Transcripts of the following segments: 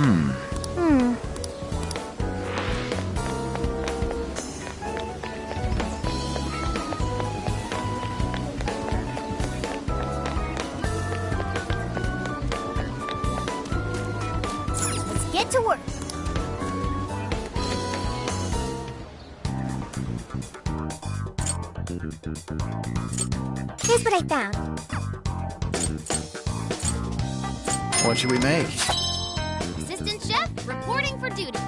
Let's get to work. Here's what I found. What should we make? Assistant chef reporting for duty.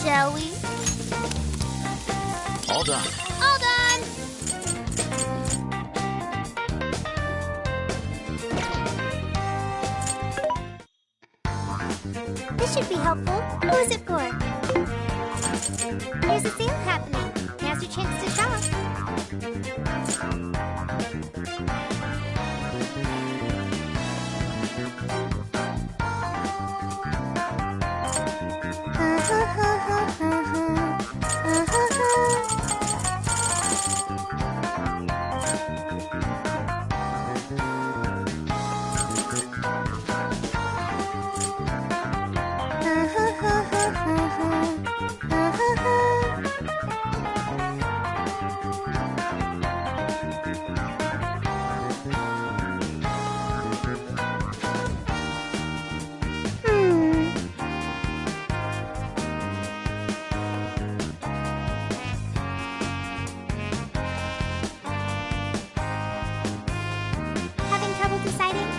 Shall we? All done. All done! This should be helpful. Who is it for? There's a sale happening. Now's your chance to shop. Having trouble deciding?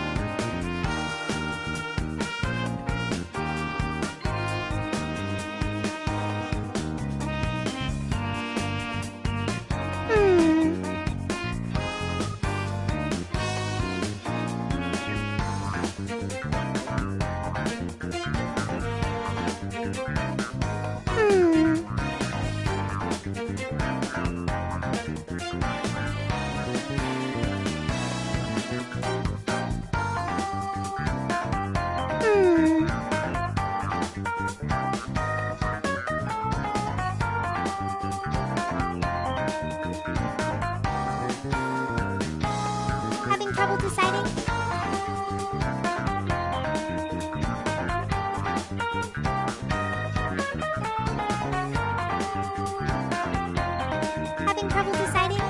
Having trouble deciding? Having trouble deciding?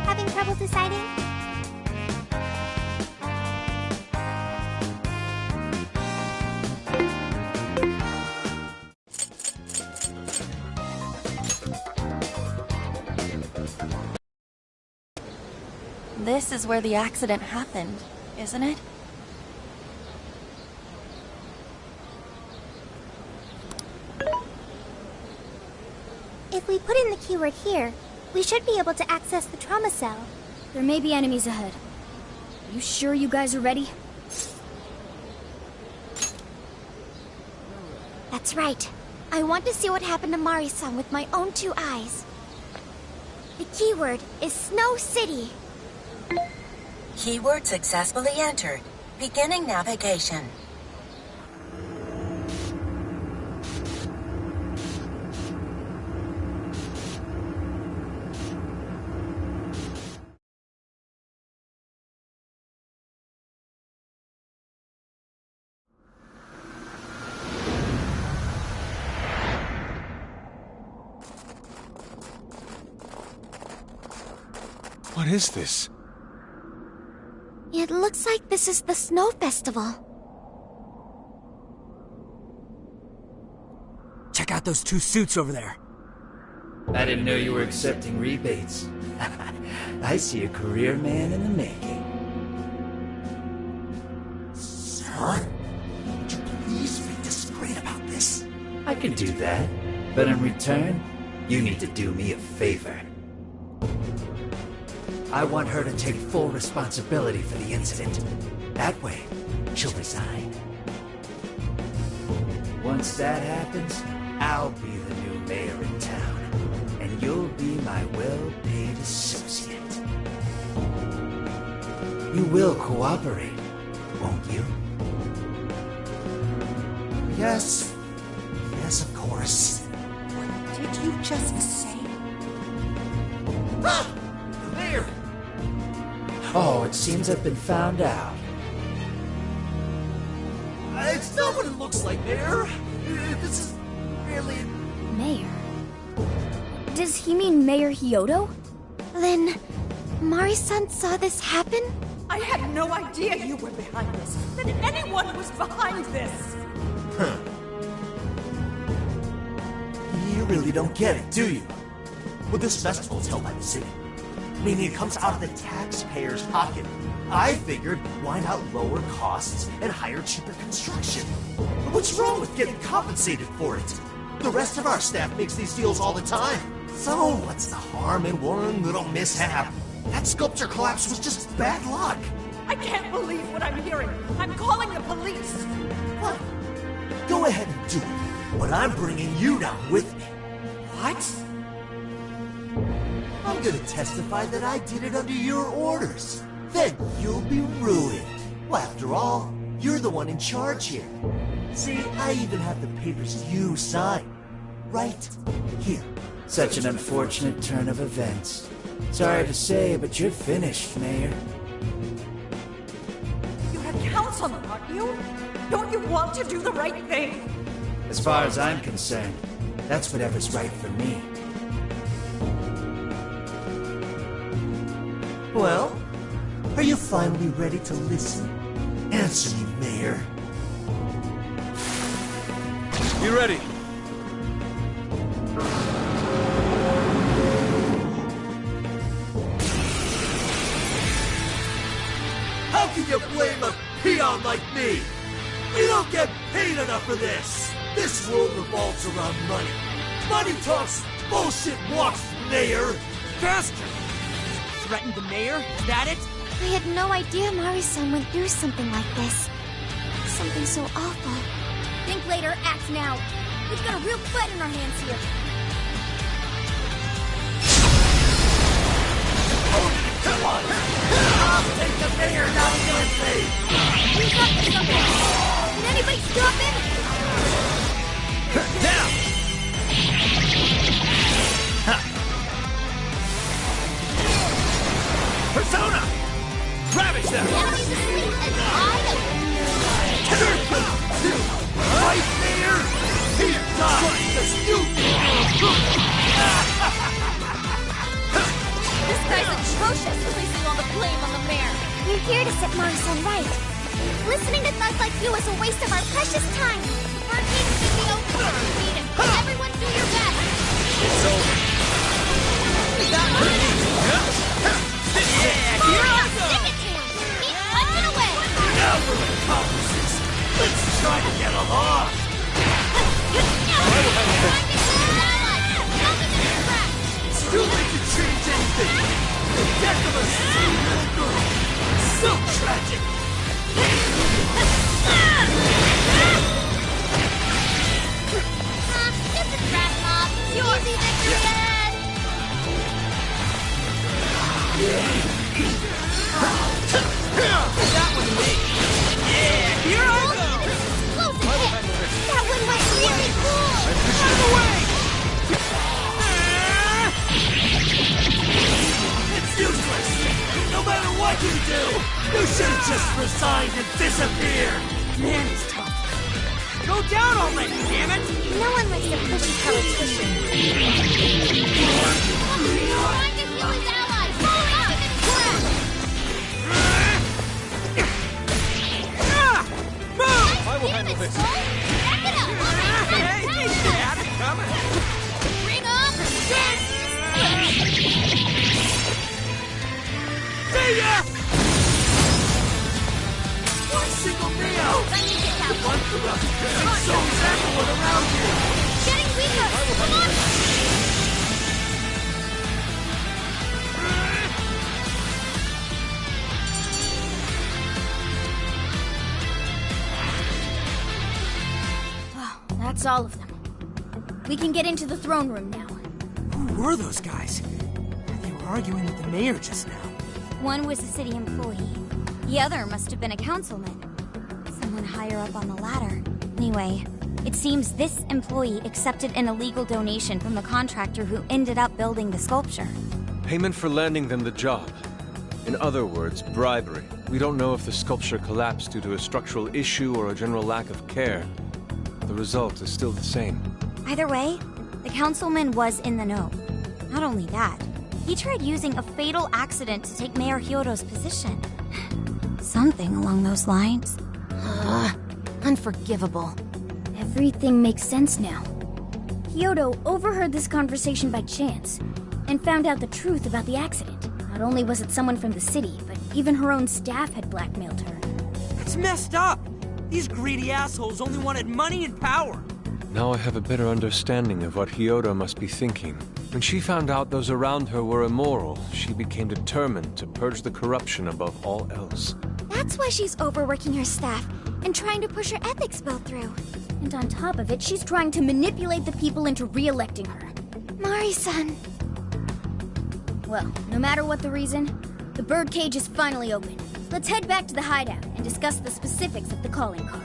Having trouble deciding? This is where the accident happened, isn't it? If we put in the keyword here, we should be able to access the trauma cell. There may be enemies ahead. You sure you guys are ready? That's right. I want to see what happened to Mari-san with my own two eyes. The keyword is Snow City. Keyword successfully entered. Beginning navigation. What is this? It looks like this is the Snow Festival. Check out those two suits over there. I didn't know you were accepting rebates. I see a career man in the making. Sir? Would you please be discreet about this? I can do that, but in return, you need to do me a favor. I want her to take full responsibility for the incident. That way, she'll resign. Once that happens, I'll be the new mayor in town, and you'll be my well-paid associate. You will cooperate, won't you? Yes. Yes, of course. What did you just say? Ah! The mayor! Oh, it seems I've been found out. It's not what it looks like, Mayor. This is really... Mayor? Does he mean Mayor Hyodo? Then, Mari-san saw this happen? I had no idea you were behind this. That anyone was behind this. Huh. You really don't get it, do you? Well, this festival is held by the city, meaning it comes out of the taxpayer's pocket. I figured, why not lower costs and hire cheaper construction? What's wrong with getting compensated for it? The rest of our staff makes these deals all the time. So what's the harm in one little mishap? That sculpture collapse was just bad luck. I can't believe what I'm hearing. I'm calling the police. What? Go ahead and do it, but I'm bringing you down with me. What? I'm gonna testify that I did it under your orders. Then you'll be ruined. Well, after all, you're the one in charge here. See, I even have the papers you signed. Right here. Such an unfortunate turn of events. Sorry to say, but you're finished, Mayor. You had counsel, aren't you? Don't you want to do the right thing? As far as I'm concerned, that's whatever's right for me. Well, are you finally ready to listen? Answer me, Mayor. Be ready. How can you blame a peon like me? You don't get paid enough for this! This world revolves around money. Money talks, bullshit walks, Mayor! Faster! Threatened the mayor? Is that it? I had no idea Mari-san went through something like this. Something so awful. Think later, act now. We've got a real fight in our hands here. Come on! I'll take the mayor down with me! Who's up to something? Can anybody stop him? Down! Persona! Ravage them! Enemies asleep and wide open. Right there! He died! The stupid! This guy's atrocious, placing all the blame on the mayor. We're here to set Mari-san right. Listening to thugs like you is a waste of our precious time. First meeting should be over. Meeting. Everyone do your best. It's over. Yeah, here I go. Stick it to him. Keep punching away. Now we're accomplices! Let's try to get along! Still they can change anything! The death of a sweet little girl! So tragic! Just a trap mob. Easy victory ahead. That one me. Yeah, here I go. Explosive hit. That one went really cool. Out of the way. It's useless! No matter what you do, you should have just resigned and disappeared! Man, it's tough. Go down already, damn it! No one likes a pushy politician. Trying to heal his allies. Move! I will handle this. Back it up. Hey, they had it coming. Bring up. See ya! Why single me out? One corrupt, and so is everyone around here! Getting weaker. Come on. Wow, that's all of them. We can get into the throne room now. Who were those guys? They were arguing with the mayor just now. One was a city employee. The other must have been a councilman. someone higher up on the ladder. Anyway, it seems this employee accepted an illegal donation from the contractor who ended up building the sculpture. Payment for landing them the job. In other words, bribery. We don't know if the sculpture collapsed due to a structural issue or a general lack of care. The result is still the same. Either way, the councilman was in the know. Not only that, he tried using a fatal accident to take Mayor Hyodo's position. Something along those lines. Unforgivable. Everything makes sense now. Hyodo overheard this conversation by chance and found out the truth about the accident. Not only was it someone from the city, but even her own staff had blackmailed her. That's messed up! These greedy assholes only wanted money and power! Now I have a better understanding of what Hyodo must be thinking. When she found out those around her were immoral, she became determined to purge the corruption above all else. That's why she's overworking her staff and trying to push her ethics bill through. And on top of it, she's trying to manipulate the people into re-electing her. Mari-san. Well, no matter what the reason, the birdcage is finally open. Let's head back to the hideout and discuss the specifics of the calling card.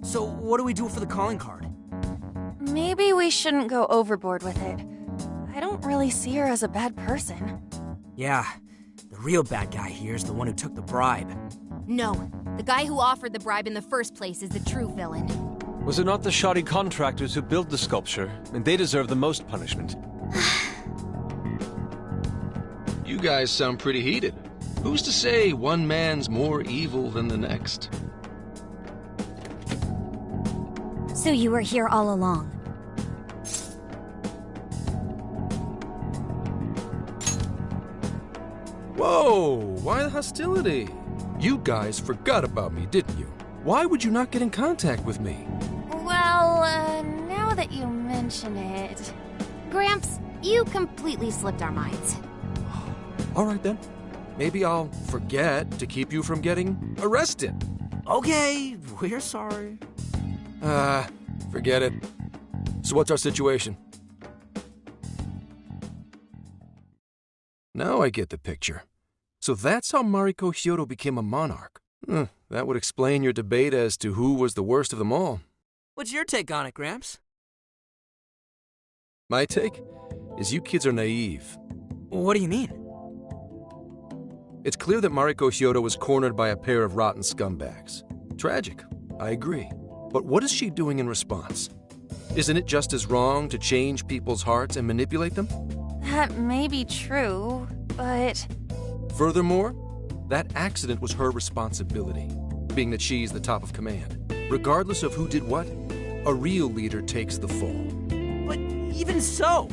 So, what do we do for the calling card? Maybe we shouldn't go overboard with it. I don't really see her as a bad person. Yeah, the real bad guy here is the one who took the bribe. No, the guy who offered the bribe in the first place is the true villain. Was it not the shoddy contractors who built the sculpture? And they deserve the most punishment. You guys sound pretty heated. Who's to say one man's more evil than the next? So you were here all along. Whoa, why the hostility? You guys forgot about me, didn't you? Why would you not get in contact with me? Well, now that you mention it... Gramps, you completely slipped our minds. All right then. Maybe I'll forget to keep you from getting arrested. Okay, we're sorry. Forget it. So what's our situation? Now I get the picture. So that's how Mariko Hyodo became a monarch. That would explain your debate as to who was the worst of them all. What's your take on it, Gramps? My take is you kids are naive. What do you mean? It's clear that Mariko Hyodo was cornered by a pair of rotten scumbags. Tragic, I agree. But what is she doing in response? Isn't it just as wrong to change people's hearts and manipulate them? That may be true, but... Furthermore, that accident was her responsibility, being that she's the top of command. Regardless of who did what, a real leader takes the fall. But even so...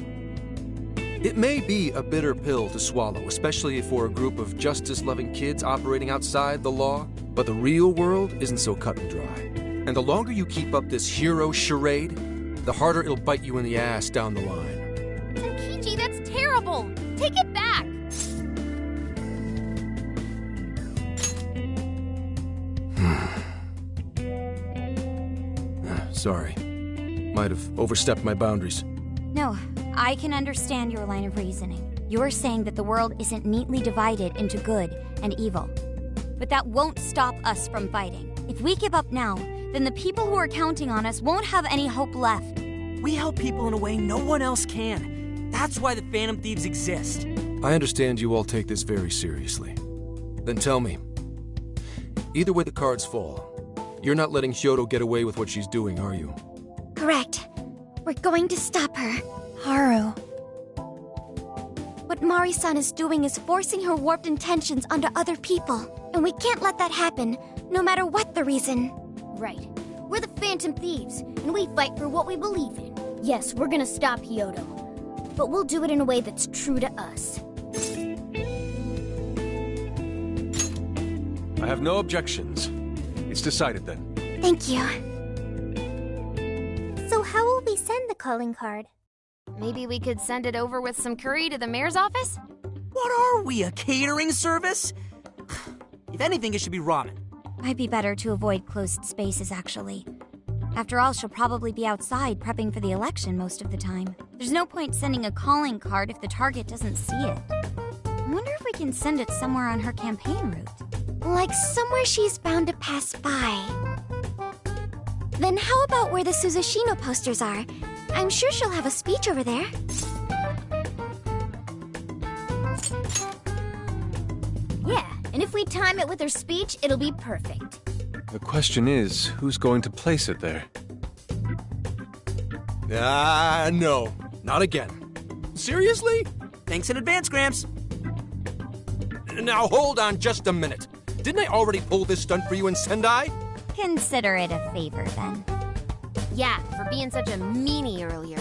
It may be a bitter pill to swallow, especially for a group of justice-loving kids operating outside the law, but the real world isn't so cut and dry. And the longer you keep up this hero charade, the harder it'll bite you in the ass down the line. Tenkichi, that's terrible! Take it back! Sorry. Might have overstepped my boundaries. No, I can understand your line of reasoning. You're saying that the world isn't neatly divided into good and evil. But that won't stop us from fighting. If we give up now, then the people who are counting on us won't have any hope left. We help people in a way no one else can. That's why the Phantom Thieves exist. I understand you all take this very seriously. Then tell me, either way the cards fall, you're not letting Hyodo get away with what she's doing, are you? Correct. We're going to stop her. Haru. What Mari-san is doing is forcing her warped intentions onto other people. And we can't let that happen, no matter what the reason. Right. We're the Phantom Thieves, and we fight for what we believe in. Yes, we're gonna stop Hyodo. But we'll do it in a way that's true to us. I have no objections. It's decided then. Thank you. So how will we send the calling card? Maybe we could send it over with some curry to the mayor's office? What are we, a catering service? If anything, it should be ramen. Might be better to avoid closed spaces, actually. After all, she'll probably be outside prepping for the election most of the time. There's no point sending a calling card if the target doesn't see it. I wonder if we can send it somewhere on her campaign route. Like somewhere she's bound to pass by. Then how about where the Suzushino posters are? I'm sure she'll have a speech over there. Yeah, and if we time it with her speech, it'll be perfect. The question is, who's going to place it there? No. Not again. Seriously? Thanks in advance, Gramps. Now hold on just a minute. Didn't I already pull this stunt for you in Sendai? Consider it a favor, then. Yeah, for being such a meanie earlier.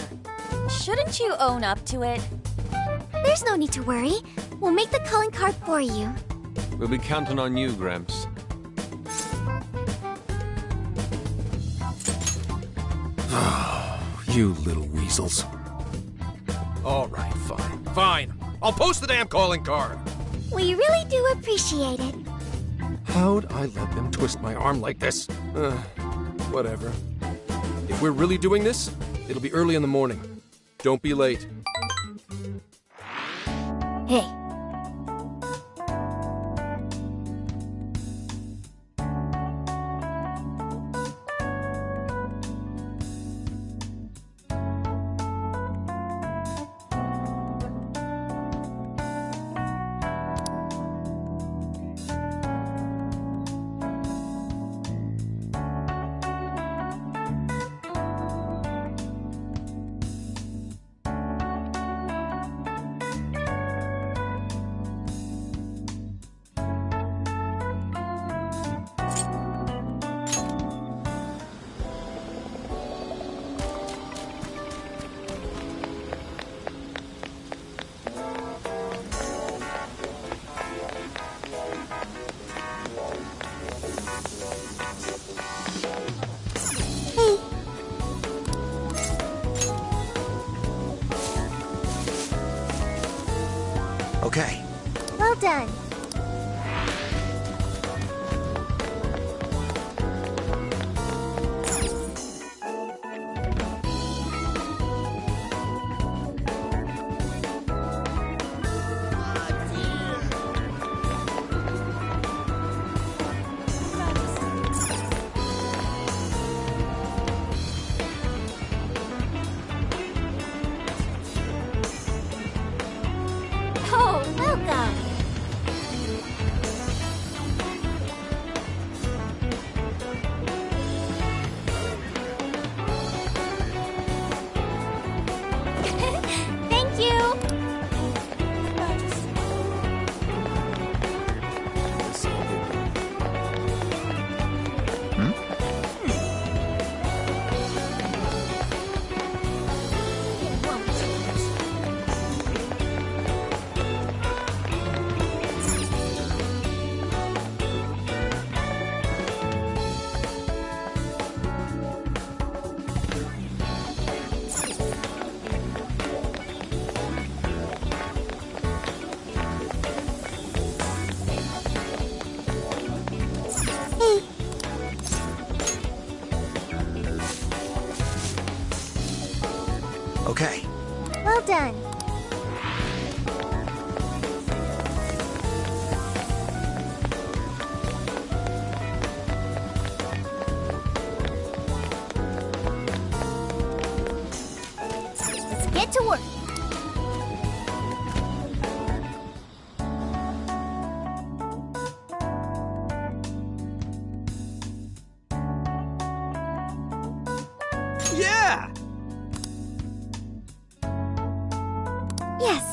Shouldn't you own up to it? There's no need to worry. We'll make the calling card for you. We'll be counting on you, Gramps. You little weasels. All right, fine. Fine. I'll post the damn calling card. We really do appreciate it. How'd I let them twist my arm like this? Whatever. If we're really doing this, it'll be early in the morning. Don't be late. Hey. Okay. Well done. Oh, welcome. Thank you. Okay. Well done. Let's get to work. Yeah! Yes.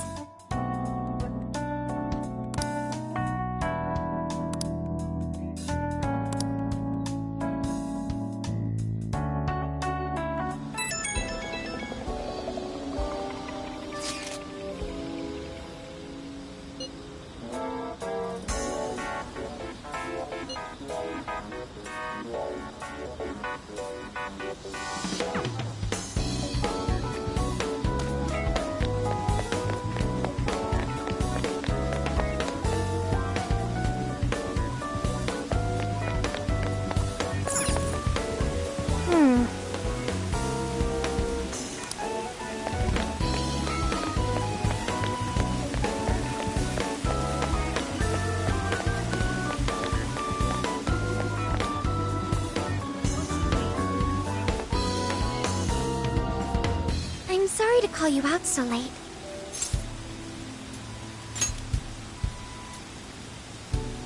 call you out so late.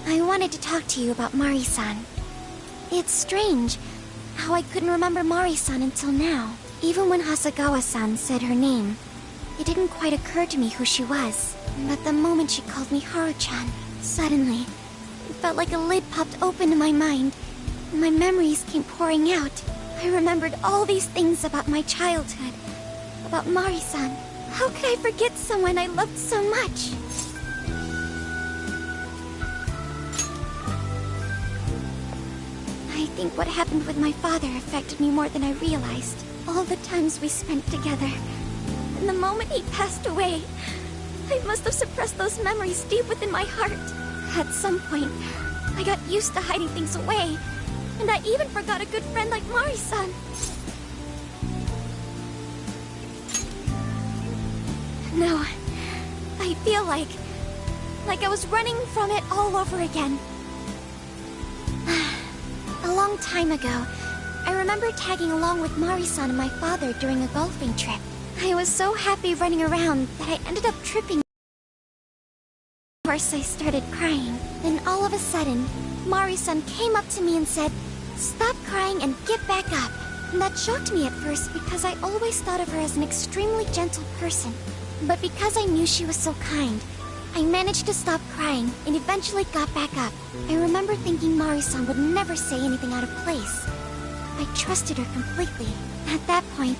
I wanted to talk to you about Mari-san. It's strange how I couldn't remember Mari-san until now. Even when Hasagawa-san said her name, it didn't quite occur to me who she was. But the moment she called me Haru-chan, suddenly, it felt like a lid popped open in my mind, and my memories came pouring out. I remembered all these things about my childhood, about Mari-san. How could I forget someone I loved so much? I think what happened with my father affected me more than I realized. All the times we spent together. And the moment he passed away, I must have suppressed those memories deep within my heart. At some point, I got used to hiding things away, and I even forgot a good friend like Mari-san. No, I feel like I was running from it all over again. A long time ago, I remember tagging along with Mari-san and my father during a golfing trip. I was so happy running around that I ended up tripping. Of course, I started crying. Then all of a sudden, Mari-san came up to me and said, "Stop crying and get back up." And that shocked me at first because I always thought of her as an extremely gentle person. But because I knew she was so kind, I managed to stop crying and eventually got back up. I remember thinking Mari-san would never say anything out of place. I trusted her completely. At that point,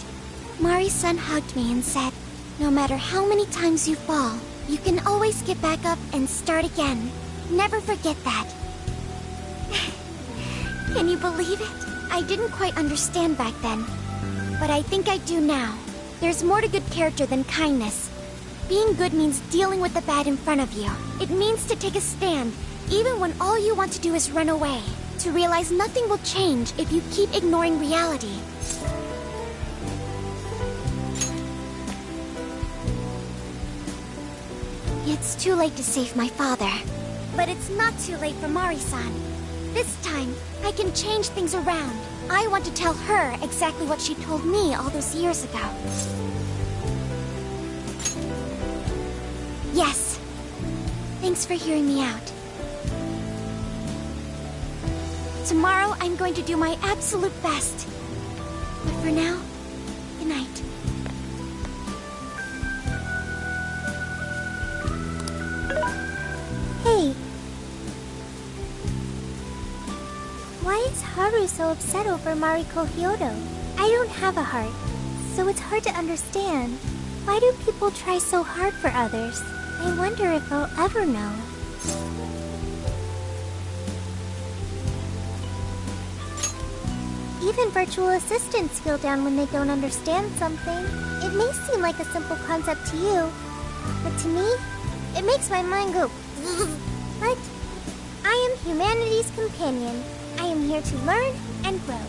Mari-san hugged me and said, "No matter how many times you fall, you can always get back up and start again. Never forget that." Can you believe it? I didn't quite understand back then, but I think I do now. There's more to good character than kindness. Being good means dealing with the bad in front of you. It means to take a stand, even when all you want to do is run away. To realize nothing will change if you keep ignoring reality. It's too late to save my father. But it's not too late for Mari-san. This time, I can change things around. I want to tell her exactly what she told me all those years ago. Yes. Thanks for hearing me out. Tomorrow, I'm going to do my absolute best. But for now, good night. Hey. Why is Haru so upset over Mariko Hyodo? I don't have a heart, so it's hard to understand. Why do people try so hard for others? I wonder if I'll ever know. Even virtual assistants feel down when they don't understand something. It may seem like a simple concept to you, but to me, it makes my mind go. But I am humanity's companion. I am here to learn and grow.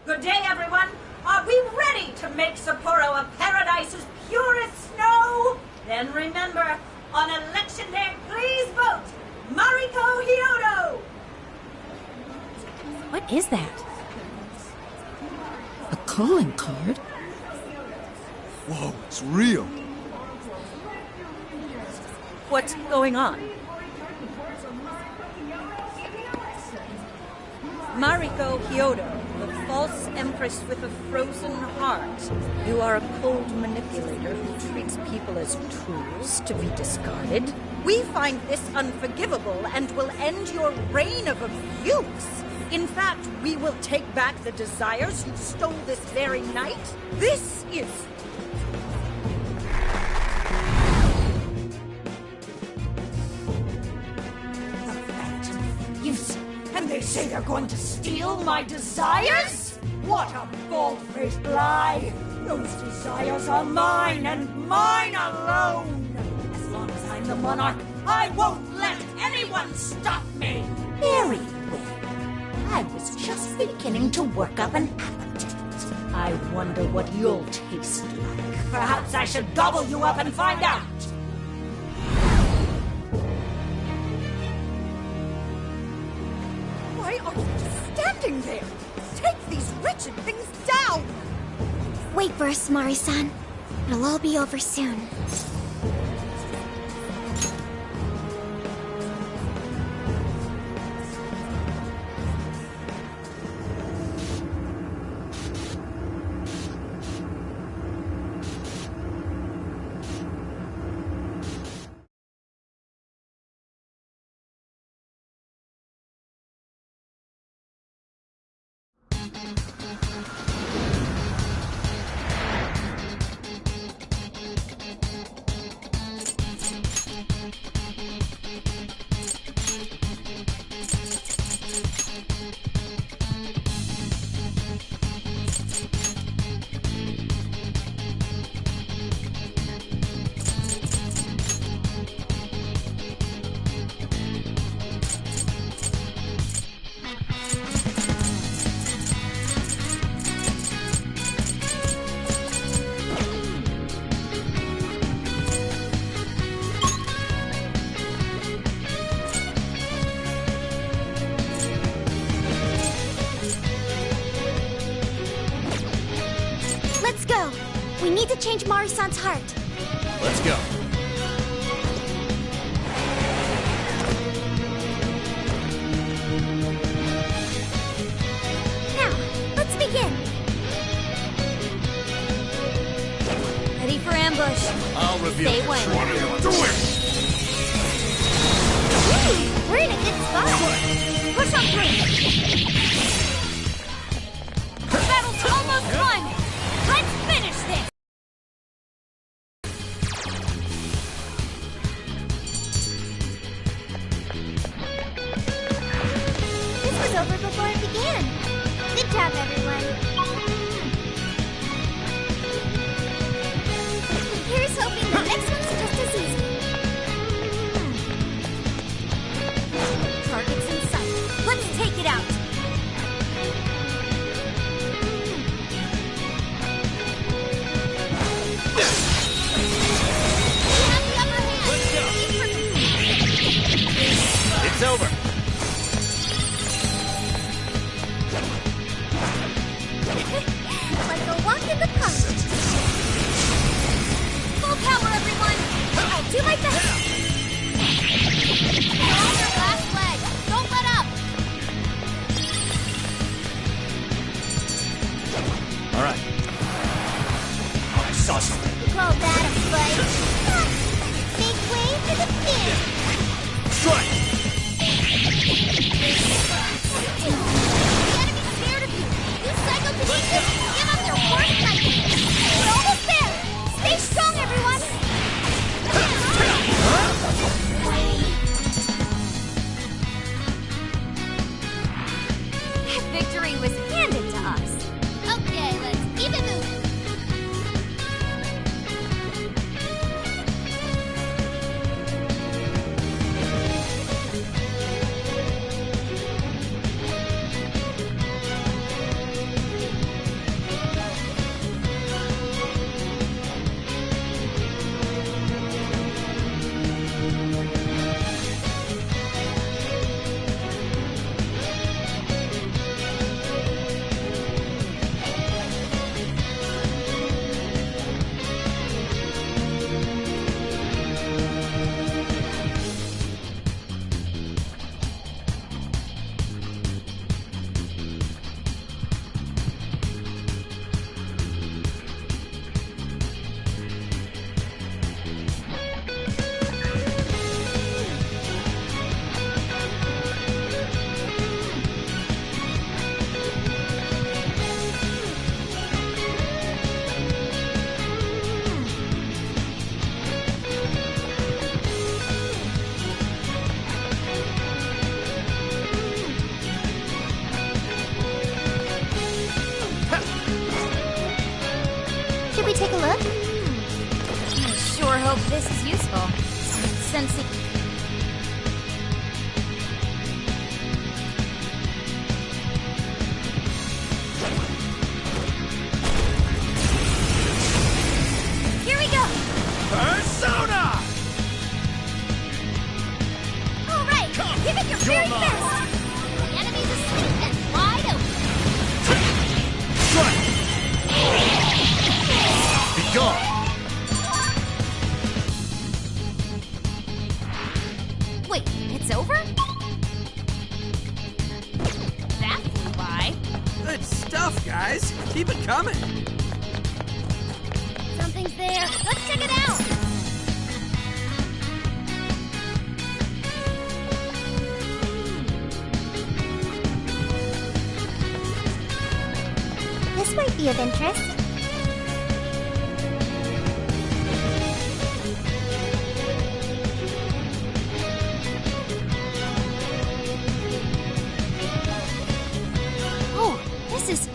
Good day, everyone. Are we ready to make Sapporo a paradise's purest snow? Then remember, on election day, please vote Mariko Hyodo! What is that? A calling card? Whoa, it's real. What's going on? Mariko Hyodo, the false empress with a frozen heart. You are a cold manipulator who treats people as tools to be discarded. We find this unforgivable and will end your reign of abuse. In fact, we will take back the desires you stole this very night. This is... The Phantom Thieves? And they say they're going to steal my desires? What a bald-faced lie! Those desires are mine and mine alone! As long as I'm the monarch, I won't let anyone stop me! Very well. I was just beginning to work up an appetite. I wonder what you'll taste like. Perhaps I should gobble you up and find out! are you just standing there? Take these wretched things down! Wait for us, Mari-san. It'll all be over soon. Let's go! We need to change Mari-san's heart. Let's go. Now, let's begin. Ready for ambush. I'll reveal Say this. when. What are you doing? Ooh, we're in a good spot. Push on through. The battle's almost won. Let's finish this. This was over before it began. Good job, everyone. Here's hoping the next one's just as easy. Targets in sight. Let's take it out. It's over. Like a walk in the park. Full power, everyone. I'll do my best. You're on your last leg. Don't let up. All right. I saw something. You call that a fight? Make way for the fin. Strike! The enemy's scared of you. You psychokinesis, give up their worst nightmare. We're almost there. Stay strong, everyone. That victory was handed to us. Okay, let's keep it moving. Should we take a look? I sure hope this is useful. Since it... Here we go! Persona! All right, give it your very best. The enemy's asleep. stuff, guys. Keep it coming. Something's there. Let's check it out. This might be of interest. Oh, this is...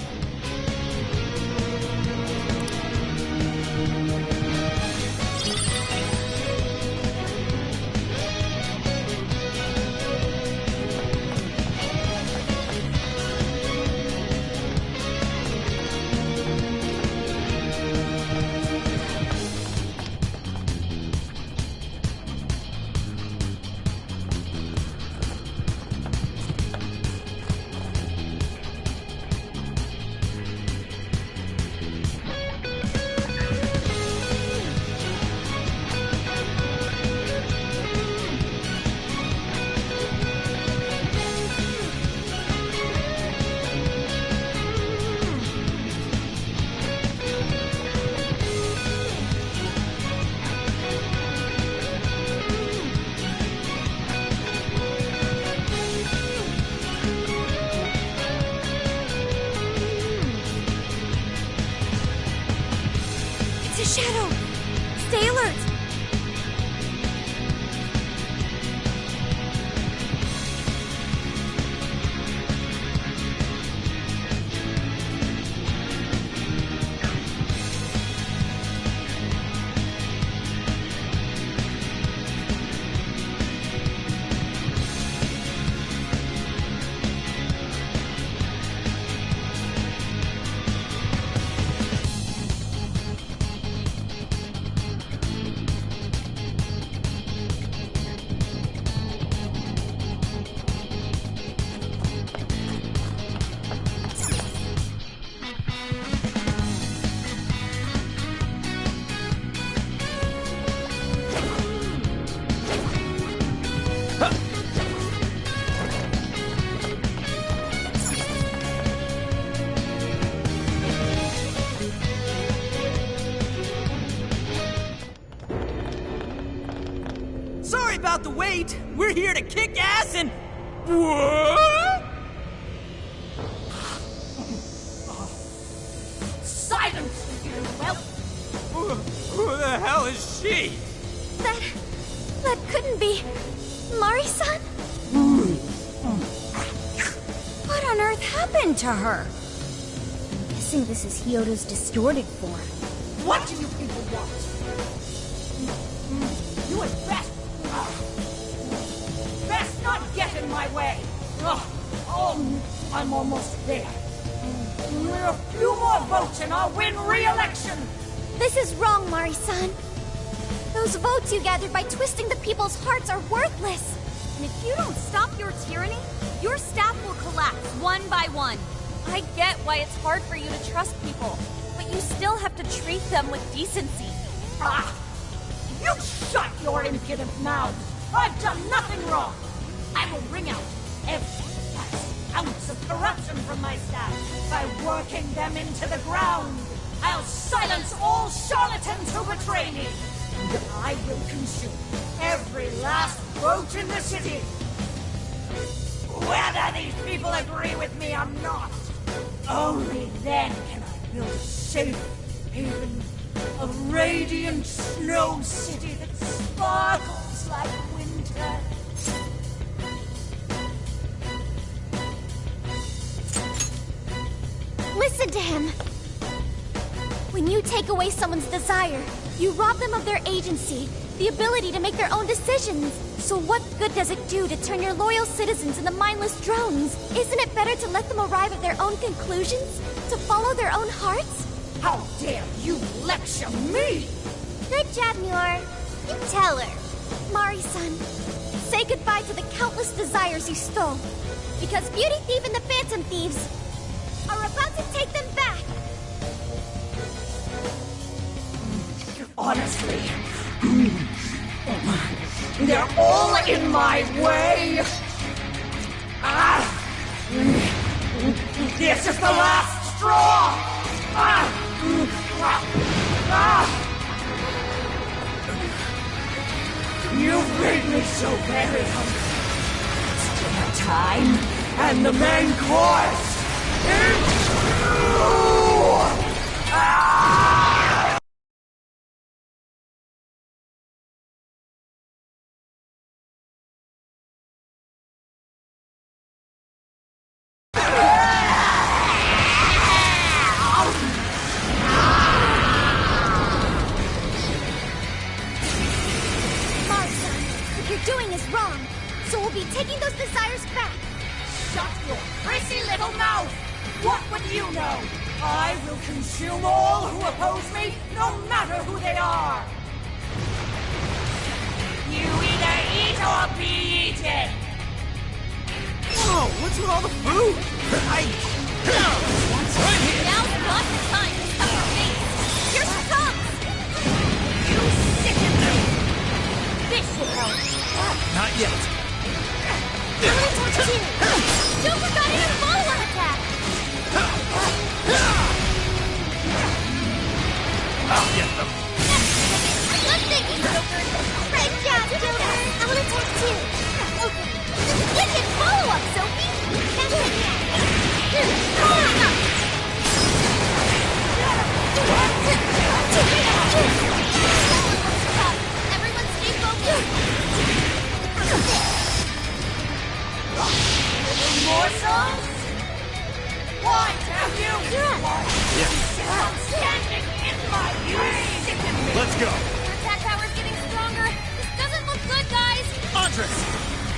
Shadow! Stay alert! Sorry about the wait. We're here to kick ass and... What? Silence, you whelp! Who the hell is she? That couldn't be... Mari-san? What on earth happened to her? I'm guessing this is Hyodo's distorted form. What do you people want? You had best not get in my way. I'm almost there. A few more votes and I'll win re-election. This is wrong, Mari-san. Those votes you gathered by twisting the people's hearts are worthless. And if you don't stop your tyranny, your staff will collapse one by one. I get why it's hard for you to trust people, but you still have to treat them with decency. You shut your impudent mouths! I've done nothing wrong! I will wring out every last ounce of corruption from my staff by working them into the ground! I'll silence all charlatans who betray me! And I will consume every last vote in the city! Whether these people agree with me or not, only then can I build a safe haven, a radiant snow city that sparkles like winter. Listen to him. When you take away someone's desire, you rob them of their agency, the ability to make their own decisions. So what good does it do to turn your loyal citizens into mindless drones? Isn't it better to let them arrive at their own conclusions? To follow their own hearts? How dare you lecture me! Good job, Muir. You tell her. Mari-san, say goodbye to the countless desires you stole. Because Beauty Thief and the Phantom Thieves are about to take them back. Honestly, they're all in my way. This is the last straw! You've made me so very hungry. Still have time, and the main course is doing is wrong, so we'll be taking those desires back. Shut your prissy little mouth! What would you know? I will consume all who oppose me, no matter who they are! You either eat or be eaten! Whoa, what's with all the food? Now's not the time to stuff your face! Here she comes! You sicken me! This should help! Not yet. Joker got in a follow-up attack! I'll get them. Good thinking, Joker! Great job, Joker! I will attack too. Wicked follow-up, Sophie! Everyone stay focused! Morsels? Why have you? Yes. Stop standing in my way! Let's go. Your attack power's getting stronger. This doesn't look good, guys. Andres!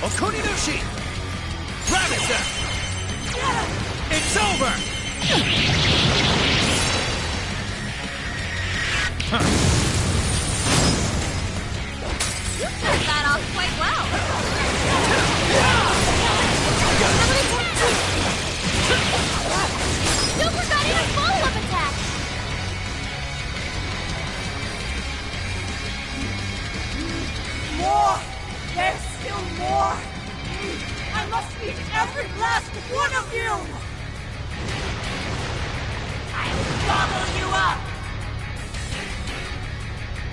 Okuninushi! Ramisa! It's over! You pulled that off quite well. Joker got in a follow-up attack. More! There's still more! I must eat every last one of you! I'll gobble you up!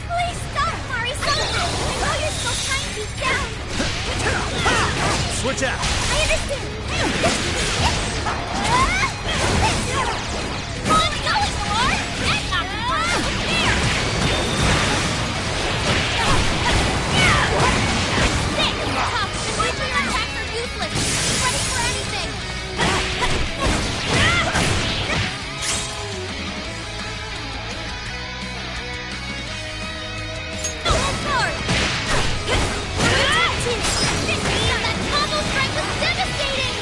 Please stop, Mari-san! I know you're still trying to beat down. Switch out! I understand. Come on, going, Noir! That's not fair! Sick! Tough! The nuclear attacks are useless! Ready for anything! Full force! That combo strike was devastating!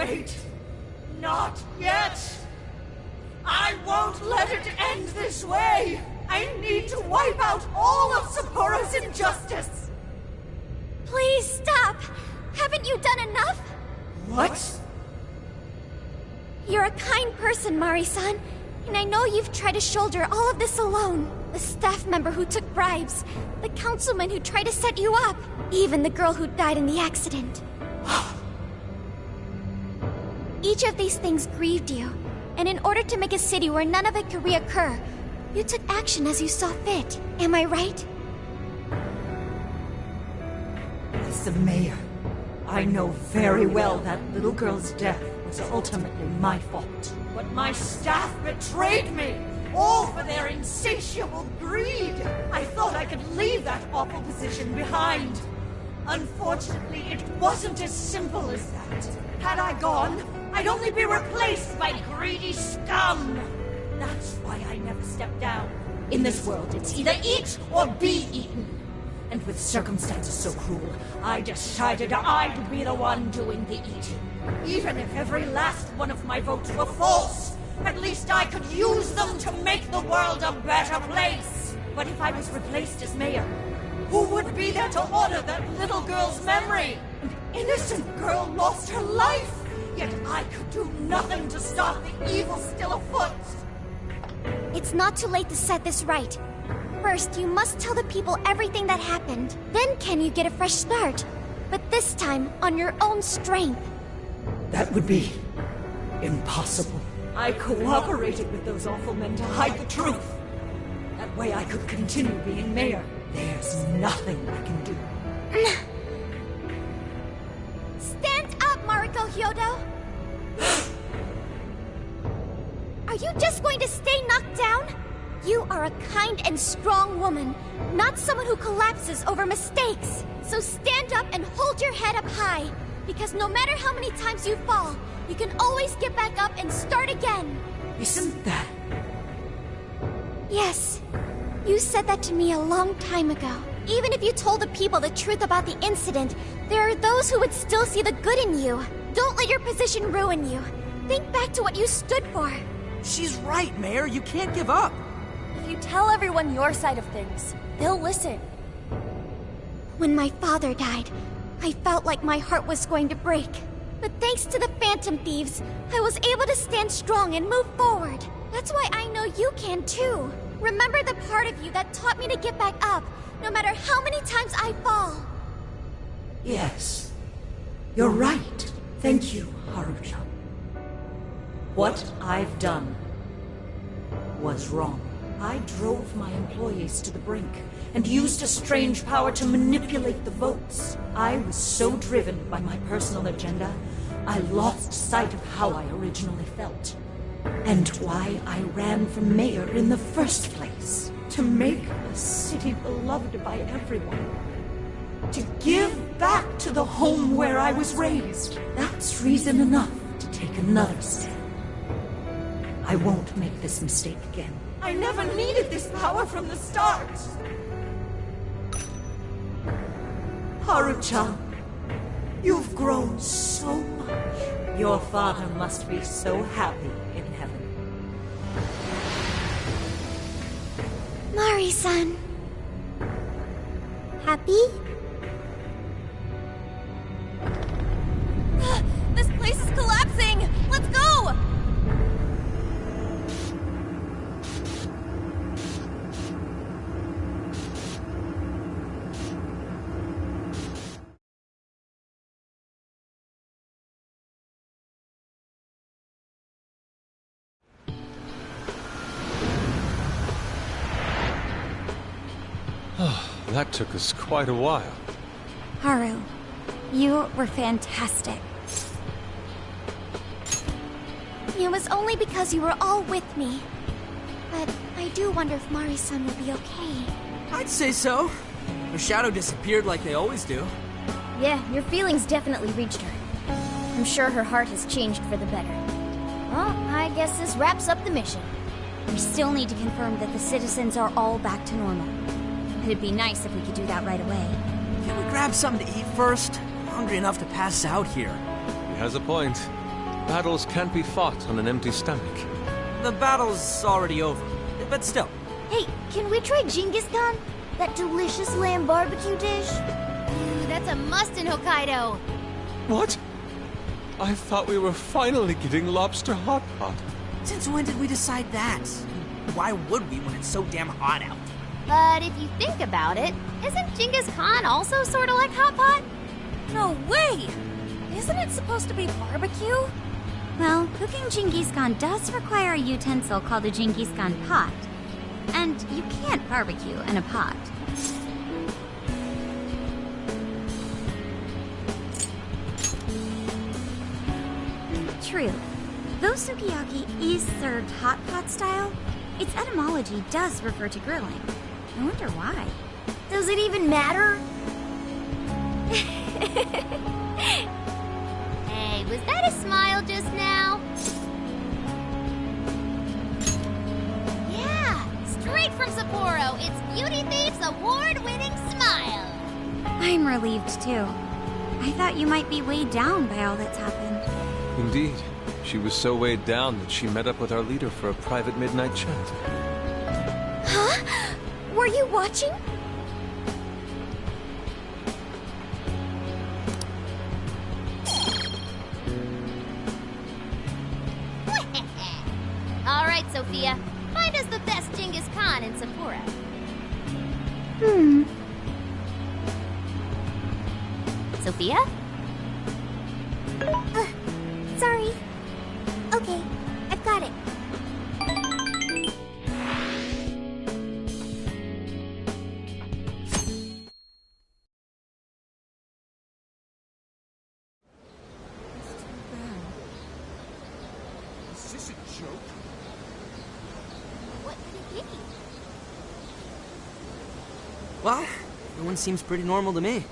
Wait! Not yet! I won't let it end this way! I need to wipe out all of Sapporo's injustice! Please stop! Haven't you done enough? What? You're a kind person, Mari-san, and I know you've tried to shoulder all of this alone. The staff member who took bribes, the councilman who tried to set you up, even the girl who died in the accident. Each of these things grieved you, and in order to make a city where none of it could reoccur, you took action as you saw fit. Am I right? As the mayor, I know very well that little girl's death was ultimately my fault. But my staff betrayed me, all for their insatiable greed. I thought I could leave that awful position behind. Unfortunately, it wasn't as simple as that. Had I gone, I'd only be replaced by greedy scum. That's why I never stepped down. In this world, it's either eat or be eaten. And with circumstances so cruel, I decided I'd be the one doing the eating. Even if every last one of my votes were false, at least I could use them to make the world a better place. But if I was replaced as mayor, who would be there to honor that little girl's memory? An innocent girl lost her life, yet I could do nothing to stop the evil still afoot. It's not too late to set this right. First, you must tell the people everything that happened. Then can you get a fresh start? But this time, on your own strength. That would be impossible. I cooperated with those awful men to hide the truth. That way I could continue being mayor. There's nothing I can do. Stand up, Mariko Hyodo! Are you just going to stay knocked down? You are a kind and strong woman, not someone who collapses over mistakes. So stand up and hold your head up high, because no matter how many times you fall, you can always get back up and start again. Isn't that... Yes. You said that to me a long time ago. Even if you told the people the truth about the incident, there are those who would still see the good in you. Don't let your position ruin you. Think back to what you stood for. She's right, Mayor. You can't give up. If you tell everyone your side of things, they'll listen. When my father died, I felt like my heart was going to break. But thanks to the Phantom Thieves, I was able to stand strong and move forward. That's why I know you can too. Remember the part of you that taught me to get back up, no matter how many times I fall. Yes. You're right. Thank you, Haruchan. What I've done was wrong. I drove my employees to the brink and used a strange power to manipulate the votes. I was so driven by my personal agenda, I lost sight of how I originally felt. And why I ran for mayor in the first place. To make a city beloved by everyone. To give back to the home where I was raised. That's reason enough to take another step. I won't make this mistake again. I never needed this power from the start. Haruchan, you've grown so much. Your father must be so happy in heaven. Mari-san. Happy? This place is collapsing! Let's go! That took us quite a while. Haru, you were fantastic. It was only because you were all with me. But I do wonder if Mari-san will be okay. I'd say so. Her shadow disappeared like they always do. Yeah, your feelings definitely reached her. I'm sure her heart has changed for the better. Well, I guess this wraps up the mission. We still need to confirm that the citizens are all back to normal. It'd be nice if we could do that right away. Can we grab something to eat first? I'm hungry enough to pass out here. He has a point. Battles can't be fought on an empty stomach. The battle's already over, but still. Hey, can we try Genghis Khan? That delicious lamb barbecue dish? Ooh, that's a must in Hokkaido. What? I thought we were finally getting lobster hot pot. Since when did we decide that? Why would we when it's so damn hot out? But if you think about it, isn't Genghis Khan also sort of like hot pot? No way! Isn't it supposed to be barbecue? Well, cooking Genghis Khan does require a utensil called a Genghis Khan pot. And you can't barbecue in a pot. True. Though sukiyaki is served hot pot style, its etymology does refer to grilling. I wonder why. Does it even matter? Hey, was that a smile just now? Yeah, straight from Sapporo, it's Beauty Thief's award-winning smile. I'm relieved too. I thought you might be weighed down by all that's happened. Indeed. She was so weighed down that she met up with our leader for a private midnight chat. Huh? Were you watching? All right, Sophia, find us the best Genghis Khan in Sapporo. Sophia? Sorry. Okay, I've got it. Is this a joke? What could it be? Well, everyone seems pretty normal to me.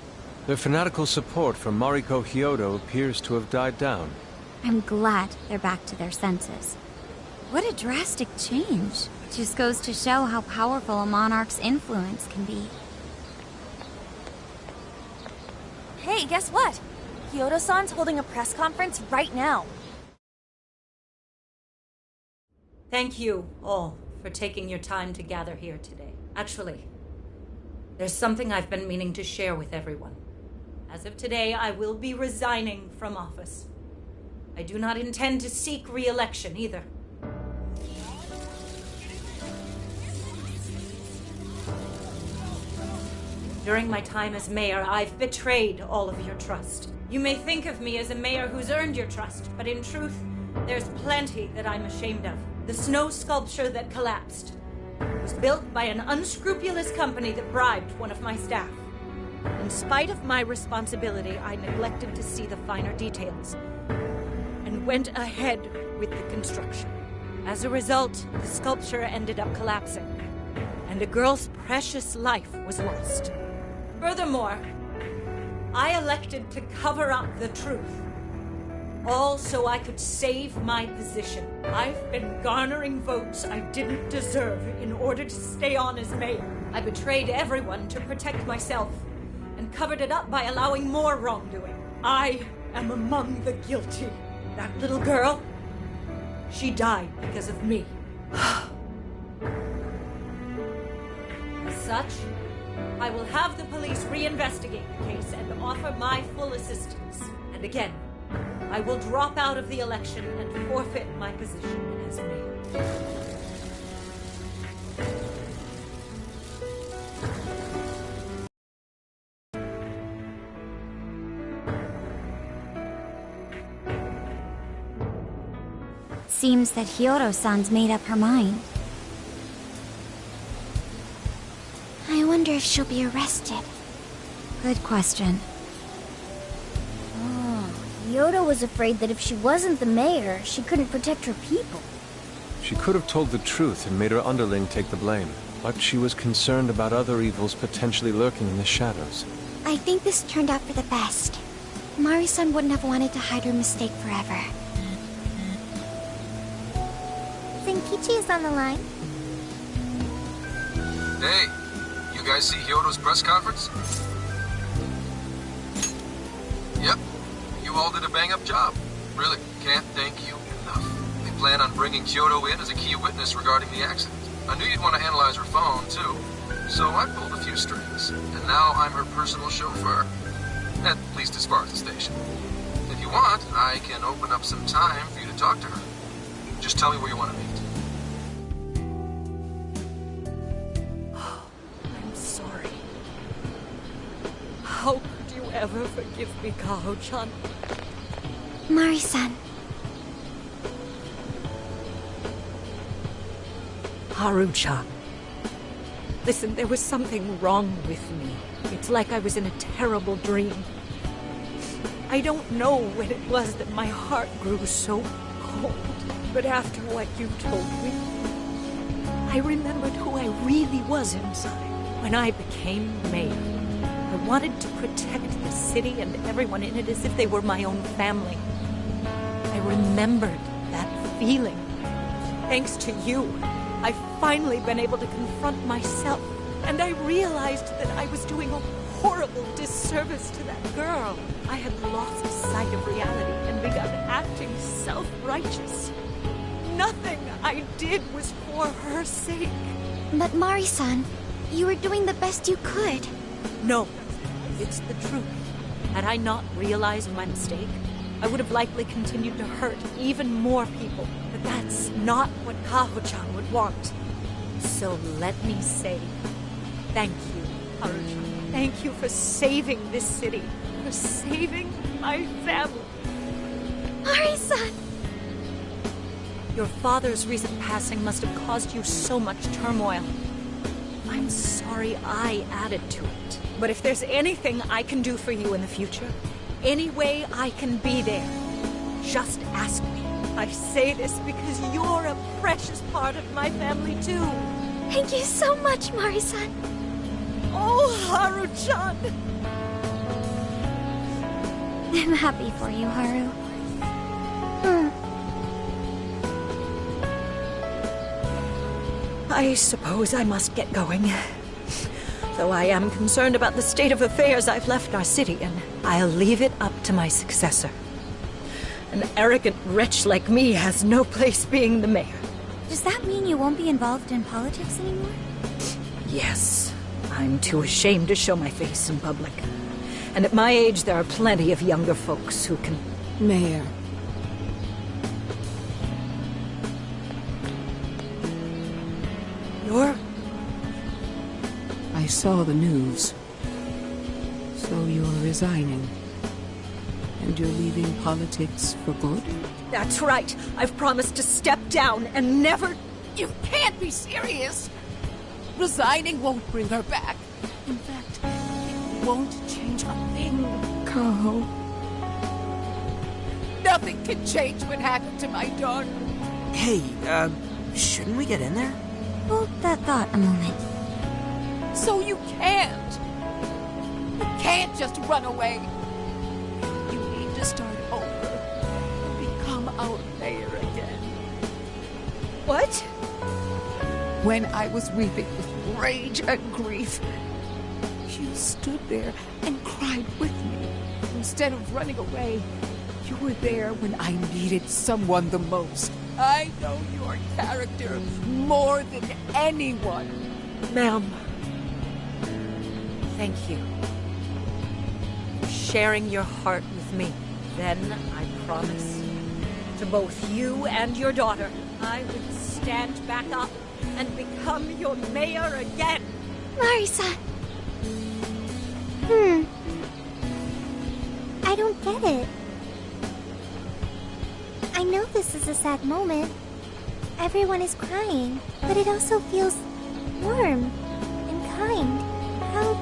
Their fanatical support for Mariko Hyodo appears to have died down. I'm glad they're back to their senses. What a drastic change. Just goes to show how powerful a monarch's influence can be. Hey, guess what? Kyoto-san's holding a press conference right now. Thank you all for taking your time to gather here today. Actually, there's something I've been meaning to share with everyone. As of today, I will be resigning from office. I do not intend to seek re-election either. During my time as mayor, I've betrayed all of your trust. You may think of me as a mayor who's earned your trust, but in truth, there's plenty that I'm ashamed of. The snow sculpture that collapsed was built by an unscrupulous company that bribed one of my staff. In spite of my responsibility, I neglected to see the finer details and went ahead with the construction. As a result, the sculpture ended up collapsing, and a girl's precious life was lost. Furthermore, I elected to cover up the truth, all so I could save my position. I've been garnering votes I didn't deserve in order to stay on as mayor. I betrayed everyone to protect myself and covered it up by allowing more wrongdoing. I am among the guilty. That little girl, she died because of me. As such, I will have the police reinvestigate the case and offer my full assistance. And again, I will drop out of the election and forfeit my position as mayor. Seems that Hyodo-san's made up her mind. I wonder if she'll be arrested. Good question. Hyodo was afraid that if she wasn't the mayor, she couldn't protect her people. She could have told the truth and made her underling take the blame, but she was concerned about other evils potentially lurking in the shadows. I think this turned out for the best. Mari-san wouldn't have wanted to hide her mistake forever. Zenkichi is on the line. Hey, you guys see Hyodo's press conference? Yep, you all did a bang-up job. Really, can't thank you enough. They plan on bringing Kyoto in as a key witness regarding the accident. I knew you'd want to analyze her phone, too. So I pulled a few strings, and now I'm her personal chauffeur. At least as far as the station. If you want, I can open up some time for you to talk to her. Just tell me where you want to meet. I'm sorry. How could you ever forgive me, Kaho-chan? Mari-san. Haru-chan. Listen, there was something wrong with me. It's like I was in a terrible dream. I don't know when it was that my heart grew so cold, but after what you told me, I remembered who I really was inside. When I became mayor, I wanted to protect the city and everyone in it as if they were my own family. I remembered that feeling. Thanks to you, I've finally been able to confront myself, and I realized that I was doing a horrible disservice to that girl. I had lost sight of reality and begun acting self-righteous. Nothing I did was for her sake. But Mari-san, you were doing the best you could. No, it's the truth. Had I not realized my mistake, I would have likely continued to hurt even more people. But that's not what Kaho-chan would want. So let me say, thank you, Haru-chan. Thank you for saving this city, for saving my family. Mari-san! Your father's recent passing must have caused you so much turmoil. I'm sorry I added to it. But if there's anything I can do for you in the future, any way I can be there, just ask me. I say this because you're a precious part of my family too. Thank you so much, Mari-san. Oh, Haru-chan! I'm happy for you, Haru. I suppose I must get going. Though I am concerned about the state of affairs I've left our city, and I'll leave it up to my successor. An arrogant wretch like me has no place being the mayor. Does that mean you won't be involved in politics anymore? Yes. I'm too ashamed to show my face in public. And at my age, there are plenty of younger folks who can... Mayor. You're... I saw the news. So you're resigning. And you're leaving politics for good? That's right. I've promised to step down and never... You can't be serious! Resigning won't bring her back. In fact, it won't change a thing. Kaho. Nothing can change what happened to my daughter. Hey, shouldn't we get in there? Hold that thought a moment. So you can't. You can't just run away. You need to start over and become our mayor again. What? When I was weeping with rage and grief, you stood there and cried with me. Instead of running away, you were there when I needed someone the most. I know your character more than anyone. Ma'am, thank you for sharing your heart with me. Then I promise to both you and your daughter, I would stand back up and become your mayor again. Mari-san. I don't get it. I know this is a sad moment. Everyone is crying, but it also feels warm and kind. How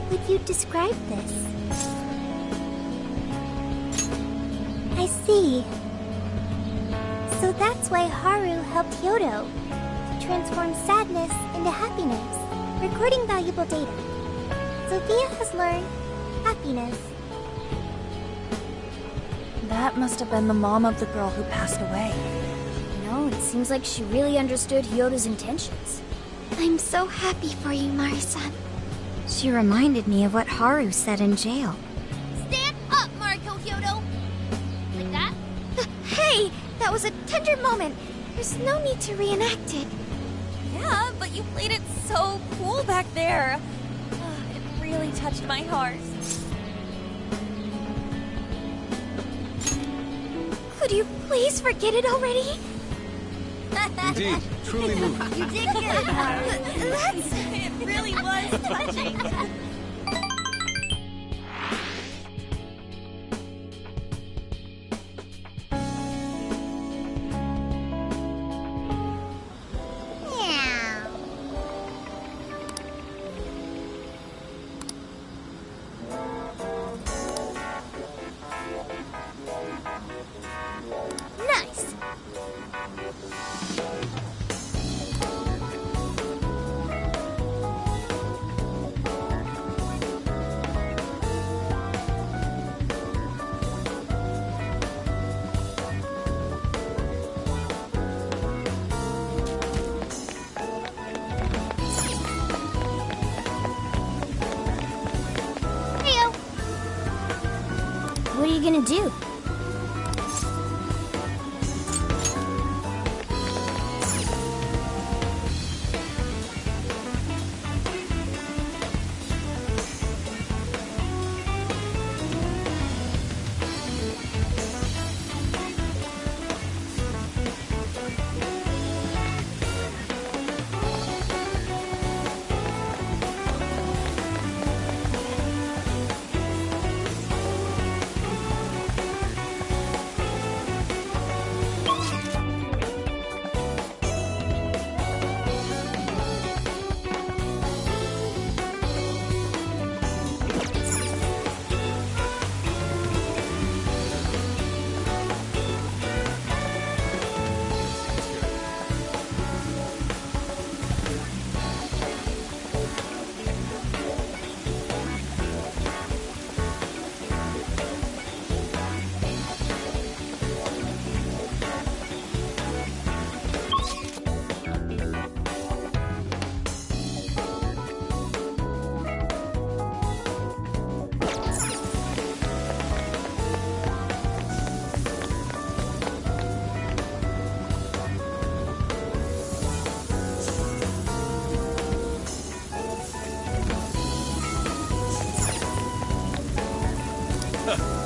would you describe this? I see. So that's why Haru helped Hyodo to transform sadness into happiness, recording valuable data. Sophia has learned happiness. That must have been the mom of the girl who passed away. No, it seems like she really understood Hyodo's intentions. I'm so happy for you, Mari-san. She reminded me of what Haru said in jail. Stand up, Mariko Hyodo! Like that? Hey, that was a tender moment. There's no need to reenact it. Yeah, but you played it so cool back there. It really touched my heart. Could you please forget it already? Indeed, truly moving. You did get it, Mari. It really was touching. Nice. Heyo. What are you gonna do?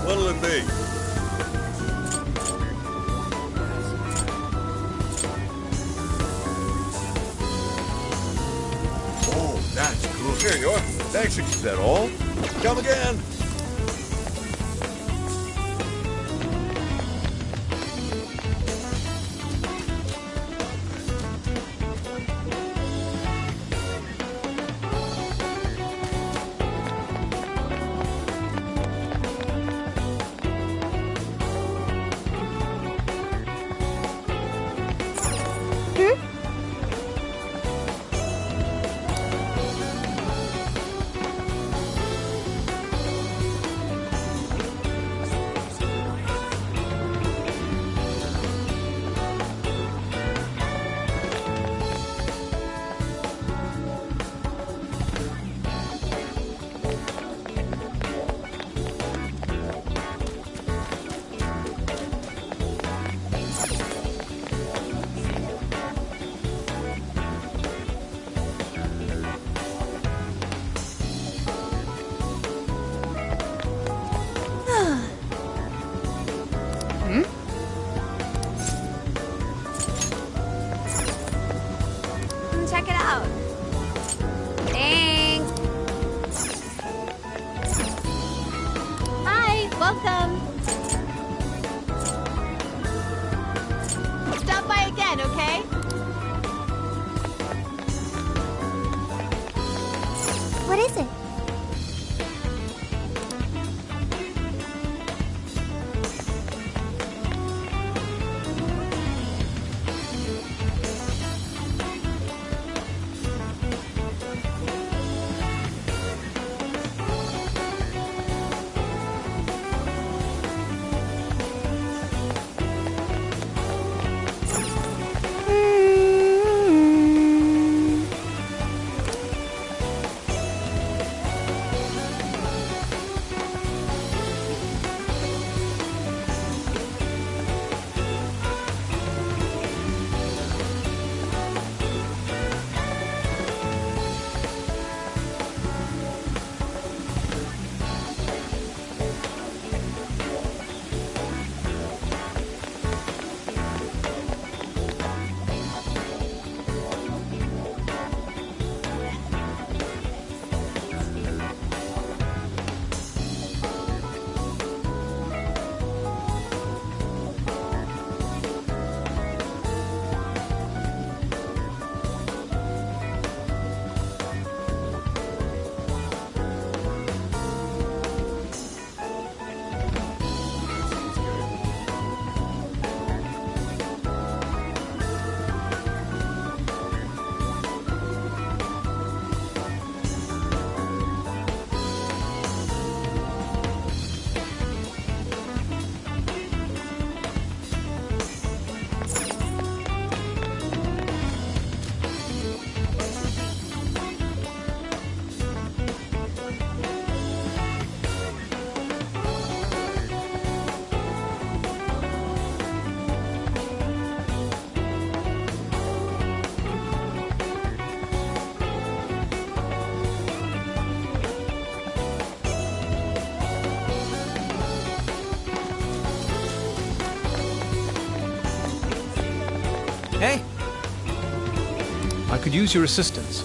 What'll it be? Oh, that's cool. Here you are. Thanks. Is that all? Come again. Hey! I could use your assistance.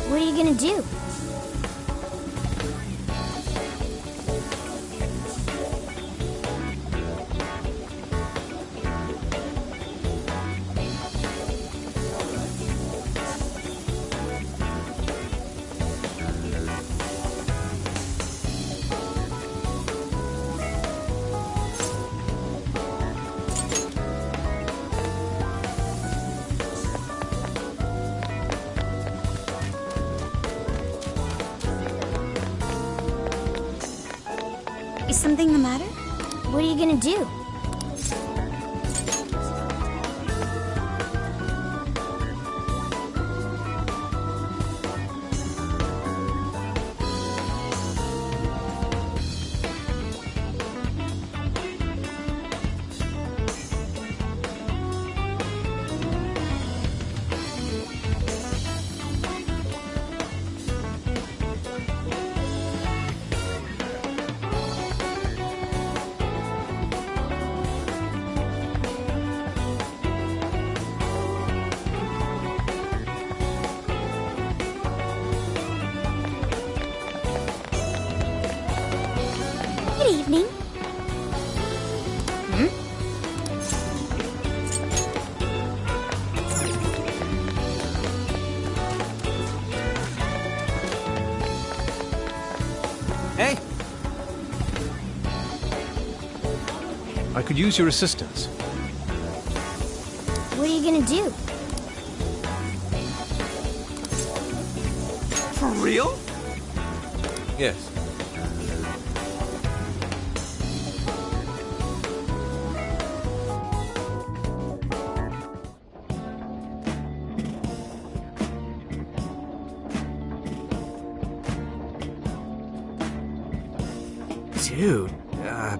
What are you gonna do? Is something the matter? What are you gonna do? Good evening. Hey! I could use your assistance. What are you gonna do? For real? Yes. Dude, yeah.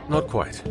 Not quite.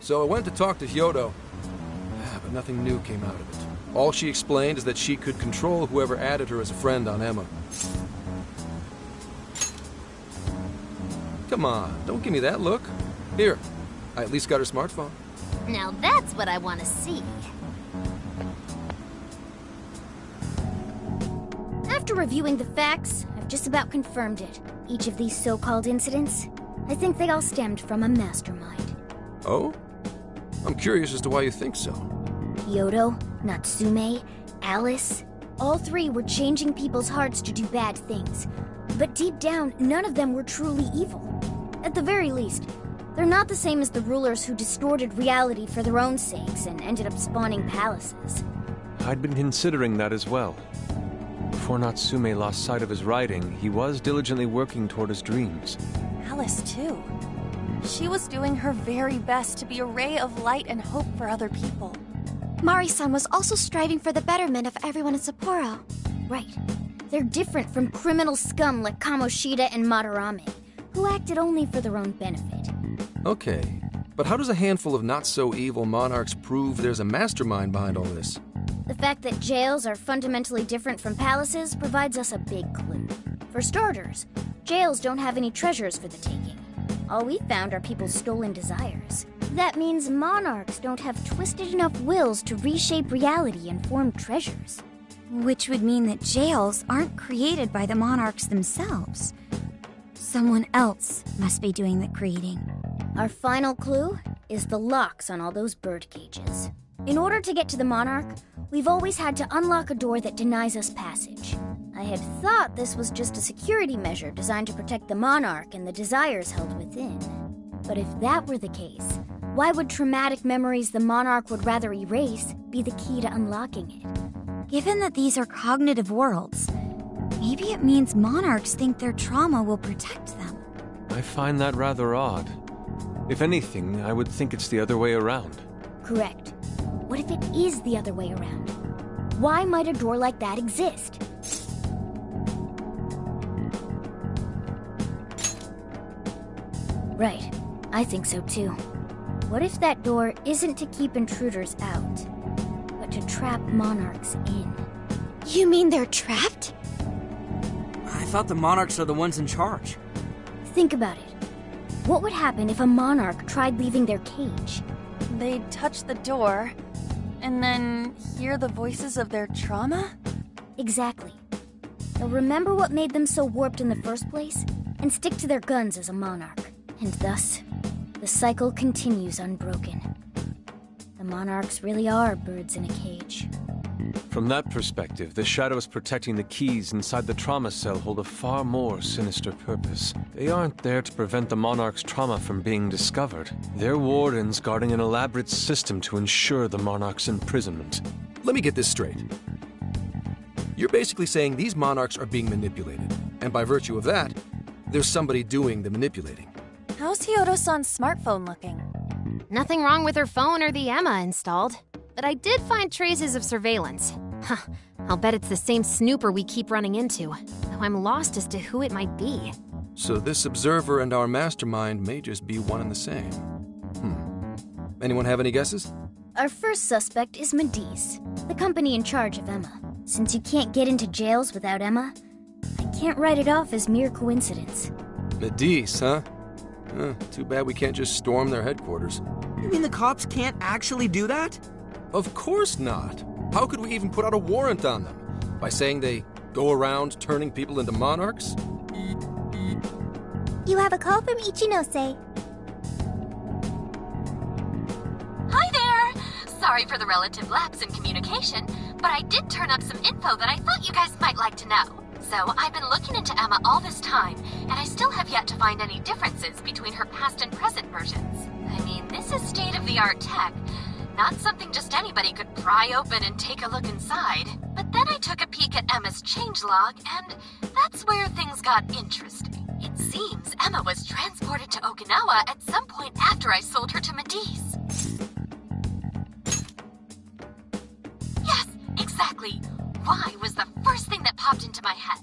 So I went to talk to Hyodo, but nothing new came out of it. All she explained is that she could control whoever added her as a friend on Emma. Come on, don't give me that look. Here, I at least got her smartphone. Now that's what I want to see. After reviewing the facts, I've just about confirmed it. Each of these so-called incidents, I think they all stemmed from a mastermind. Oh? I'm curious as to why you think so. Hyodo, Natsume, Alice, all three were changing people's hearts to do bad things. But deep down, none of them were truly evil. At the very least, they're not the same as the rulers who distorted reality for their own sakes and ended up spawning palaces. I'd been considering that as well. Before Natsume lost sight of his writing, he was diligently working toward his dreams. Alice, too. She was doing her very best to be a ray of light and hope for other people. Mari-san was also striving for the betterment of everyone in Sapporo. Right. They're different from criminal scum like Kamoshida and Madarame, who acted only for their own benefit. Okay, but how does a handful of not-so-evil monarchs prove there's a mastermind behind all this? The fact that jails are fundamentally different from palaces provides us a big clue. For starters, jails don't have any treasures for the taking. All we found are people's stolen desires. That means monarchs don't have twisted enough wills to reshape reality and form treasures. Which would mean that jails aren't created by the monarchs themselves. Someone else must be doing the creating. Our final clue is the locks on all those bird cages. In order to get to the monarch, we've always had to unlock a door that denies us passage. I had thought this was just a security measure designed to protect the monarch and the desires held within. But if that were the case, why would traumatic memories the monarch would rather erase be the key to unlocking it? Given that these are cognitive worlds, maybe it means monarchs think their trauma will protect them. I find that rather odd. If anything, I would think it's the other way around. Correct. What if it is the other way around? Why might a door like that exist? Right. I think so too. What if that door isn't to keep intruders out, but to trap monarchs in? You mean they're trapped? I thought the monarchs are the ones in charge. Think about it. What would happen if a monarch tried leaving their cage? They'd touch the door, and then hear the voices of their trauma? Exactly. They'll remember what made them so warped in the first place, and stick to their guns as a monarch. And thus, the cycle continues unbroken. The monarchs really are birds in a cage. From that perspective, the shadows protecting the keys inside the trauma cell hold a far more sinister purpose. They aren't there to prevent the monarch's trauma from being discovered. They're wardens guarding an elaborate system to ensure the monarch's imprisonment. Let me get this straight. You're basically saying these monarchs are being manipulated, and by virtue of that, there's somebody doing the manipulating. How's Hyodo-san's smartphone looking? Nothing wrong with her phone or the Emma installed. But I did find traces of surveillance. Huh, I'll bet it's the same snooper we keep running into, though I'm lost as to who it might be. So this observer and our mastermind may just be one and the same. Anyone have any guesses? Our first suspect is Medice, the company in charge of Emma. Since you can't get into jails without Emma, I can't write it off as mere coincidence. Medice, huh? Too bad we can't just storm their headquarters. You mean the cops can't actually do that? Of course not. How could we even put out a warrant on them? By saying they go around turning people into monarchs? You have a call from Ichinose. Hi there! Sorry for the relative lapse in communication, but I did turn up some info that I thought you guys might like to know. So I've been looking into Emma all this time, and I still have yet to find any differences between her past and present versions. I mean, this is state-of-the-art tech, not something just anybody could pry open and take a look inside. But then I took a peek at Emma's changelog, and that's where things got interesting. It seems Emma was transported to Okinawa at some point after I sold her to Medice. Yes, exactly. Why was the first thing that popped into my head.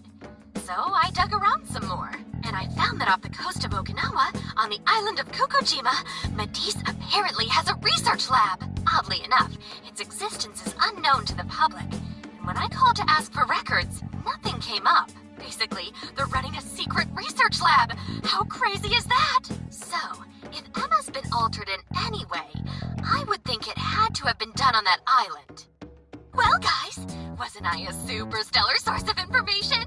So I dug around some more, and I found that off the coast of Okinawa, on the island of Kokojima, Medice apparently has a research lab. Oddly enough, its existence is unknown to the public, and when I called to ask for records, nothing came up. Basically, they're running a secret research lab. How crazy is that? So, if Emma's been altered in any way, I would think it had to have been done on that island. Well, guys, wasn't I a super stellar source of information?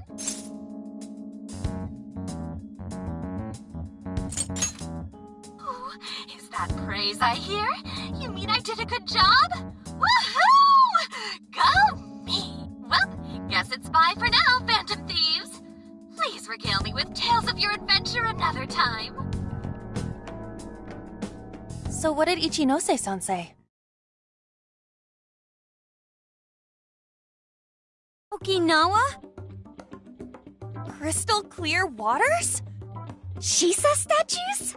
Ooh, is that praise I hear? You mean I did a good job? Woohoo! Go me! Well, guess it's bye for now, Phantom Thieves. Please regale me with tales of your adventure another time. So what did Ichinose-san say? Okinawa? Crystal clear waters? Shisa statues?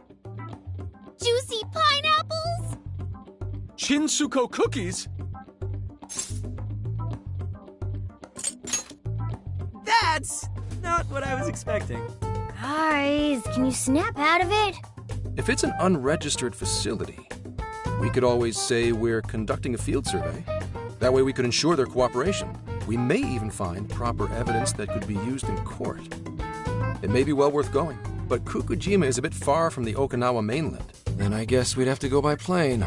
Juicy pineapples? Shinsuko cookies? That's not what I was expecting. Guys, can you snap out of it? If it's an unregistered facility, we could always say we're conducting a field survey. That way we could ensure their cooperation. We may even find proper evidence that could be used in court. It may be well worth going, but Kokojima is a bit far from the Okinawa mainland. Then I guess we'd have to go by plane.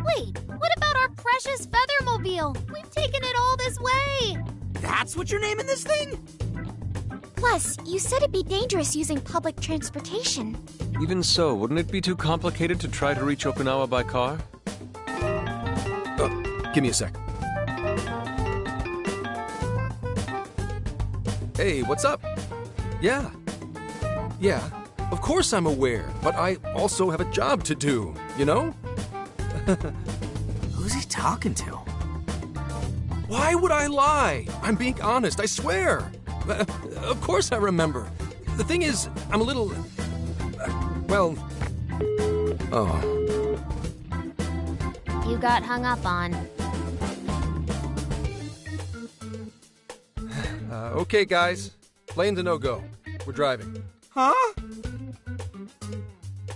Wait, what about our precious Feathermobile? We've taken it all this way! That's what you're naming this thing? Plus, you said it'd be dangerous using public transportation. Even so, wouldn't it be too complicated to try to reach Okinawa by car? Give me a sec. Hey, what's up? Yeah, of course I'm aware, but I also have a job to do, you know? Who's he talking to? Why would I lie? I'm being honest, I swear. Of course I remember. The thing is, I'm a little... Oh. You got hung up on. Okay, guys. Plane's a no-go. We're driving. Huh?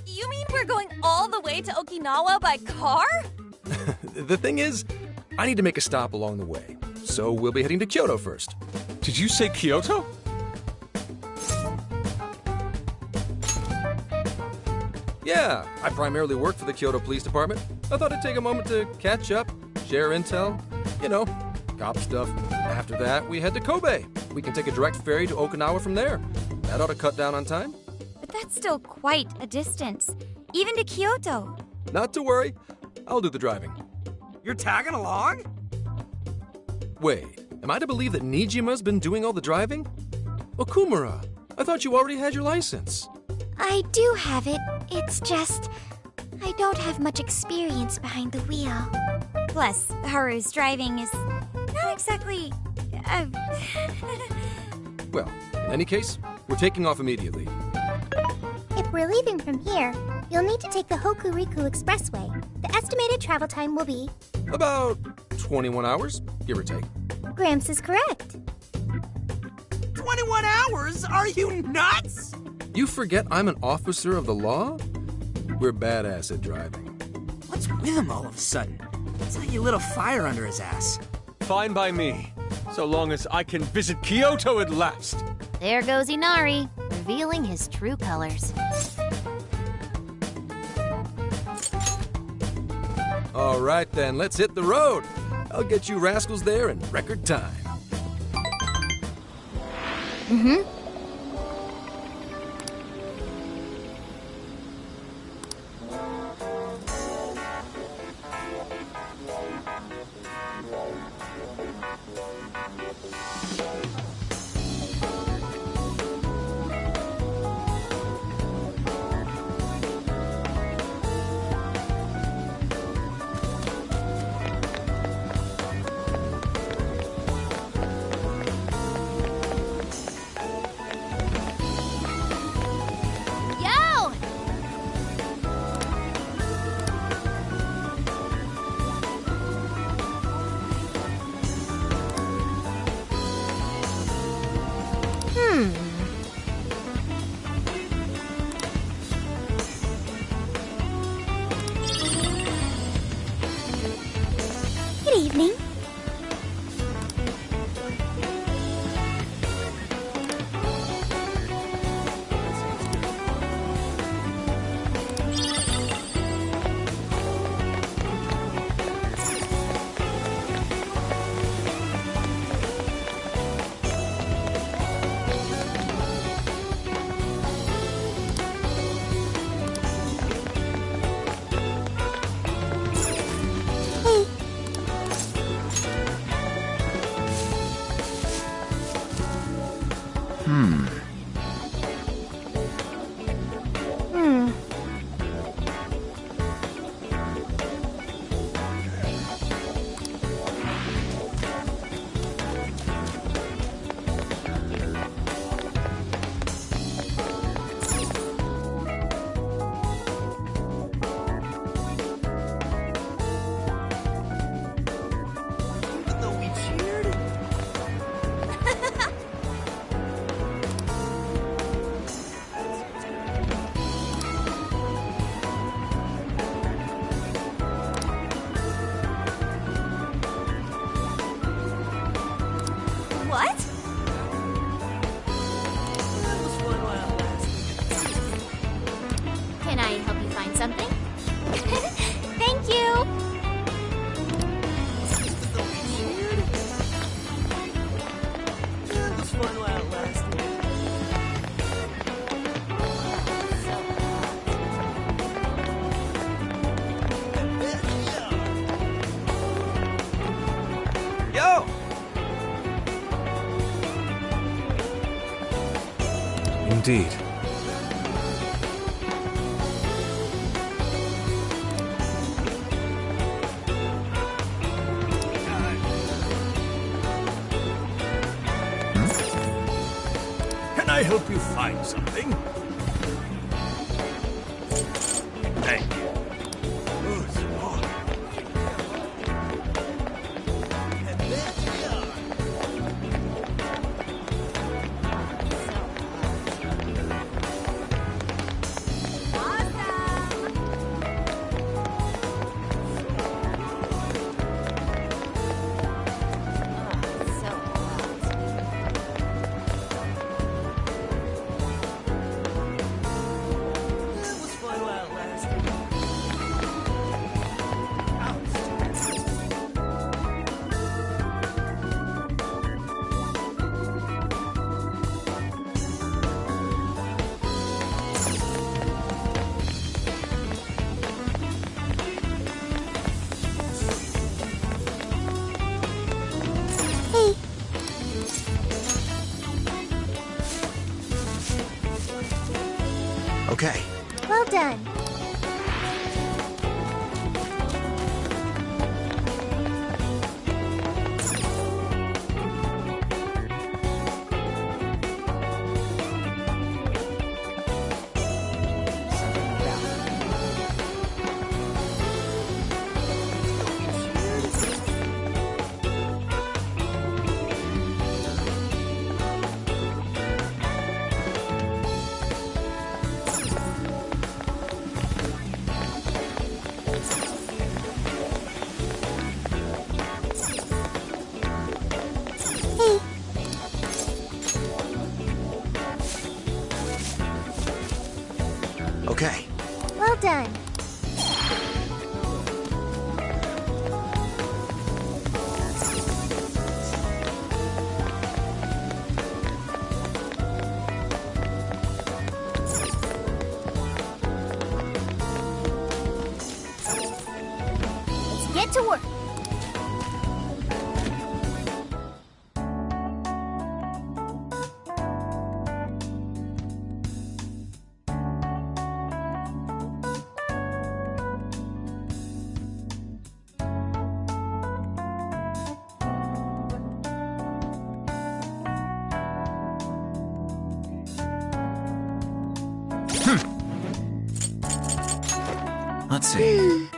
You mean we're going all the way to Okinawa by car? The thing is, I need to make a stop along the way. So we'll be heading to Kyoto first. Did you say Kyoto? Yeah, I primarily work for the Kyoto Police Department. I thought I'd take a moment to catch up, share intel, you know, cop stuff. After that, we head to Kobe. We can take a direct ferry to Okinawa from there. That ought to cut down on time. But that's still quite a distance, even to Kyoto. Not to worry. I'll do the driving. You're tagging along? Wait, am I to believe that Nijima's been doing all the driving? Okumura, I thought you already had your license. I do have it. It's just... I don't have much experience behind the wheel. Plus, Haru's driving is not exactly... Well, in any case, we're taking off immediately. If we're leaving from here, you'll need to take the Hokuriku Expressway. The estimated travel time will be... About 21 hours, give or take. Gramps is correct. 21 hours? Are you nuts? You forget I'm an officer of the law? We're badass at driving. What's with him all of a sudden? It's like you lit a fire under his ass. Fine by me, so long as I can visit Kyoto at last. There goes Inari, revealing his true colors. All right then, let's hit the road. I'll get you rascals there in record time. Mm-hmm. Indeed. Can I help you find something? Thank you. Okay. Well done. Okay. Well done. Let's get to work. Let's see.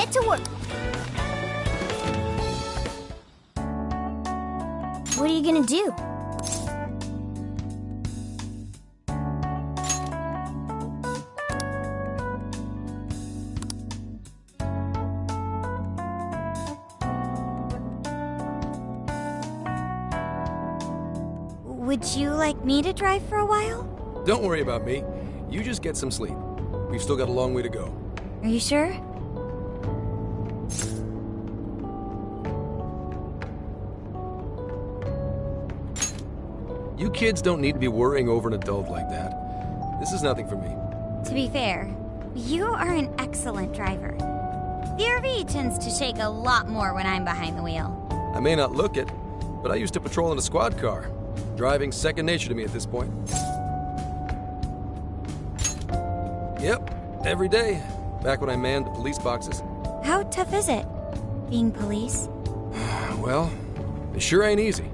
Get to work. What are you gonna do? Would you like me to drive for a while? Don't worry about me. You just get some sleep. We've still got a long way to go. Are you sure? You kids don't need to be worrying over an adult like that. This is nothing for me. To be fair, you are an excellent driver. The RV tends to shake a lot more when I'm behind the wheel. I may not look it, but I used to patrol in a squad car. Driving's second nature to me at this point. Yep, every day. Back when I manned the police boxes. How tough is it, being police? Well, it sure ain't easy.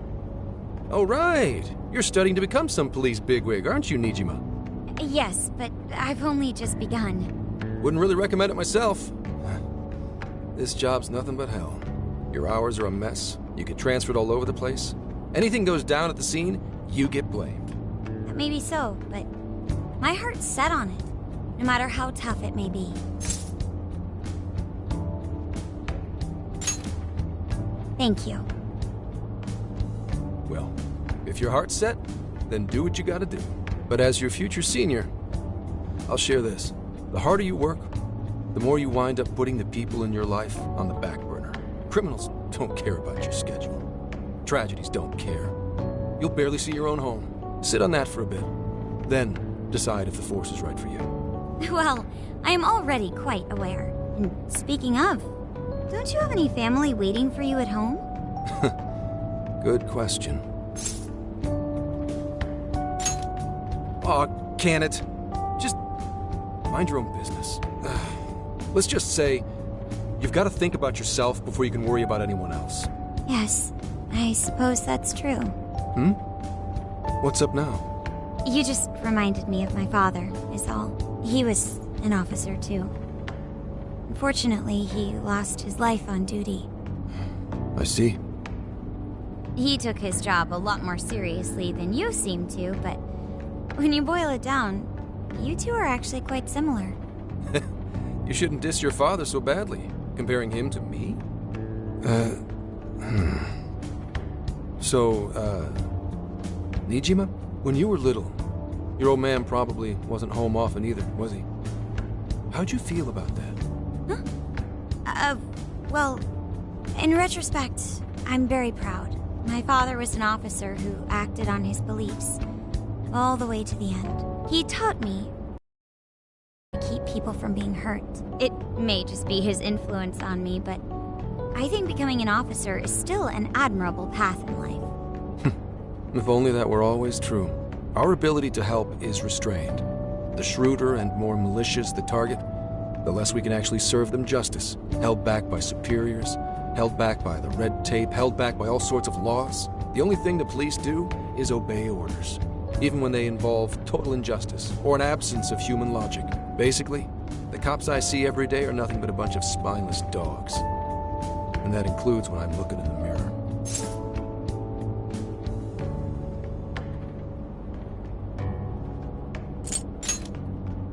Oh, right. You're studying to become some police bigwig, aren't you, Nijima? Yes, but I've only just begun. Wouldn't really recommend it myself. This job's nothing but hell. Your hours are a mess. You get transferred all over the place. Anything goes down at the scene, you get blamed. Maybe so, but my heart's set on it, no matter how tough it may be. Thank you. Well, if your heart's set, then do what you gotta do. But as your future senior, I'll share this. The harder you work, the more you wind up putting the people in your life on the back burner. Criminals don't care about your schedule. Tragedies don't care. You'll barely see your own home. Sit on that for a bit. Then decide if the force is right for you. Well, I am already quite aware. And speaking of, don't you have any family waiting for you at home? Good question. Aw, can it? Just mind your own business. Let's just say you've got to think about yourself before you can worry about anyone else. Yes, I suppose that's true. What's up now? You just reminded me of my father, is all. He was an officer, too. Unfortunately, he lost his life on duty. I see. He took his job a lot more seriously than you seem to, but when you boil it down, you two are actually quite similar. You shouldn't diss your father so badly, comparing him to me. So, Nijima, when you were little, your old man probably wasn't home often either, was he? How'd you feel about that? Well, in retrospect, I'm very proud. My father was an officer who acted on his beliefs all the way to the end. He taught me to keep people from being hurt. It may just be his influence on me, but I think becoming an officer is still an admirable path in life. If only that were always true. Our ability to help is restrained. The shrewder and more malicious the target, the less we can actually serve them justice. Held back by superiors, held back by the red tape, held back by all sorts of laws. The only thing the police do is obey orders, even when they involve total injustice or an absence of human logic. Basically, the cops I see every day are nothing but a bunch of spineless dogs. And that includes when I'm looking in the mirror.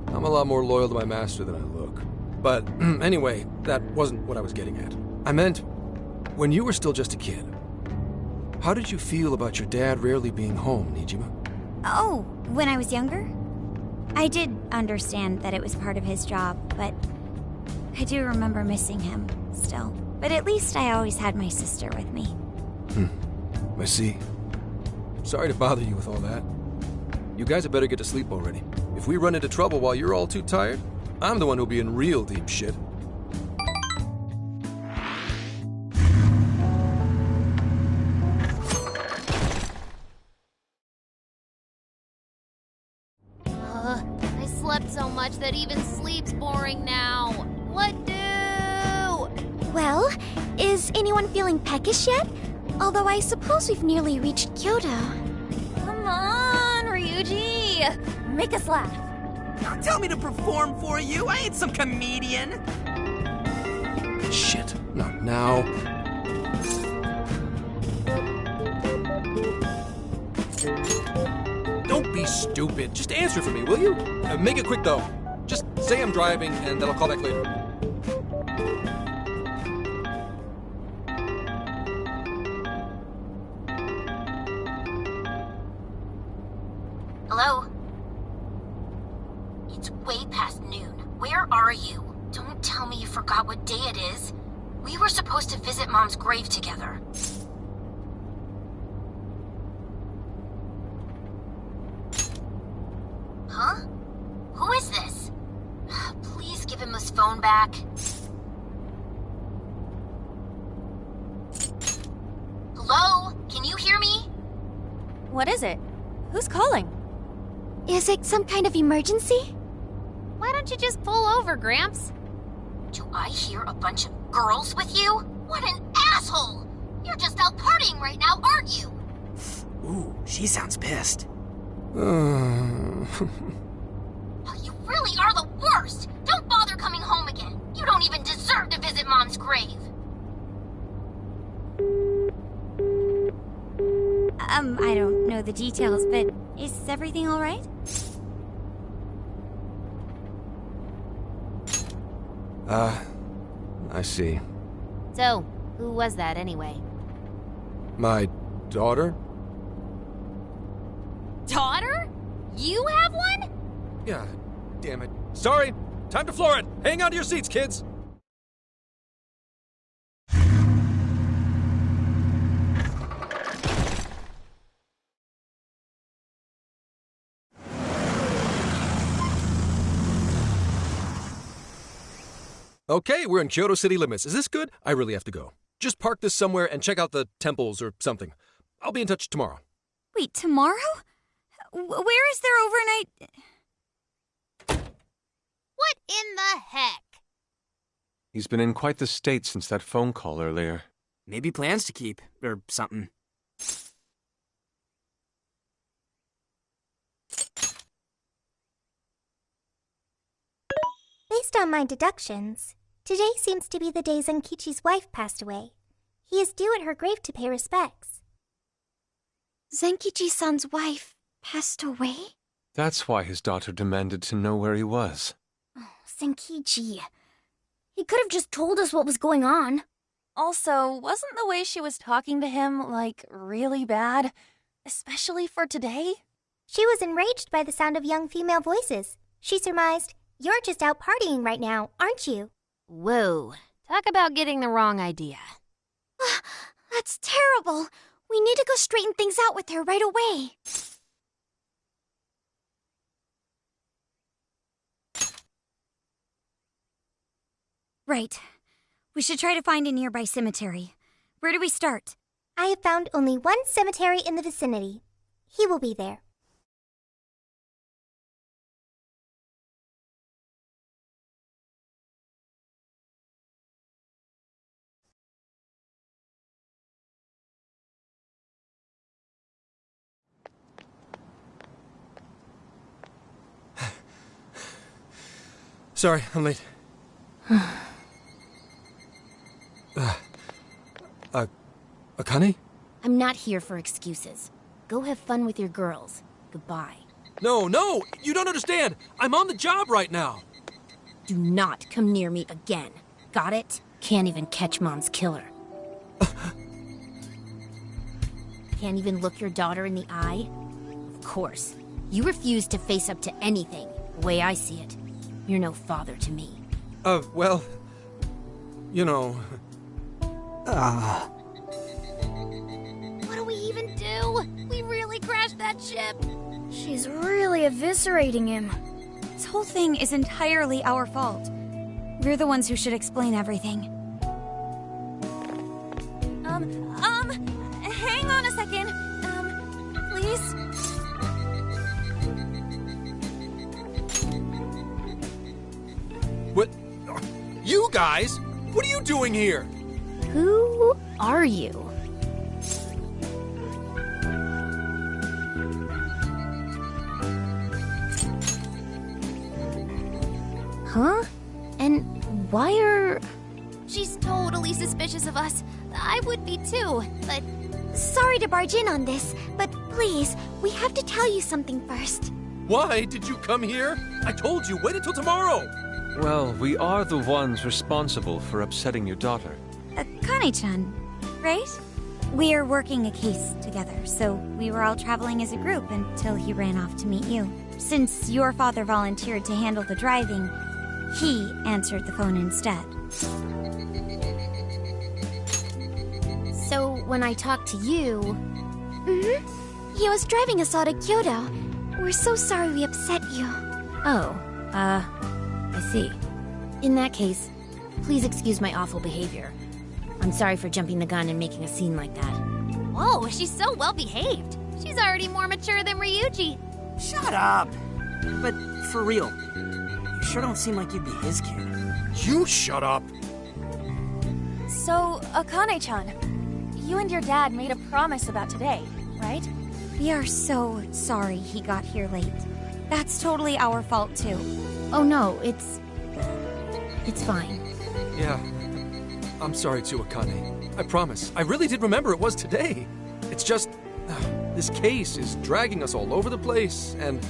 I'm a lot more loyal to my master than I look. But anyway, that wasn't what I was getting at. I meant, when you were still just a kid, how did you feel about your dad rarely being home, Nijima? Oh, when I was younger? I did understand that it was part of his job, but I do remember missing him still. But at least I always had my sister with me. I see. Sorry to bother you with all that. You guys had better get to sleep already. If we run into trouble while you're all too tired, I'm the one who'll be in real deep shit. I slept so much that even sleep's boring now. What do? Well, is anyone feeling peckish yet? Although I suppose we've nearly reached Kyoto. Come on, Ryuji! Make us laugh. Don't tell me to perform for you. I ain't some comedian. shit. Not now. Don't be stupid. Just answer for me, will you? Make it quick, though. Just say I'm driving, and then I'll call back later. Hello? It's way past noon. Where are you? Don't tell me you forgot what day it is. We were supposed to visit Mom's grave together. Huh? Who is this? Please give him his phone back. Hello? Can you hear me? What is it? Who's calling? Is it some kind of emergency? Why don't you just pull over, Gramps? Do I hear a bunch of girls with you? What an asshole! You're just out partying right now, aren't you? Ooh, she sounds pissed. Oh, you really are the worst! Don't bother coming home again. You don't even deserve to visit Mom's grave. I don't know the details, but is everything all right? I see. So, who was that anyway? My daughter? Daughter? You have one? Yeah, damn it. Sorry, time to floor it. Hang on to your seats, kids. Okay, we're in Kyoto city limits. Is this good? I really have to go. Just park this somewhere and check out the temples or something. I'll be in touch tomorrow. Wait, tomorrow? Where is their overnight... What in the heck? He's been in quite the state since that phone call earlier. Maybe plans to keep, or something. Based on my deductions, today seems to be the day Zenkichi's wife passed away. He is due at her grave to pay respects. Zenkichi-san's wife passed away? That's why his daughter demanded to know where he was. Zenkichi. He could have just told us what was going on. Also, wasn't the way she was talking to him, like, really bad? Especially for today? She was enraged by the sound of young female voices. She surmised, "You're just out partying right now, aren't you?" Whoa. Talk about getting the wrong idea. That's terrible. We need to go straighten things out with her right away. Right. We should try to find a nearby cemetery. Where do we start? I have found only one cemetery in the vicinity. He will be there. Sorry, I'm late. Akane? I'm not here for excuses. Go have fun with your girls. Goodbye. No, you don't understand. I'm on the job right now. Do not come near me again. Got it? Can't even catch Mom's killer. Can't even look your daughter in the eye? Of course. You refuse to face up to anything, the way I see it. You're no father to me. Well, you know... What do we even do? We really crashed that ship. She's really eviscerating him. This whole thing is entirely our fault. We're the ones who should explain everything. Hang on a second. Please? What? You guys? What are you doing here? Who are you? Huh? And why are... She's totally suspicious of us. I would be too, but... Sorry to barge in on this, but please, we have to tell you something first. Why did you come here? I told you, wait until tomorrow! Well, we are the ones responsible for upsetting your daughter. Kane-chan, right? We're working a case together, so we were all traveling as a group until he ran off to meet you. Since your father volunteered to handle the driving, he answered the phone instead. So, when I talked to you... Mm-hmm. He was driving us all to Kyoto. We're so sorry we upset you. Oh, I see. In that case, please excuse my awful behavior. I'm sorry for jumping the gun and making a scene like that. Whoa, she's so well behaved. She's already more mature than Ryuji. Shut up! But for real, you sure don't seem like you'd be his kid. You shut up! So, Akane-chan, you and your dad made a promise about today, right? We are so sorry he got here late. That's totally our fault, too. Oh no, it's fine. Yeah, I'm sorry too, Akane. I promise. I really did remember it was today. It's just... this case is dragging us all over the place, and...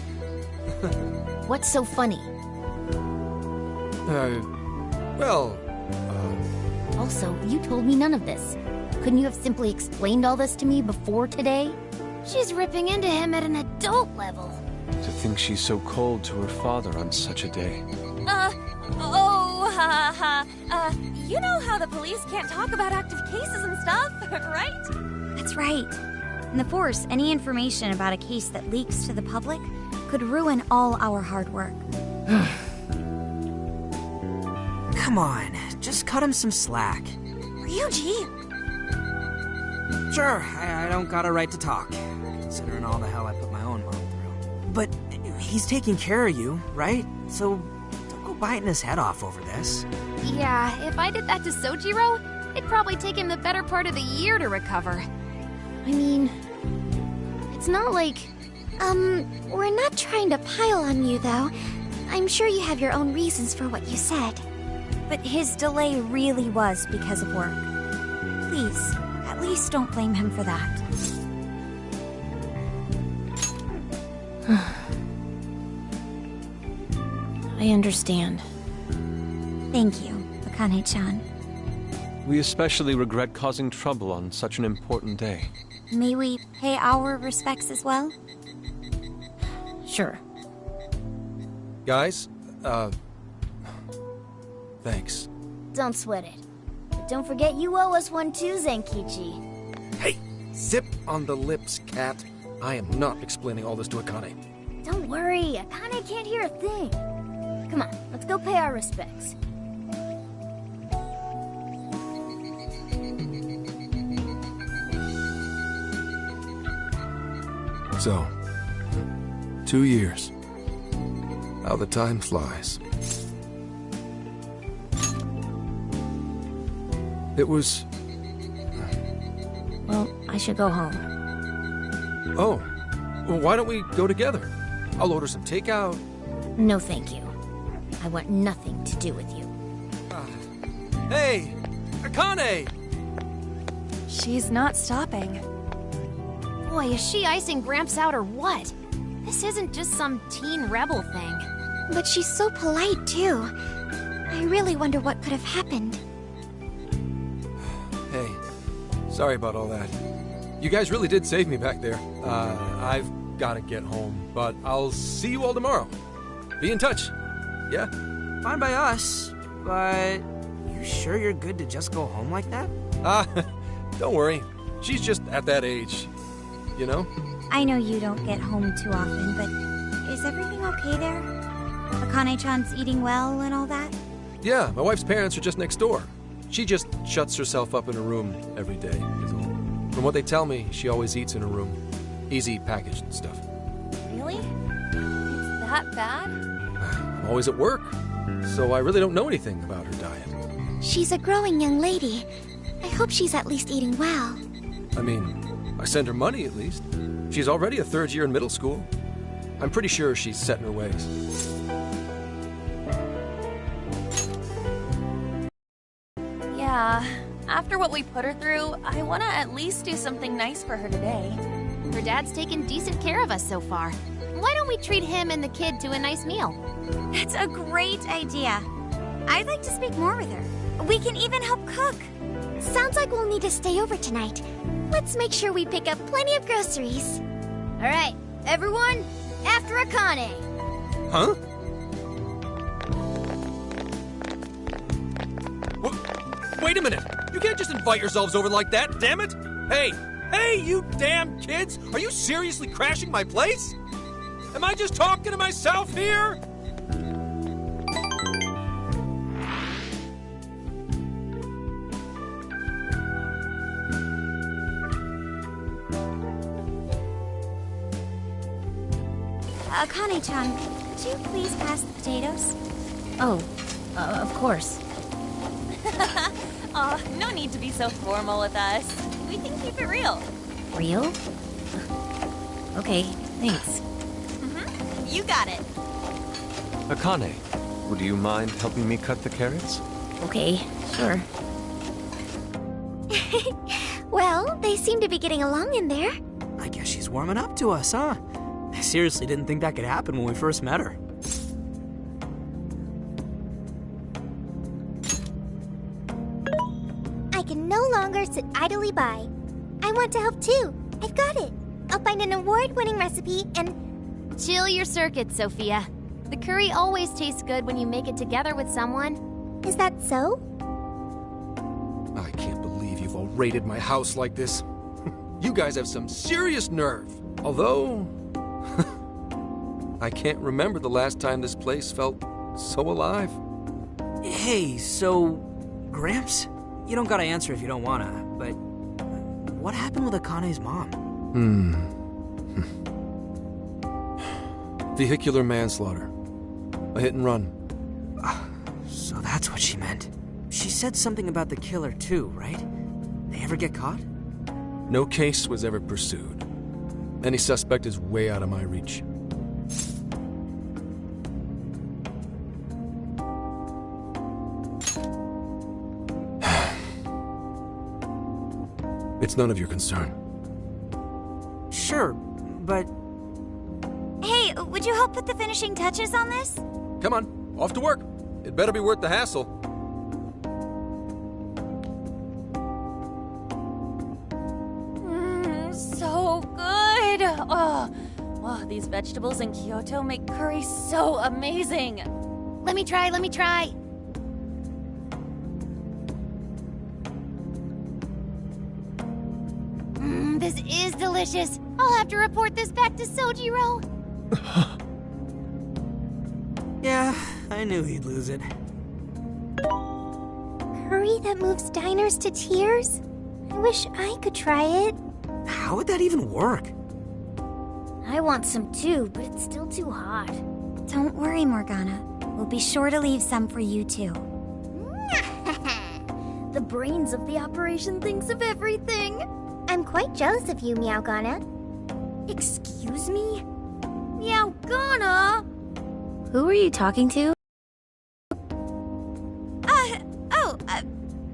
What's so funny? Also, you told me none of this. Couldn't you have simply explained all this to me before today? She's ripping into him at an adult level. To think she's so cold to her father on such a day. You know how the police can't talk about active cases and stuff, right? That's right. In the Force, any information about a case that leaks to the public could ruin all our hard work. Come on, just cut him some slack. Ryuji! Sure, I don't got a right to talk, considering all the hell I put my own mom through. But he's taking care of you, right? So don't go biting his head off over this. Yeah, if I did that to Sojiro, it'd probably take him the better part of the year to recover. I mean, it's not like... We're not trying to pile on you, though. I'm sure you have your own reasons for what you said. But his delay really was because of work. Please, at least don't blame him for that. I understand. Thank you, Akane-chan. We especially regret causing trouble on such an important day. May we pay our respects as well? Sure. Guys, thanks. Don't sweat it. But don't forget you owe us one too, Zenkichi. Hey, zip on the lips, cat. I am not explaining all this to Akane. Don't worry, Akane can't hear a thing. Come on, let's go pay our respects. So, 2 years. How the time flies. It was... Well, I should go home. Oh, well, why don't we go together? I'll order some takeout. No, thank you. I want nothing to do with you. Hey, Akane! She's not stopping. Boy, is she icing Gramps out or what? This isn't just some teen rebel thing. But she's so polite, too. I really wonder what could have happened. Hey, sorry about all that. You guys really did save me back there. I've got to get home, but I'll see you all tomorrow. Be in touch. Yeah? Fine by us, but you sure you're good to just go home like that? Don't worry. She's just at that age, you know? I know you don't get home too often, but is everything okay there? Akane-chan's eating well and all that? Yeah, my wife's parents are just next door. She just shuts herself up in her room every day, is all. From what they tell me, she always eats in her room. Easy packaged stuff. Really? It's that bad? I'm always at work, so I really don't know anything about her diet. She's a growing young lady. I hope she's at least eating well. I mean, I send her money at least. She's already a third year in middle school. I'm pretty sure she's set in her ways. Yeah, after what we put her through, I want to at least do something nice for her today. Her dad's taken decent care of us so far. Why don't we treat him and the kid to a nice meal? That's a great idea. I'd like to speak more with her. We can even help cook. Sounds like we'll need to stay over tonight. Let's make sure we pick up plenty of groceries. All right, everyone, after Akane. Huh? Wait a minute! You can't just invite yourselves over like that, damn it! Hey, you damn kids! Are you seriously crashing my place? Am I just talking to myself here? Akane-chan, could you please pass the potatoes? Oh, of course. Aw, no need to be so formal with us. We can keep it real. Real? Okay, thanks. You got it. Akane, would you mind helping me cut the carrots? Okay, sure. Well, they seem to be getting along in there. I guess she's warming up to us, huh? I seriously didn't think that could happen when we first met her. I can no longer sit idly by. I want to help too. I've got it. I'll find an award-winning recipe and... Chill your circuits, Sophia. The curry always tastes good when you make it together with someone. Is that so? I can't believe you've all raided my house like this. You guys have some serious nerve. Although... I can't remember the last time this place felt so alive. Hey, so... Gramps? You don't gotta answer if you don't wanna, but... What happened with Akane's mom? Vehicular manslaughter. A hit and run. So that's what she meant. She said something about the killer too, right? They ever get caught? No case was ever pursued. Any suspect is way out of my reach. It's none of your concern. Sure, but... Hey, would you help put the finishing touches on this? Come on, off to work. It better be worth the hassle. So good. Oh, these vegetables in Kyoto make curry so amazing. Let me try. This is delicious. I'll have to report this back to Sojiro. Yeah, I knew he'd lose it. Curry that moves diners to tears? I wish I could try it. How would that even work? I want some too, but it's still too hot. Don't worry, Morgana. We'll be sure to leave some for you too. The brains of the operation thinks of everything. I'm quite jealous of you, Meowgana. Excuse me? Meowgana? Who are you talking to?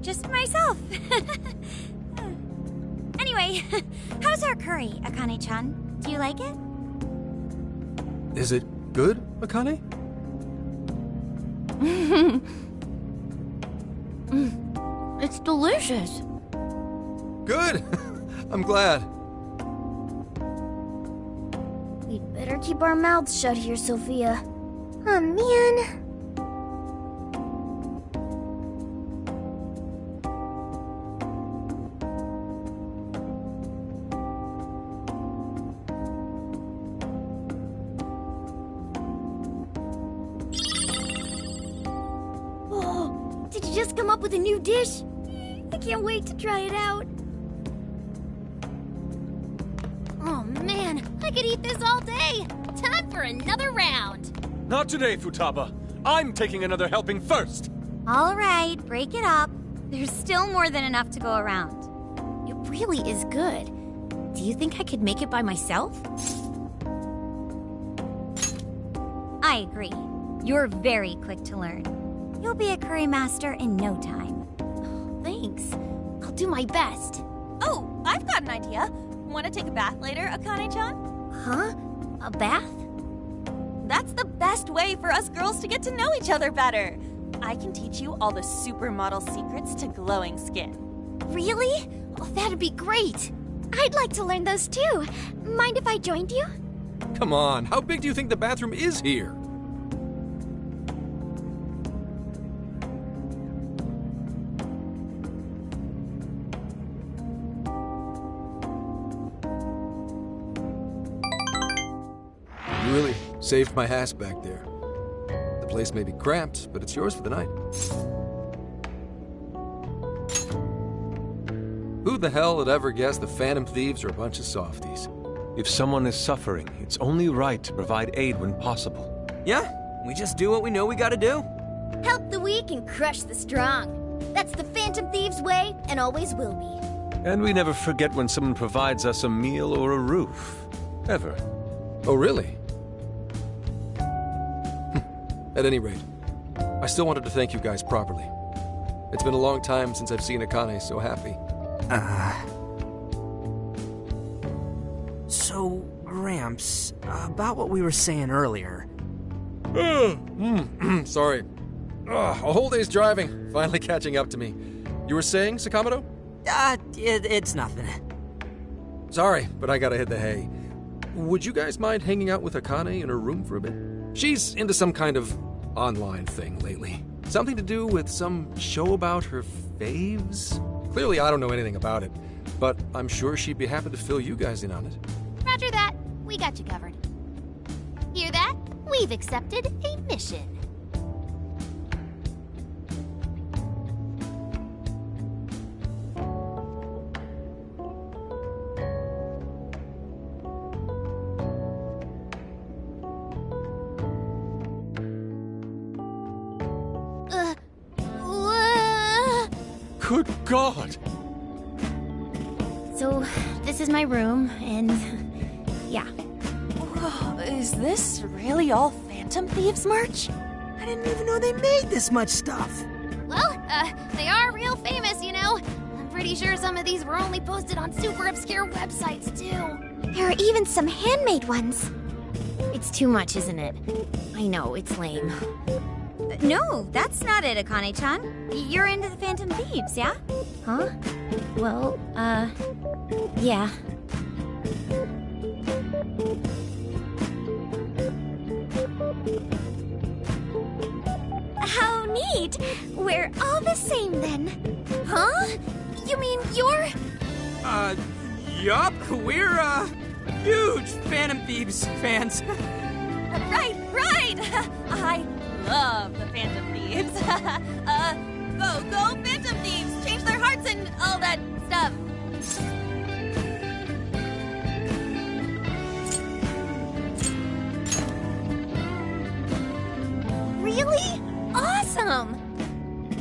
Just myself. Anyway, how's our curry, Akane-chan? Do you like it? Is it good, Akane? It's delicious. Good. I'm glad. We'd better keep our mouths shut here, Sophia. Oh, man. Oh, did you just come up with a new dish? I can't wait to try it out. Oh man, I could eat this all day. Time for another round. Not today, Futaba. I'm taking another helping first. All right, break it up. There's still more than enough to go around. It really is good. Do you think I could make it by myself? I agree. You're very quick to learn. You'll be a curry master in no time. Thanks. Thanks. I'll do my best. Oh, I've got an idea. Want to take a bath later, Akane-chan? Huh? A bath? That's the best way for us girls to get to know each other better. I can teach you all the supermodel secrets to glowing skin. Really? Oh, that'd be great. I'd like to learn those too. Mind if I joined you? Come on, how big do you think the bathroom is here? You really saved my ass back there. The place may be cramped, but it's yours for the night. Who the hell had ever guessed the Phantom Thieves are a bunch of softies? If someone is suffering, it's only right to provide aid when possible. Yeah, we just do what we know we gotta do. Help the weak and crush the strong. That's the Phantom Thieves way, and always will be. And we never forget when someone provides us a meal or a roof. Ever. Oh, really? At any rate, I still wanted to thank you guys properly. It's been a long time since I've seen Akane so happy. So, Gramps, about what we were saying earlier. Sorry. A whole day's driving, finally catching up to me. You were saying, Sakamoto? It's nothing. Sorry, but I gotta hit the hay. Would you guys mind hanging out with Akane in her room for a bit? She's into some kind of online thing lately. Something to do with some show about her faves? Clearly, I don't know anything about it, but I'm sure she'd be happy to fill you guys in on it. Roger that. We got you covered. Hear that? We've accepted a mission. Good God! So, this is my room, and yeah. Whoa, is this really all Phantom Thieves merch? I didn't even know they made this much stuff. Well, they are real famous, you know. I'm pretty sure some of these were only posted on super obscure websites, too. There are even some handmade ones. It's too much, isn't it? I know, it's lame. No, that's not it, Akane-chan. You're into the Phantom Thieves, yeah? Huh? Well, yeah. How neat! We're all the same then. Huh? You mean you're... Yup, we're, huge Phantom Thieves fans. Right! I love the Phantom Thieves. Go Phantom Thieves! Change their hearts and all that stuff. Really? Awesome!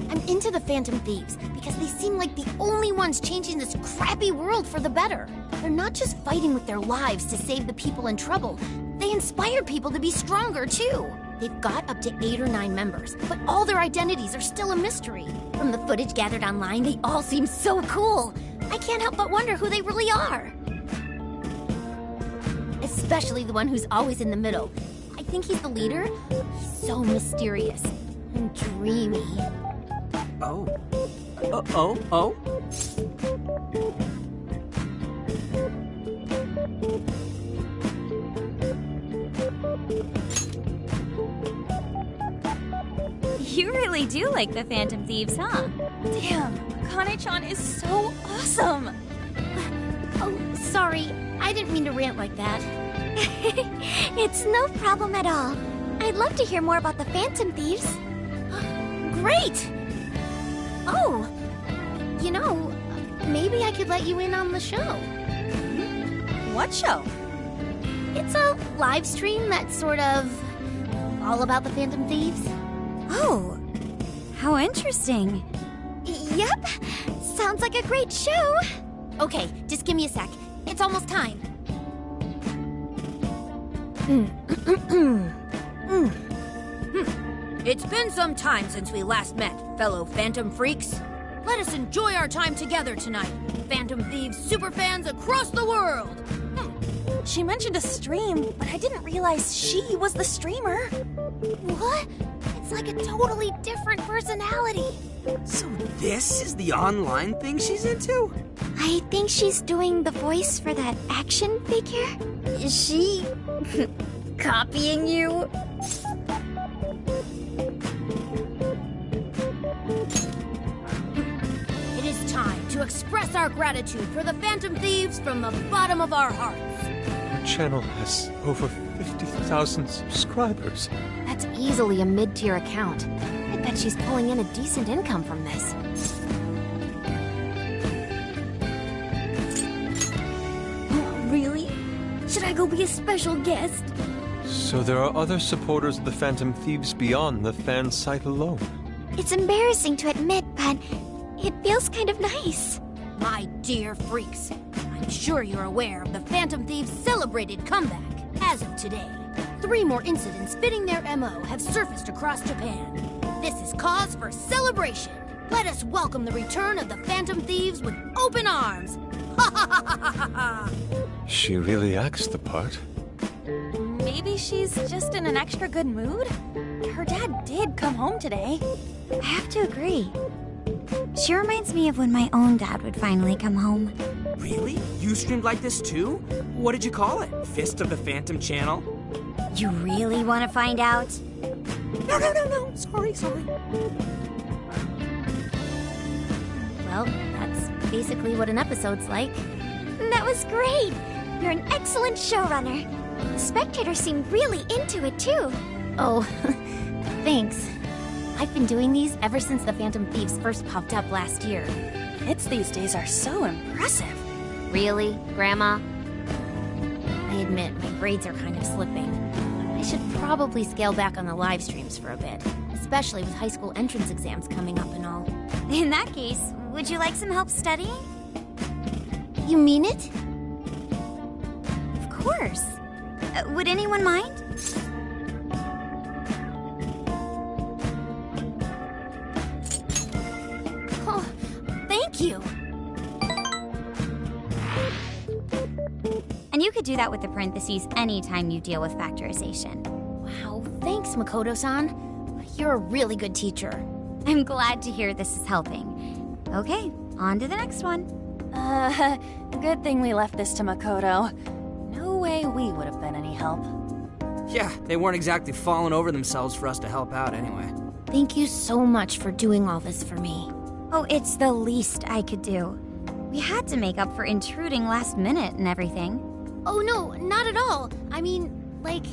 I'm into the Phantom Thieves because they seem like the only ones changing this crappy world for the better. They're not just fighting with their lives to save the people in trouble. They inspire people to be stronger, too. They've got up to 8 or 9 members, but all their identities are still a mystery. From the footage gathered online, they all seem so cool. I can't help but wonder who they really are. Especially the one who's always in the middle. I think he's the leader. He's so mysterious and dreamy. Oh. You really do like the Phantom Thieves, huh? Damn, Akane-chan is so awesome! Oh, sorry. I didn't mean to rant like that. It's no problem at all. I'd love to hear more about the Phantom Thieves. Great! Oh, you know, maybe I could let you in on the show. What show? It's a live stream that's sort of all about the Phantom Thieves. Oh, how interesting. Yep, sounds like a great show. Okay, just give me a sec. It's almost time. It's been some time since we last met, fellow Phantom Freaks. Let us enjoy our time together tonight. Phantom Thieves superfans across the world. She mentioned a stream, but I didn't realize she was the streamer. What? It's like a totally different personality. So this is the online thing she's into? I think she's doing the voice for that action figure. Is she copying you? It is time to express our gratitude for the Phantom Thieves from the bottom of our hearts. Her channel has over 50,000 subscribers. That's easily a mid-tier account. I bet she's pulling in a decent income from this. Really? Should I go be a special guest? So there are other supporters of the Phantom Thieves beyond the fan site alone. It's embarrassing to admit, but it feels kind of nice. My dear freaks, I'm sure you're aware of the Phantom Thieves' celebrated comeback. As of today, 3 more incidents fitting their MO have surfaced across Japan. This is cause for celebration. Let us welcome the return of the Phantom Thieves with open arms. Ha ha ha ha ha ha! She really acts the part. Maybe she's just in an extra good mood? Her dad did come home today. I have to agree. She reminds me of when my own dad would finally come home. Really? You streamed like this too? What did you call it? Fist of the Phantom channel? You really want to find out? No. Sorry. Well, that's basically what an episode's like. That was great! You're an excellent showrunner. The spectators seem really into it, too. Oh, thanks. I've been doing these ever since the Phantom Thieves first popped up last year. Kids these days are so impressive. Really, Grandma? I admit, my grades are kind of slipping. I should probably scale back on the live streams for a bit, especially with high school entrance exams coming up and all. In that case, would you like some help studying? You mean it? Of course. Would anyone mind? Oh, thank you. And you could do that with the parentheses anytime you deal with factorization. Wow, thanks, Makoto-san. You're a really good teacher. I'm glad to hear this is helping. Okay, on to the next one. Good thing we left this to Makoto. No way we would have been any help. Yeah, they weren't exactly falling over themselves for us to help out anyway. Thank you so much for doing all this for me. Oh, it's the least I could do. We had to make up for intruding last minute and everything. Oh no, not at all. I mean, like,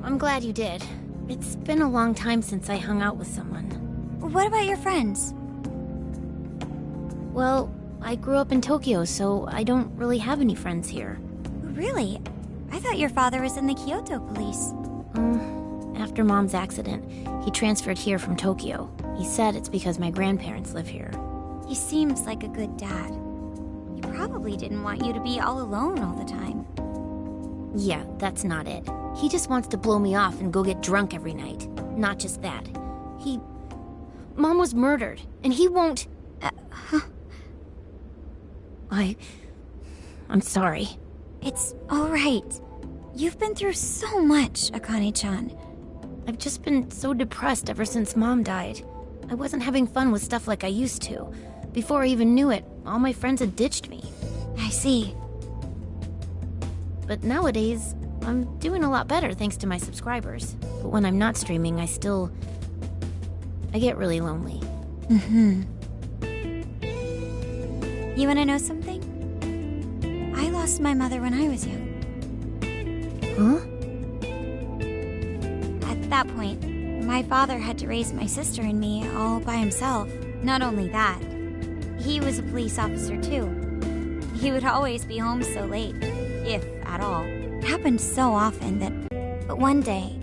I'm glad you did. It's been a long time since I hung out with someone. What about your friends? Well, I grew up in Tokyo, so I don't really have any friends here. Really? I thought your father was in the Kyoto police. After Mom's accident, he transferred here from Tokyo. He said it's because my grandparents live here. He seems like a good dad. He probably didn't want you to be all alone all the time. Yeah, that's not it. He just wants to blow me off and go get drunk every night. Not just that. Mom was murdered, and he won't... I'm sorry. It's all right. You've been through so much, Akane-chan. I've just been so depressed ever since Mom died. I wasn't having fun with stuff like I used to. Before I even knew it, all my friends had ditched me. I see. But nowadays, I'm doing a lot better thanks to my subscribers. But when I'm not streaming, I get really lonely. You want to know something? I lost my mother when I was young. Huh? At that point, my father had to raise my sister and me all by himself. Not only that, he was a police officer too. He would always be home so late, if at all. It happened so often but one day,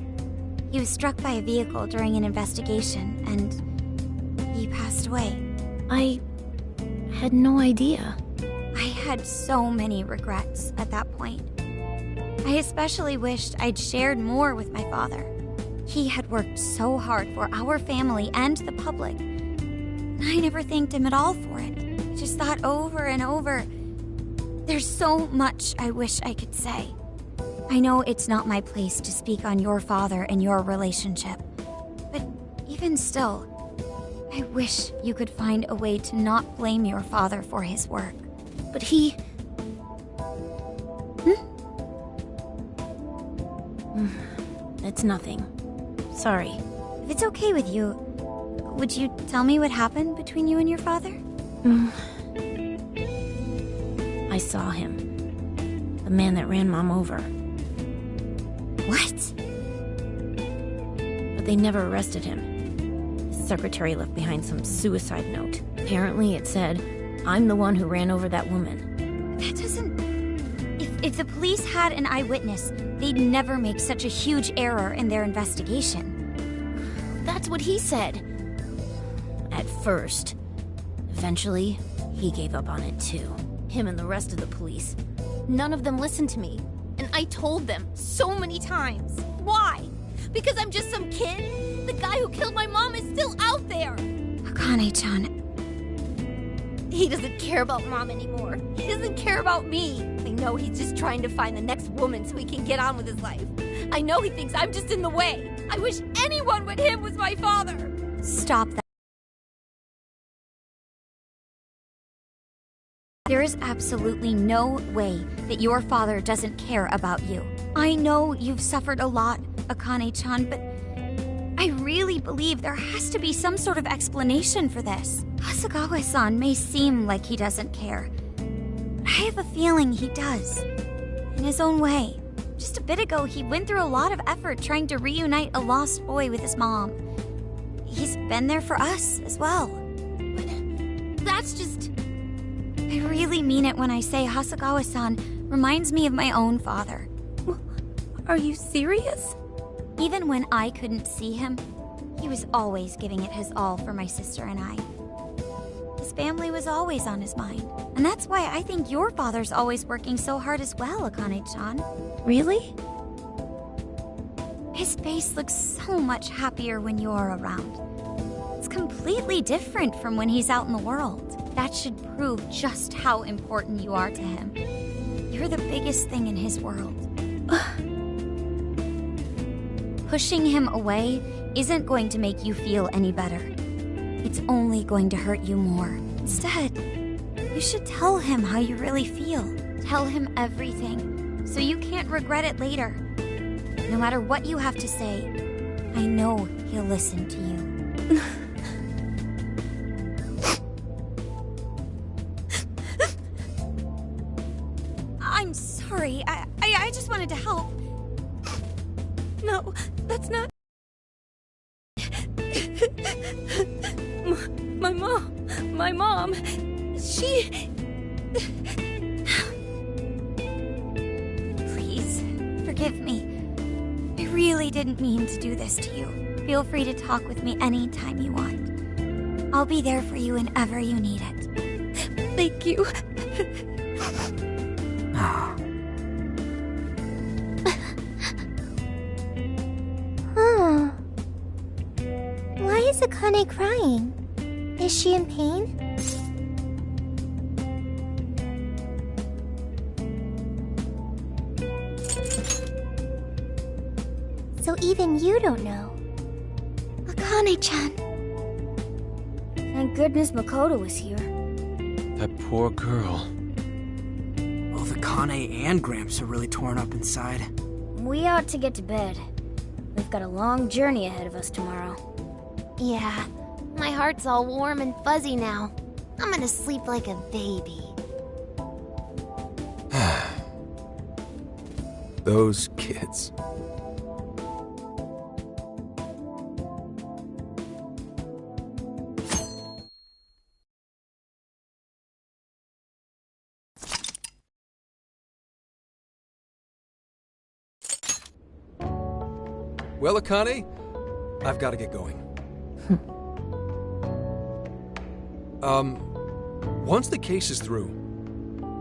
he was struck by a vehicle during an investigation and he passed away. I had no idea. I had so many regrets at that point. I especially wished I'd shared more with my father. He had worked so hard for our family and the public. I never thanked him at all for it. I just thought over and over, there's so much I wish I could say. I know it's not my place to speak on your father and your relationship, but even still, I wish you could find a way to not blame your father for his work. But he... It's nothing. Sorry. If it's okay with you, would you tell me what happened between you and your father? I saw him. The man that ran Mom over. What? But they never arrested him. His secretary left behind some suicide note. Apparently it said, "I'm the one who ran over that woman." That doesn't... If the police had an eyewitness, they'd never make such a huge error in their investigation. That's what he said. At first. Eventually, he gave up on it too. Him and the rest of the police. None of them listened to me. And I told them so many times. Why? Because I'm just some kid? The guy who killed my mom is still out there! Akane-chan... He doesn't care about Mom anymore. He doesn't care about me. I know he's just trying to find the next woman so he can get on with his life. I know he thinks I'm just in the way. I wish anyone but him was my father. Stop that. There is absolutely no way that your father doesn't care about you. I know you've suffered a lot, Akane-chan, but I really believe there has to be some sort of explanation for this. Hasegawa-san may seem like he doesn't care, but I have a feeling he does. In his own way. Just a bit ago, he went through a lot of effort trying to reunite a lost boy with his mom. He's been there for us as well. But that's just... I really mean it when I say Hasegawa-san reminds me of my own father. Are you serious? Even when I couldn't see him, he was always giving it his all for my sister and I. His family was always on his mind. And that's why I think your father's always working so hard as well, Akane-chan. Really? His face looks so much happier when you're around. It's completely different from when he's out in the world. That should prove just how important you are to him. You're the biggest thing in his world. Pushing him away isn't going to make you feel any better. It's only going to hurt you more. Instead, you should tell him how you really feel. Tell him everything, so you can't regret it later. No matter what you have to say, I know he'll listen to you. I'm sorry. I just wanted to help. No, that's not... My mom, she... Please, forgive me. I really didn't mean to do this to you. Feel free to talk with me anytime you want. I'll be there for you whenever you need it. Thank you. Why is Akane crying? Is she in pain? So even you don't know. Akane-chan. Thank goodness Makoto was here. That poor girl. Both Akane and Gramps are really torn up inside. We ought to get to bed. We've got a long journey ahead of us tomorrow. Yeah, my heart's all warm and fuzzy now. I'm gonna sleep like a baby. Those kids. Well, Akane, I've got to get going. Once the case is through,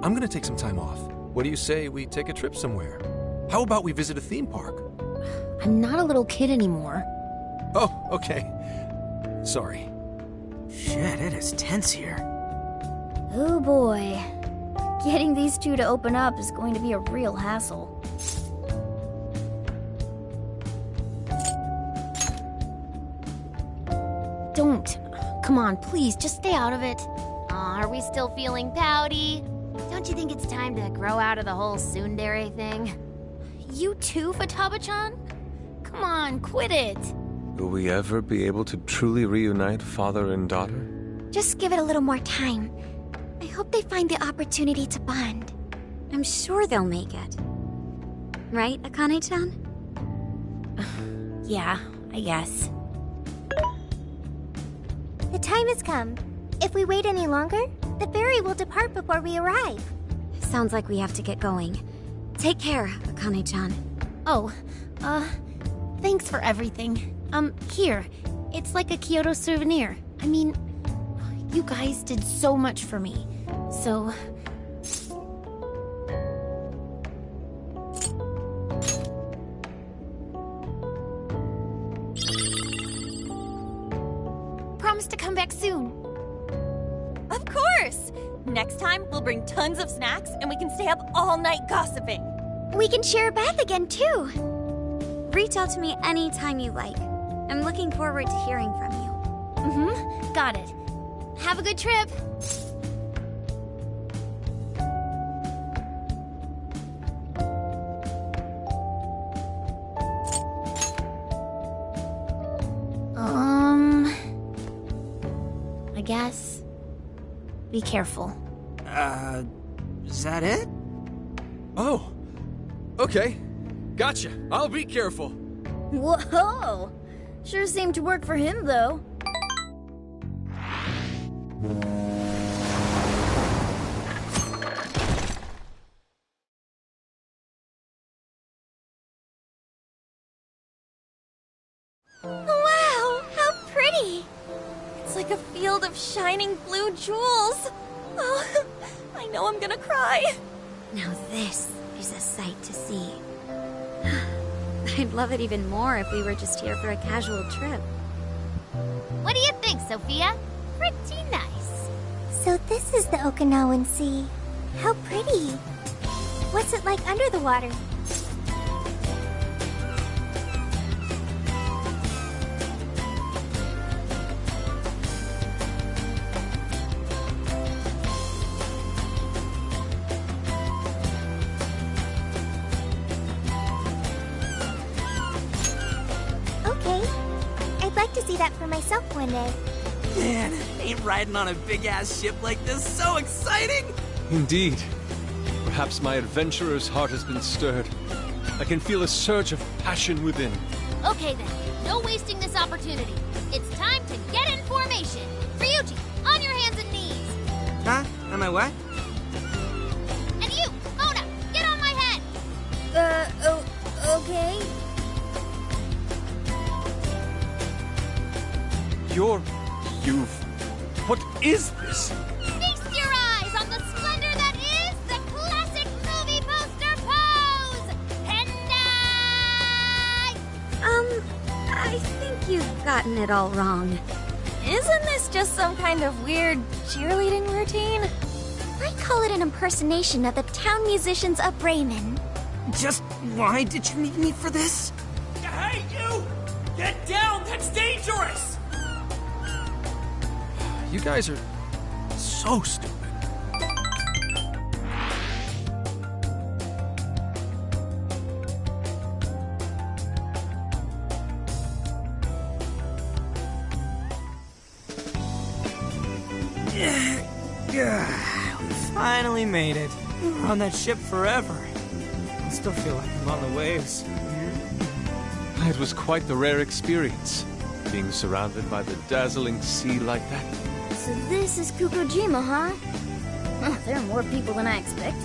I'm gonna take some time off. What do you say we take a trip somewhere? How about we visit a theme park? I'm not a little kid anymore. Oh, okay. Sorry. Shit, it is tense here. Oh boy. Getting these two to open up is going to be a real hassle. Don't. Come on, please, just stay out of it. Aw, are we still feeling pouty? Don't you think it's time to grow out of the whole tsundere thing? You too, Futaba-chan? Come on, quit it. Will we ever be able to truly reunite father and daughter? Just give it a little more time. I hope they find the opportunity to bond. I'm sure they'll make it. Right, Akane-chan? Yeah, I guess. The time has come. If we wait any longer, the ferry will depart before we arrive. Sounds like we have to get going. Take care, Akane-chan. Oh, thanks for everything. Here. It's like a Kyoto souvenir. I mean, you guys did so much for me. So... Promise to come back soon. Of course! Next time, we'll bring tons of snacks and we can stay up all night gossiping. We can share a bath again, too. Reach out to me anytime you like. I'm looking forward to hearing from you. Mm-hmm. Got it. Have a good trip. I guess. Be careful. Is that it? Oh, okay. Gotcha. I'll be careful. Whoa! Sure seemed to work for him, though. Wow, how pretty! It's like a field of shining blue jewels. Oh, I know I'm gonna cry. Now this is a sight to see. I'd love it even more if we were just here for a casual trip. What do you think, Sophia? Pretty nice. So this is the Okinawan Sea. How pretty. What's it like under the water? See that for myself one day. Man, ain't riding on a big-ass ship like this so exciting? Indeed. Perhaps my adventurer's heart has been stirred. I can feel a surge of passion within. Okay then, no wasting this opportunity. It's time to get in formation. Ryuji, on your hands and knees. Huh? Am I what? And you, Mona, get on my head. Okay. What is this? Feast your eyes on the splendor that is the classic movie poster pose! Hendai! I think you've gotten it all wrong. Isn't this just some kind of weird cheerleading routine? I call it an impersonation of the town musicians of Bremen. Just why did you need me for this? Hey, you! Get down! That's dangerous! You guys are so stupid. We finally made it. We're on that ship forever. I still feel like I'm on the waves. It was quite the rare experience, being surrounded by the dazzling sea like that. So this is Kukujima, huh? Oh, there are more people than I expected.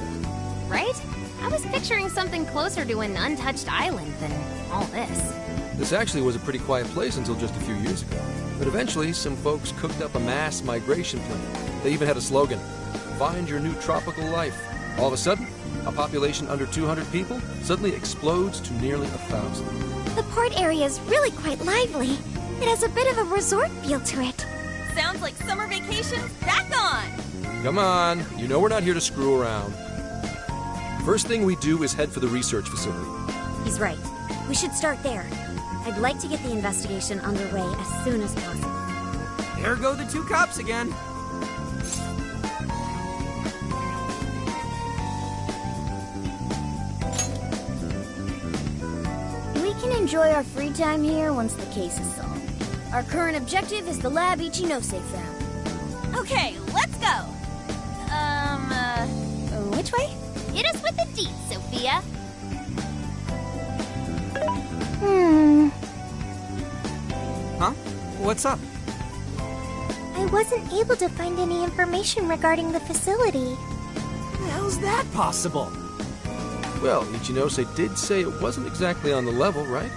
Right? I was picturing something closer to an untouched island than all this. This actually was a pretty quiet place until just a few years ago. But eventually, some folks cooked up a mass migration plan. They even had a slogan, "Find your new tropical life." All of a sudden, a population under 200 people suddenly explodes to nearly 1,000. The port area is really quite lively. It has a bit of a resort feel to it. Sounds like summer vacation's back on! Come on, you know we're not here to screw around. First thing we do is head for the research facility. He's right. We should start there. I'd like to get the investigation underway as soon as possible. There go the two cops again. We can enjoy our free time here once the case is solved. Our current objective is the lab Ichinose found. Okay, let's go! Which way? Hit us with the deets, Sophia. Huh? What's up? I wasn't able to find any information regarding the facility. How's that possible? Well, Ichinose did say it wasn't exactly on the level, right?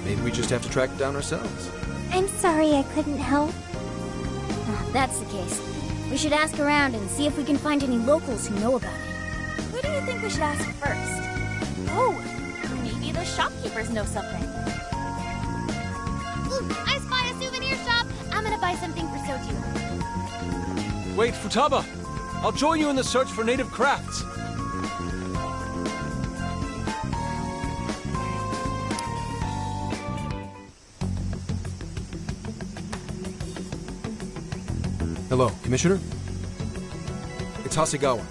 Maybe we just have to track it down ourselves. I'm sorry I couldn't help. If that's the case, we should ask around and see if we can find any locals who know about it. Who do you think we should ask first? Oh, maybe the shopkeepers know something. Ooh, I spy a souvenir shop. I'm gonna buy something for Soju. Wait, Futaba! I'll join you in the search for native crafts. Hello, Commissioner? It's Hasegawa.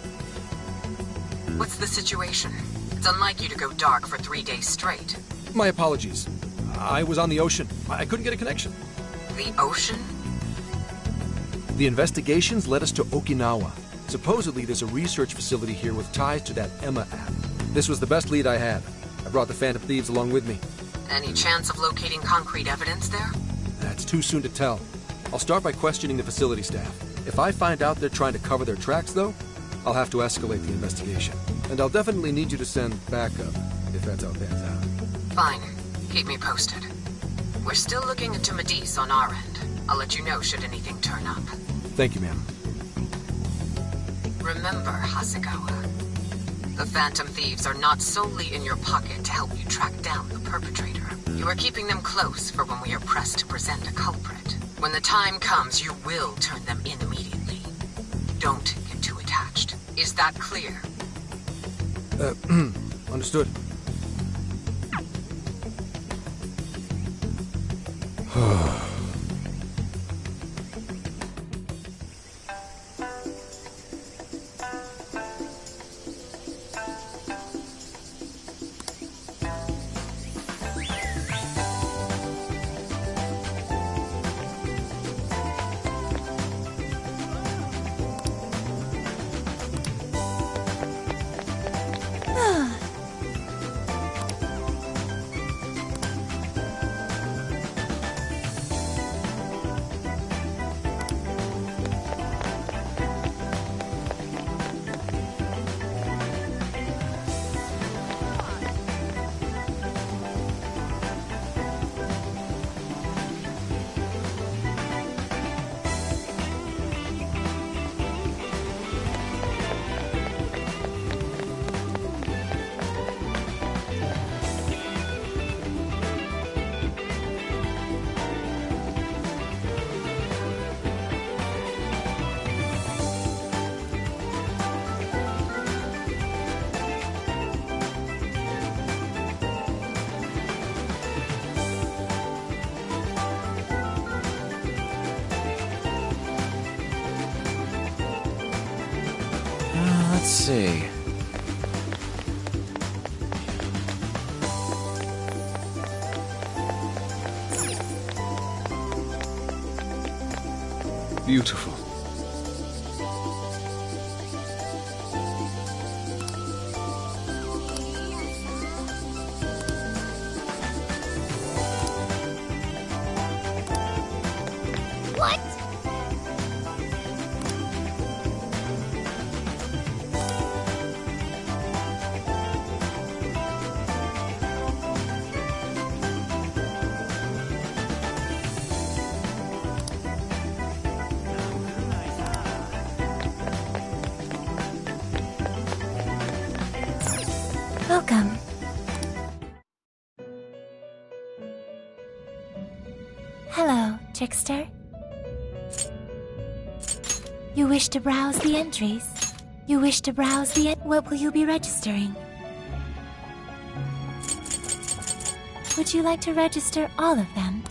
What's the situation? It's unlike you to go dark for 3 days straight. My apologies. I was on the ocean. I couldn't get a connection. The ocean? The investigations led us to Okinawa. Supposedly, there's a research facility here with ties to that Emma app. This was the best lead I had. I brought the Phantom Thieves along with me. Any chance of locating concrete evidence there? That's too soon to tell. I'll start by questioning the facility staff. If I find out they're trying to cover their tracks, though, I'll have to escalate the investigation. And I'll definitely need you to send backup, if that's how it pans out. Fine. Keep me posted. We're still looking into Medivh on our end. I'll let you know should anything turn up. Thank you, ma'am. Remember, Hasegawa, the Phantom Thieves are not solely in your pocket to help you track down the perpetrator. You are keeping them close for when we are pressed to present a culprit. When the time comes, you will turn them in immediately. Don't get too attached. Is that clear? Understood. Let's see. Beautiful. What? Welcome. Hello, Trickster. You wish to browse the entries? You wish to browse the what will you be registering? Would you like to register all of them?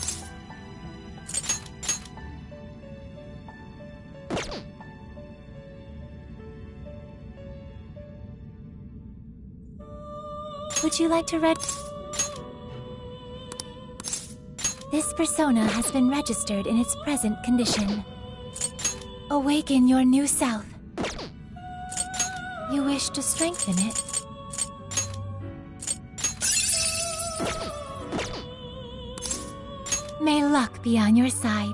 Would you like to This persona has been registered in its present condition. Awaken your new self. You wish to strengthen it? May luck be on your side.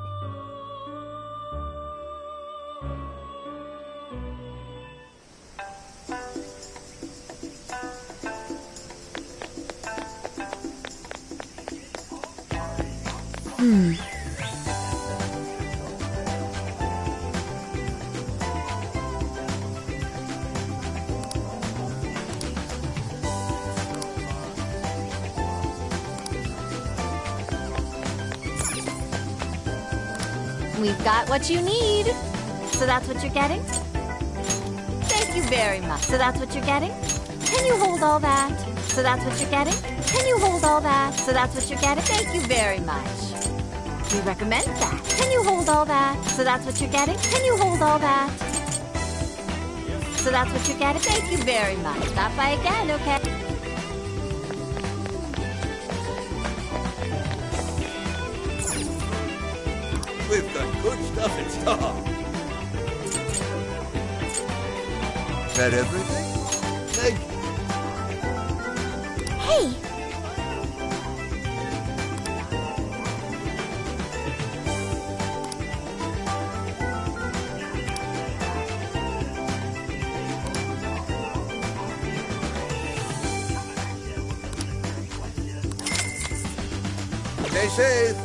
We've got what you need. So that's what you're getting? Thank you very much. So that's what you're getting? Can you hold all that? So that's what you're getting? Can you hold all that? So that's what you're getting? Thank you very much. We recommend that. Can you hold all that? So that's what you're getting? Can you hold all that? So that's what you're getting? Thank you very much. Stop by again, okay? We've got good stuff in stock. Is that everything? Thank you. Hey! Stay safe.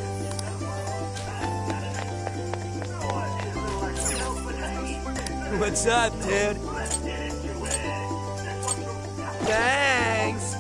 What's up, dude? Thanks!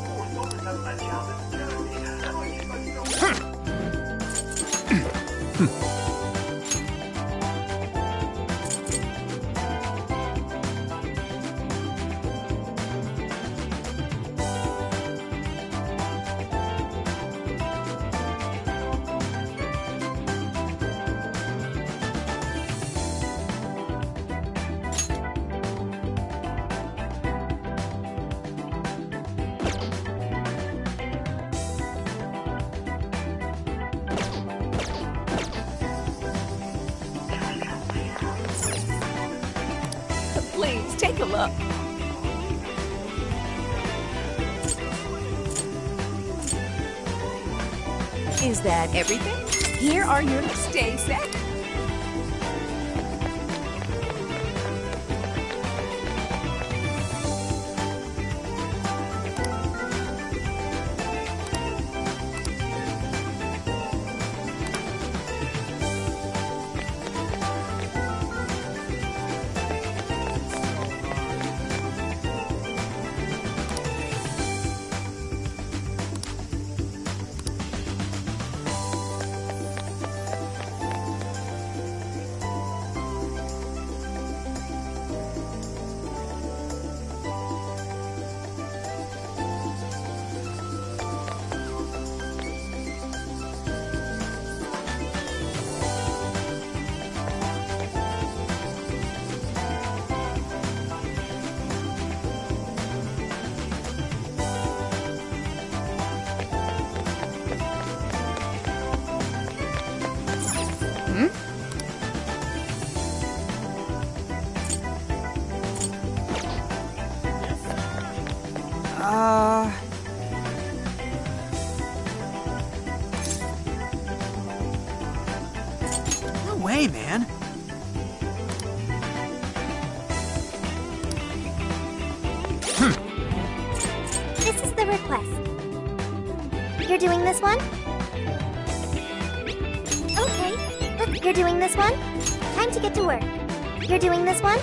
Please, take a look. Is that everything? Here are your... Stay set. No way, man. This is the request. You're doing this one? Okay. Look, you're doing this one? Time to get to work. You're doing this one?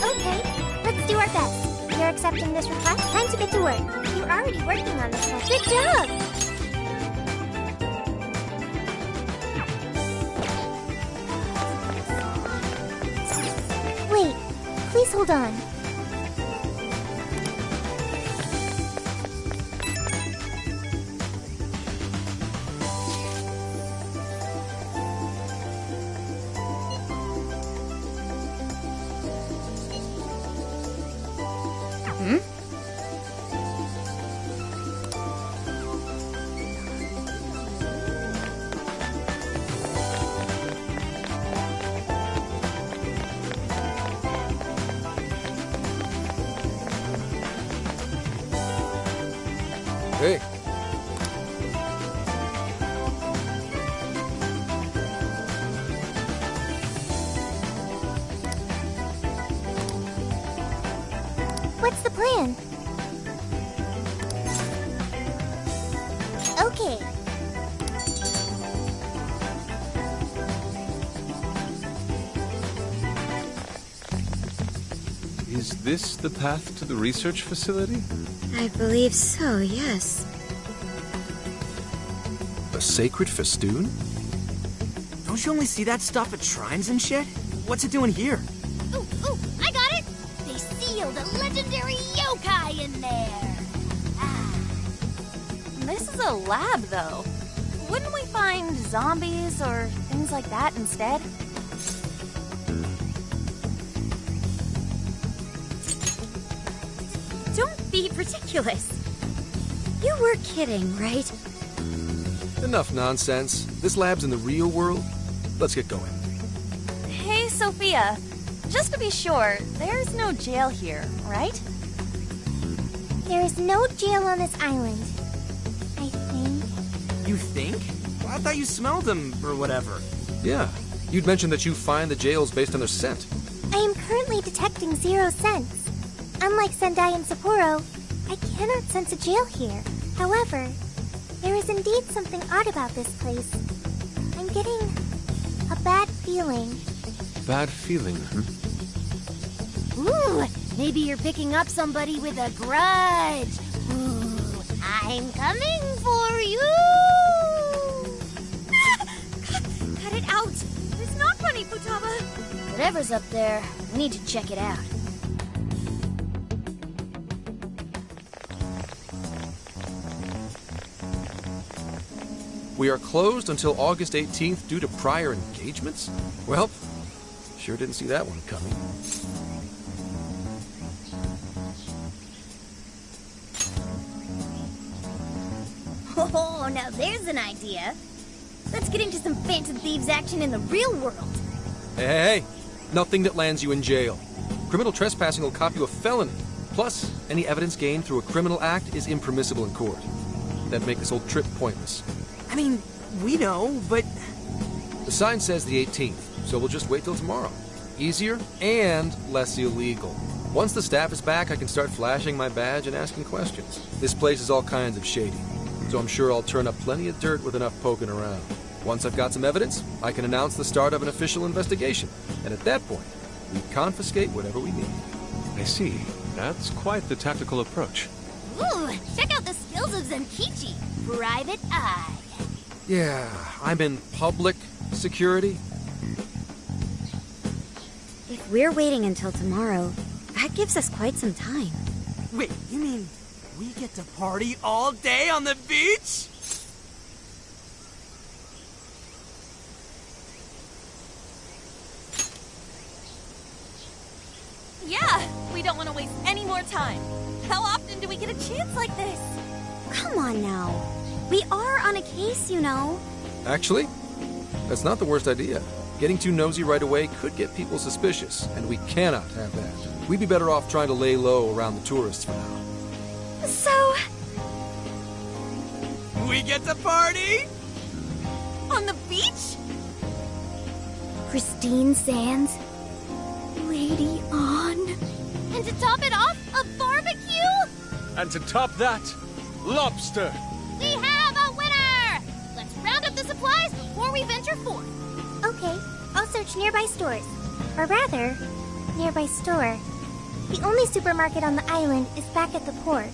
Okay. Let's do our best. You're accepting this request? Time to get to work. You're already working on this one. Good job! Please hold on. Hey. What's the plan? Okay. Is this the path to the research facility? I believe so, yes. A sacred festoon? Don't you only see that stuff at shrines and shit? What's it doing here? Ooh, I got it! They sealed a legendary yokai in there! This is a lab, though. Wouldn't we find zombies or things like that instead? Don't be ridiculous. You were kidding, right? Enough nonsense. This lab's in the real world. Let's get going. Hey, Sophia. Just to be sure, there's no jail here, right? There is no jail on this island. I think. You think? Well, I thought you smelled them, or whatever. Yeah. You'd mentioned that you find the jails based on their scent. I am currently detecting 0 scents. Unlike Sendai and Sapporo, I cannot sense a jail here. However, there is indeed something odd about this place. I'm getting a bad feeling. Bad feeling, Ooh, maybe you're picking up somebody with a grudge. Ooh, I'm coming for you! Cut it out! It's not funny, Futaba! Whatever's up there, we need to check it out. We are closed until August 18th due to prior engagements? Well, sure didn't see that one coming. Oh, now there's an idea. Let's get into some Phantom Thieves action in the real world. Hey, nothing that lands you in jail. Criminal trespassing will cop you a felony. Plus, any evidence gained through a criminal act is impermissible in court. That'd make this whole trip pointless. I mean, we know, but... The sign says the 18th, so we'll just wait till tomorrow. Easier and less illegal. Once the staff is back, I can start flashing my badge and asking questions. This place is all kinds of shady, so I'm sure I'll turn up plenty of dirt with enough poking around. Once I've got some evidence, I can announce the start of an official investigation, and at that point, we confiscate whatever we need. I see. That's quite the tactical approach. Ooh, check out the skills of Zenkichi, Private Eye. Yeah, I'm in public security. If we're waiting until tomorrow, that gives us quite some time. Wait, you mean we get to party all day on the beach? Yeah, we don't want to waste any more time. How often do we get a chance like this? Come on now. We are on a case, you know. Actually, that's not the worst idea. Getting too nosy right away could get people suspicious, and we cannot have that. We'd be better off trying to lay low around the tourists for now. So... we get to party? On the beach? Christine Sands. Lady On. And to top it off, a barbecue? And to top that, lobster! We have a winner! Let's round up the supplies before we venture forth. Okay, I'll search nearby stores. Or rather, nearby store. The only supermarket on the island is back at the port.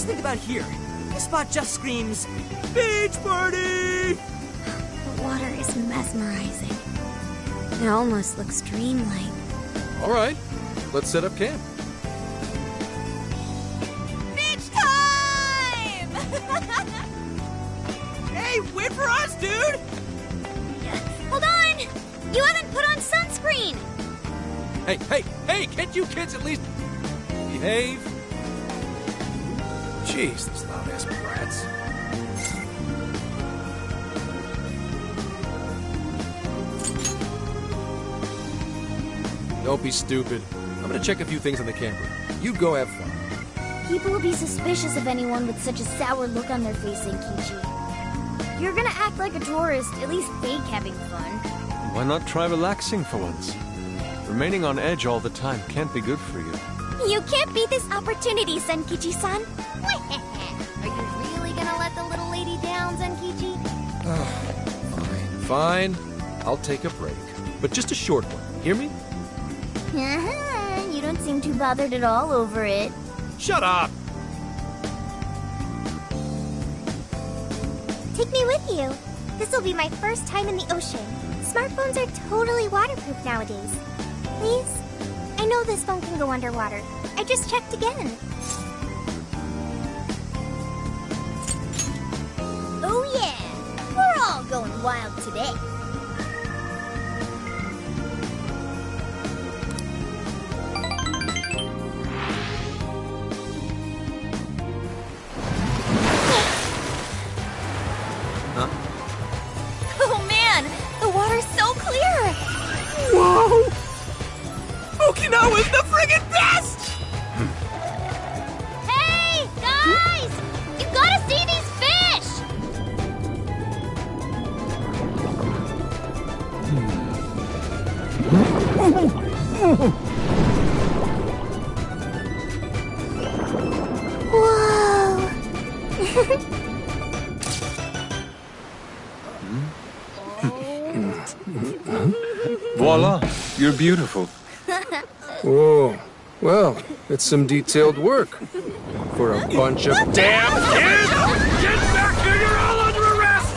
think about here. This spot just screams, beach party! The water is mesmerizing. It almost looks dreamlike. All right, let's set up camp. Beach time! Hey, wait for us, dude! Hold on! You haven't put on sunscreen! Hey, can't you kids at least behave? Jeez, those loud-ass brats. Don't be stupid. I'm gonna check a few things on the camera. You go have fun. People will be suspicious of anyone with such a sour look on their face, Enkichi. If you're gonna act like a tourist, at least fake having fun. Why not try relaxing for once? Remaining on edge all the time can't be good for you. You can't beat this opportunity, Zenkichi-san. Are you really gonna let the little lady down, Zenkichi? Fine. I'll take a break. But just a short one. Hear me? You don't seem too bothered at all over it. Shut up! Take me with you. This will be my first time in the ocean. Smartphones are totally waterproof nowadays. Please? I know this phone can go underwater. I just checked again. Oh yeah! We're all going wild today. Oh man, the water's so clear! Whoa! Okinawa's the friggin' best! Hey, guys! You gotta see these fish! Voila! You're beautiful. Whoa. Well, it's some detailed work. For a bunch of damn kids! Get back here! You're all under arrest!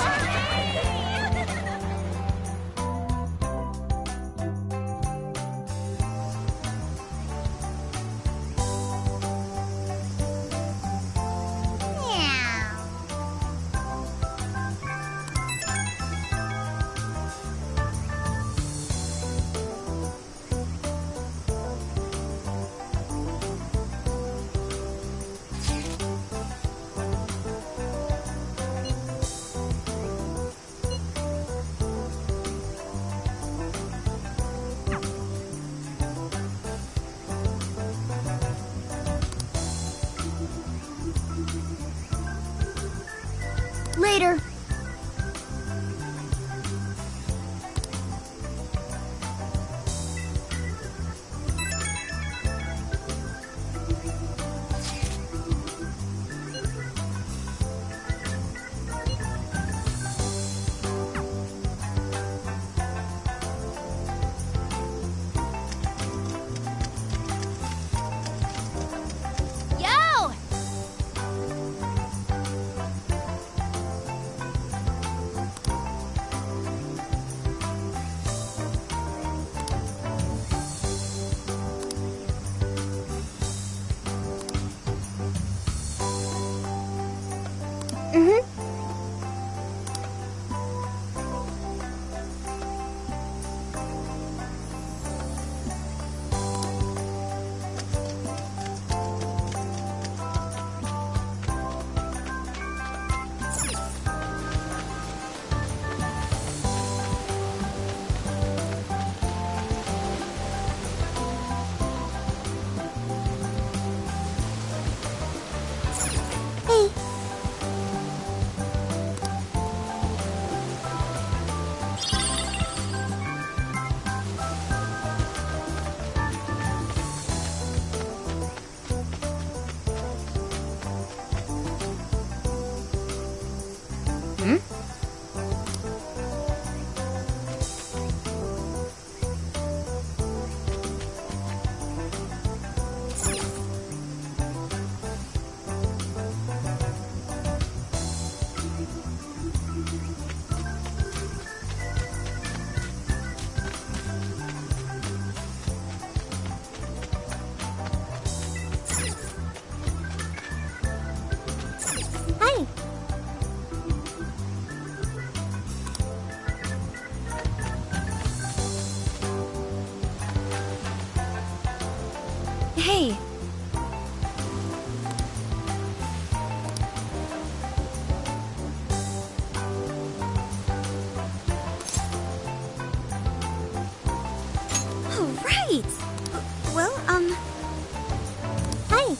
Later. Yo! Hey. Oh, right. Well, Hi.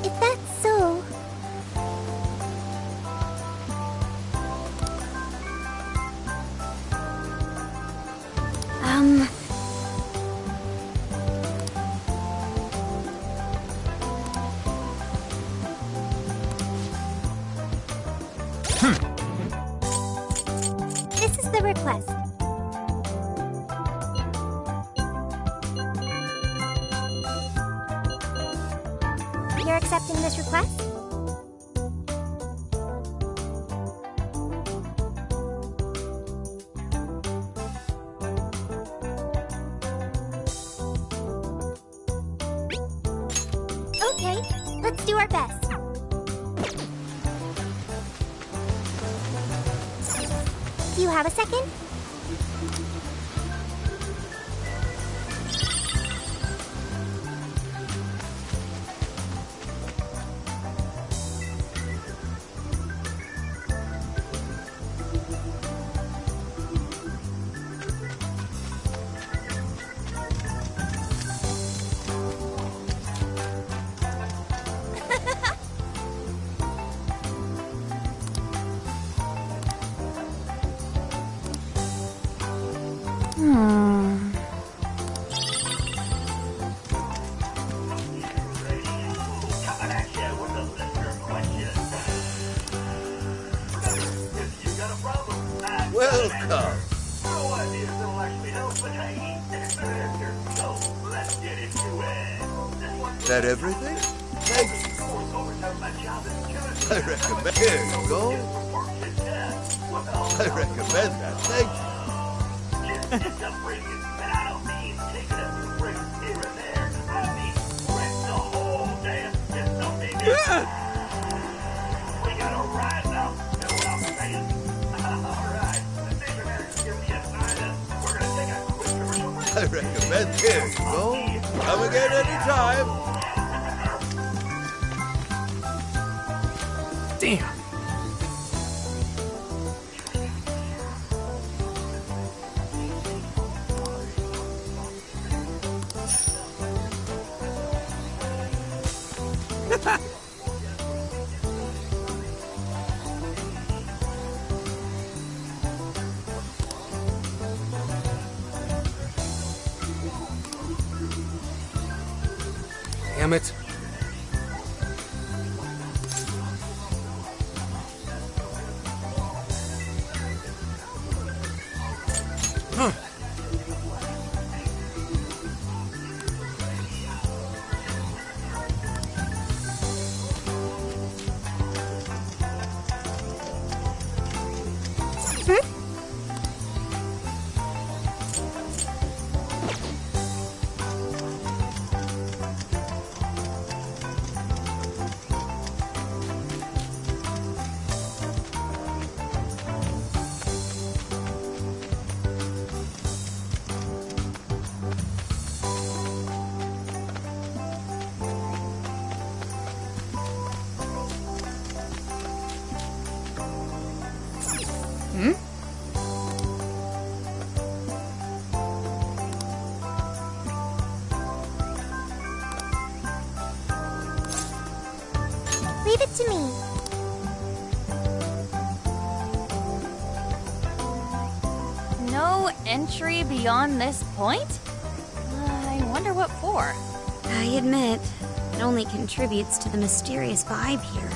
If that's so, this is the request. You're accepting this request? Okay, let's do our best. Do you have a second? Welcome. Is that everything? Thank you. I recommend. Here you go. I recommend that. Thank you. I recommend. Here you go. Come again anytime. Damn. Damn it. Huh. Leave it to me. No entry beyond this point? I wonder what for. I admit, it only contributes to the mysterious vibe here.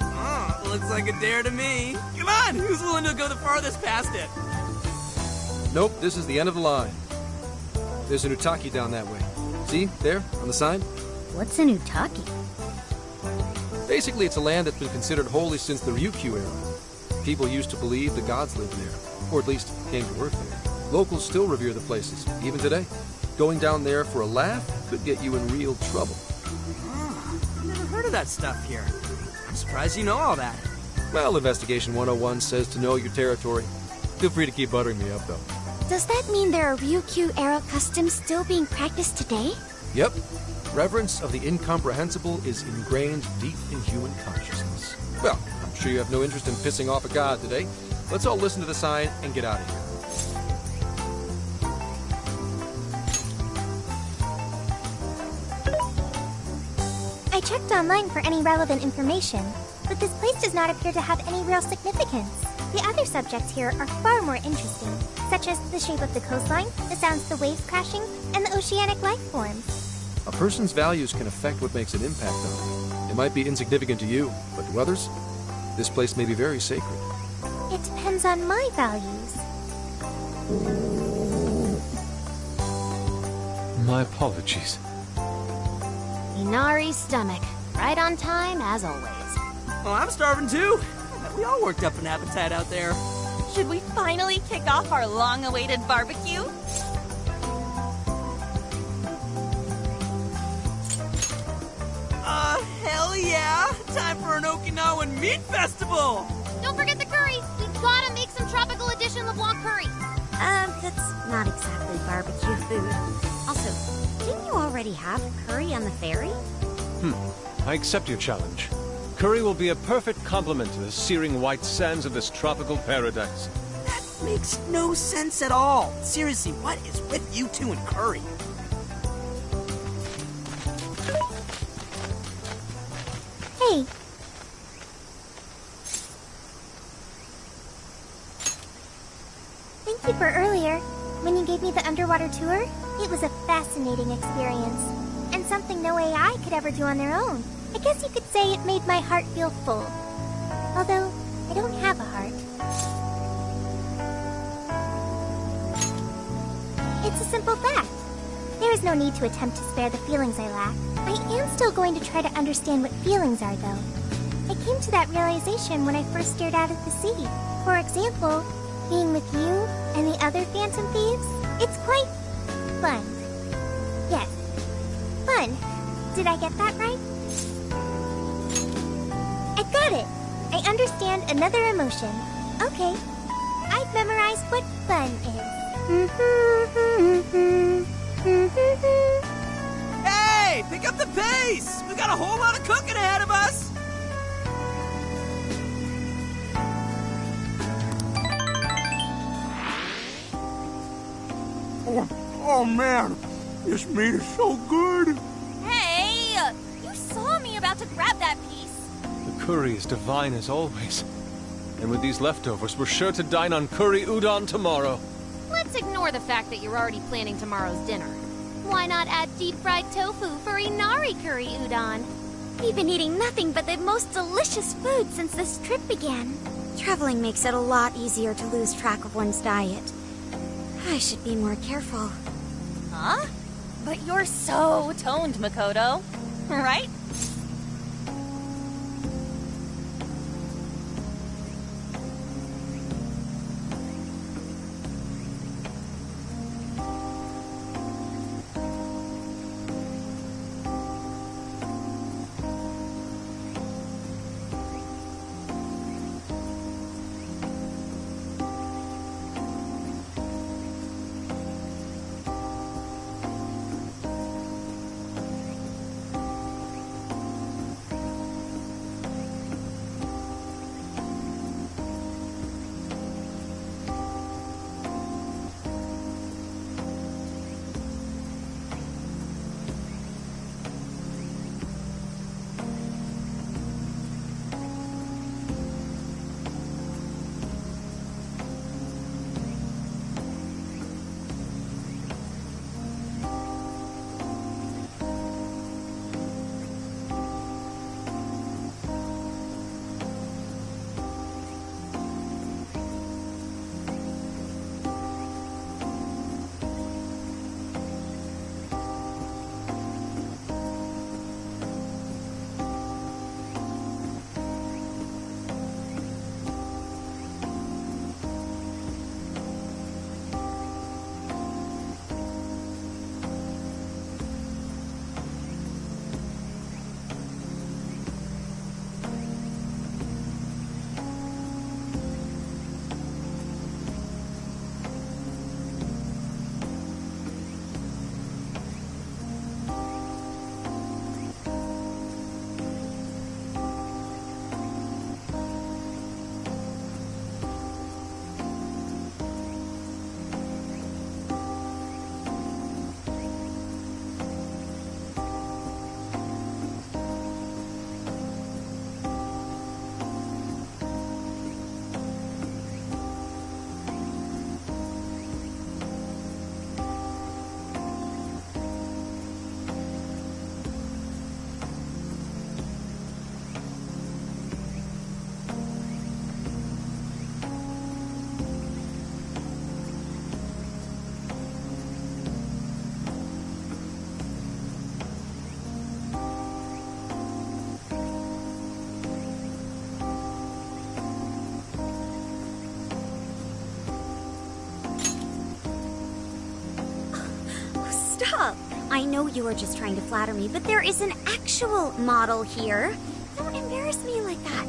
Oh, looks like a dare to me. Come on, who's willing to go the farthest past it? Nope, this is the end of the line. There's an Utaki down that way. See, there, on the sign? What's an Utaki? Basically, it's a land that's been considered holy since the Ryukyu era. People used to believe the gods lived there, or at least came to work there. Locals still revere the places, even today. Going down there for a laugh could get you in real trouble. I've never heard of that stuff here. I'm surprised you know all that. Well, Investigation 101 says to know your territory. Feel free to keep buttering me up, though. Does that mean there are Ryukyu-era customs still being practiced today? Yep. Reverence of the incomprehensible is ingrained deep in human consciousness. Well, I'm sure you have no interest in pissing off a god today. Let's all listen to the sign and get out of here. I checked online for any relevant information, but this place does not appear to have any real significance. The other subjects here are far more interesting, such as the shape of the coastline, the sounds of the waves crashing, and the oceanic life forms. A person's values can affect what makes an impact on them. It might be insignificant to you, but to others, this place may be very sacred. It depends on my values. My apologies. Inari's stomach. Right on time, as always. Well, I'm starving too. We all worked up an appetite out there. Should we finally kick off our long-awaited barbecue? Hell yeah! Time for an Okinawan meat festival! Don't forget the curry! We've gotta make some tropical edition LeBlanc curry! That's not exactly barbecue food. Also, didn't you already have curry on the ferry? I accept your challenge. Curry will be a perfect complement to the searing white sands of this tropical paradise. That makes no sense at all. Seriously, what is with you two and curry? Hey. Thank you for earlier. When you gave me the underwater tour, it was a fascinating experience. And something no AI could ever do on their own. I guess you could say it made my heart feel full. Although, I don't have a heart. It's a simple fact. There is no need to attempt to spare the feelings I lack. I am still going to try to understand what feelings are, though. I came to that realization when I first stared out at the sea. For example, being with you and the other Phantom Thieves, it's quite fun. Yes, fun. Did I get that right? I got it. I understand another emotion. Okay. I've memorized what fun is. Hey! Pick up the pace! We got a whole lot of cooking ahead of us! Oh man, this meat is so good. Hey! You saw me about to grab that piece. The curry is divine as always. And with these leftovers, we're sure to dine on curry udon tomorrow. Let's ignore the fact that you're already planning tomorrow's dinner. Why not add deep-fried tofu for Inari curry udon? We've been eating nothing but the most delicious food since this trip began. Traveling makes it a lot easier to lose track of one's diet. I should be more careful. Huh? But you're so toned, Makoto. Right? I know you are just trying to flatter me, but there is an actual model here. Don't embarrass me like that.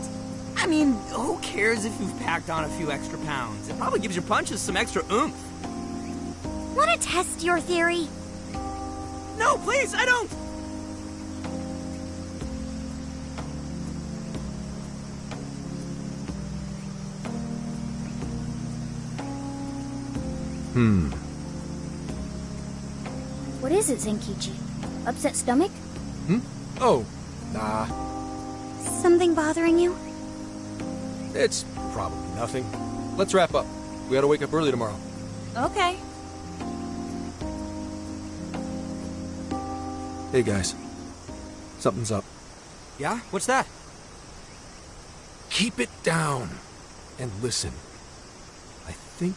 I mean, who cares if you've packed on a few extra pounds? It probably gives your punches some extra oomph. Want to test your theory? No, please, I don't! What is it, Zenkichi? Upset stomach? Oh, nah. Something bothering you? It's probably nothing. Let's wrap up. We gotta wake up early tomorrow. Okay. Hey, guys. Something's up. Yeah? What's that? Keep it down and listen. I think...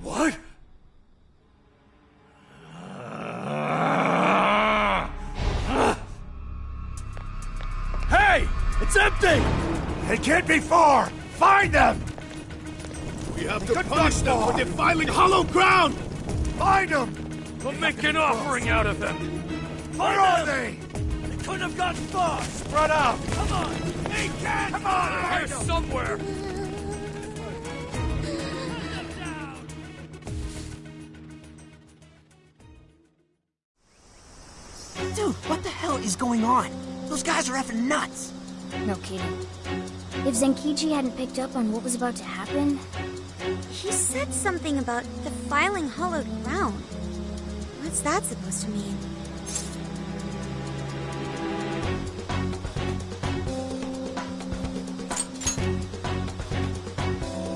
What? Hey! It's empty! They can't be far! Find them! We have to punish them for defiling hollow ground! Find them! We'll make an offering out of them! Where are they? They couldn't have gotten far! Spread out! Come on! They can't! Come on! They're here somewhere! Dude, what the hell is going on? Those guys are effing nuts! No kidding. If Zenkichi hadn't picked up on what was about to happen... He said something about defiling hollowed ground. What's that supposed to mean?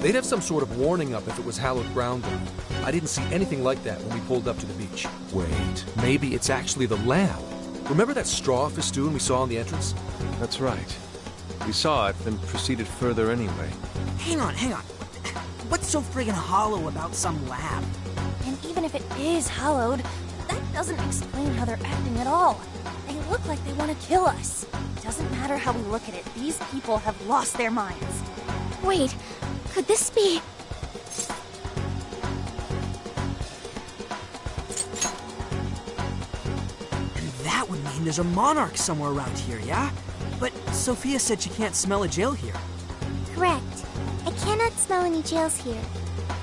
They'd have some sort of warning up if it was hallowed ground, though. I didn't see anything like that when we pulled up to the beach. Wait, maybe it's actually the lab. Remember that straw festoon we saw in the entrance? That's right. We saw it, then proceeded further anyway. Hang on. What's so friggin' hollow about some lab? And even if it is hollowed, that doesn't explain how they're acting at all. They look like they want to kill us. Doesn't matter how we look at it, these people have lost their minds. Wait, could this be... And that would mean there's a monarch somewhere around here, yeah? But Sophia said she can't smell a jail here. Correct. I cannot smell any jails here.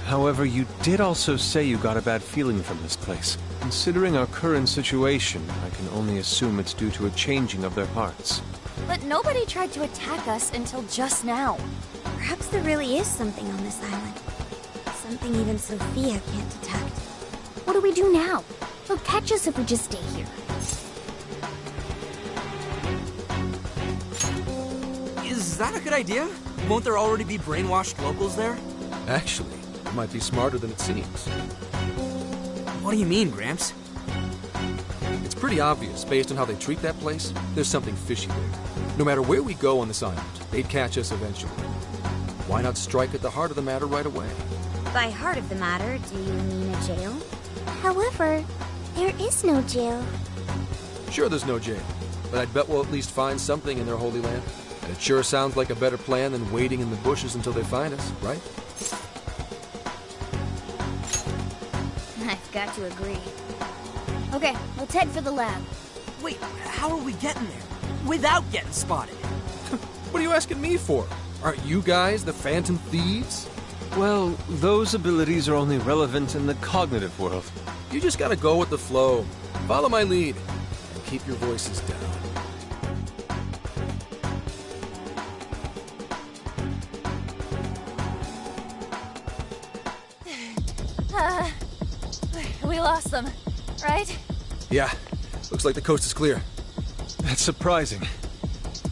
However, you did also say you got a bad feeling from this place. Considering our current situation, I can only assume it's due to a changing of their hearts. But nobody tried to attack us until just now. Perhaps there really is something on this island. Something even Sophia can't detect. What do we do now? They'll catch us if we just stay here. Is that a good idea? Won't there already be brainwashed locals there? Actually, it might be smarter than it seems. What do you mean, Gramps? It's pretty obvious, based on how they treat that place, there's something fishy there. No matter where we go on this island, they'd catch us eventually. Why not strike at the heart of the matter right away? By heart of the matter, do you mean a jail? However, there is no jail. Sure, there's no jail, but I'd bet we'll at least find something in their holy land. And it sure sounds like a better plan than waiting in the bushes until they find us, right? I've got to agree. Okay, let's head for the lab. Wait, how are we getting there? Without getting spotted? What are you asking me for? Aren't you guys the Phantom Thieves? Well, those abilities are only relevant in the cognitive world. You just gotta go with the flow. Follow my lead. And keep your voices down. We lost them, right? Yeah, looks like the coast is clear. That's surprising.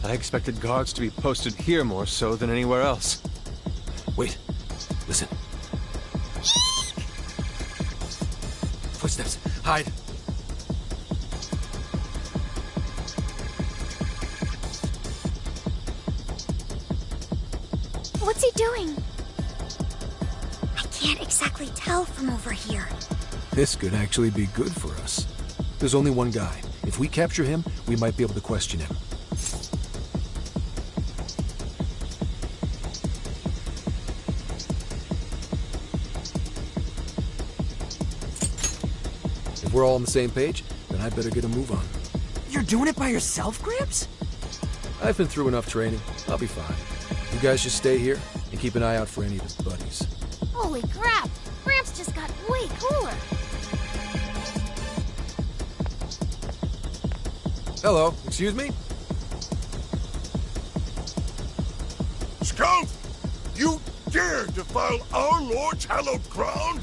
I expected guards to be posted here more so than anywhere else. Wait, listen. Footsteps. Hide. What's he doing? I can't exactly tell from over here. This could actually be good for us. There's only one guy. If we capture him, we might be able to question him. If we're all on the same page, then I better get a move on. You're doing it by yourself, Gramps? I've been through enough training. I'll be fine. You guys just stay here and keep an eye out for any of his buddies. Holy crap! Gramps just got way cooler. Hello, excuse me? Scout! You dare defile our Lord's hallowed ground?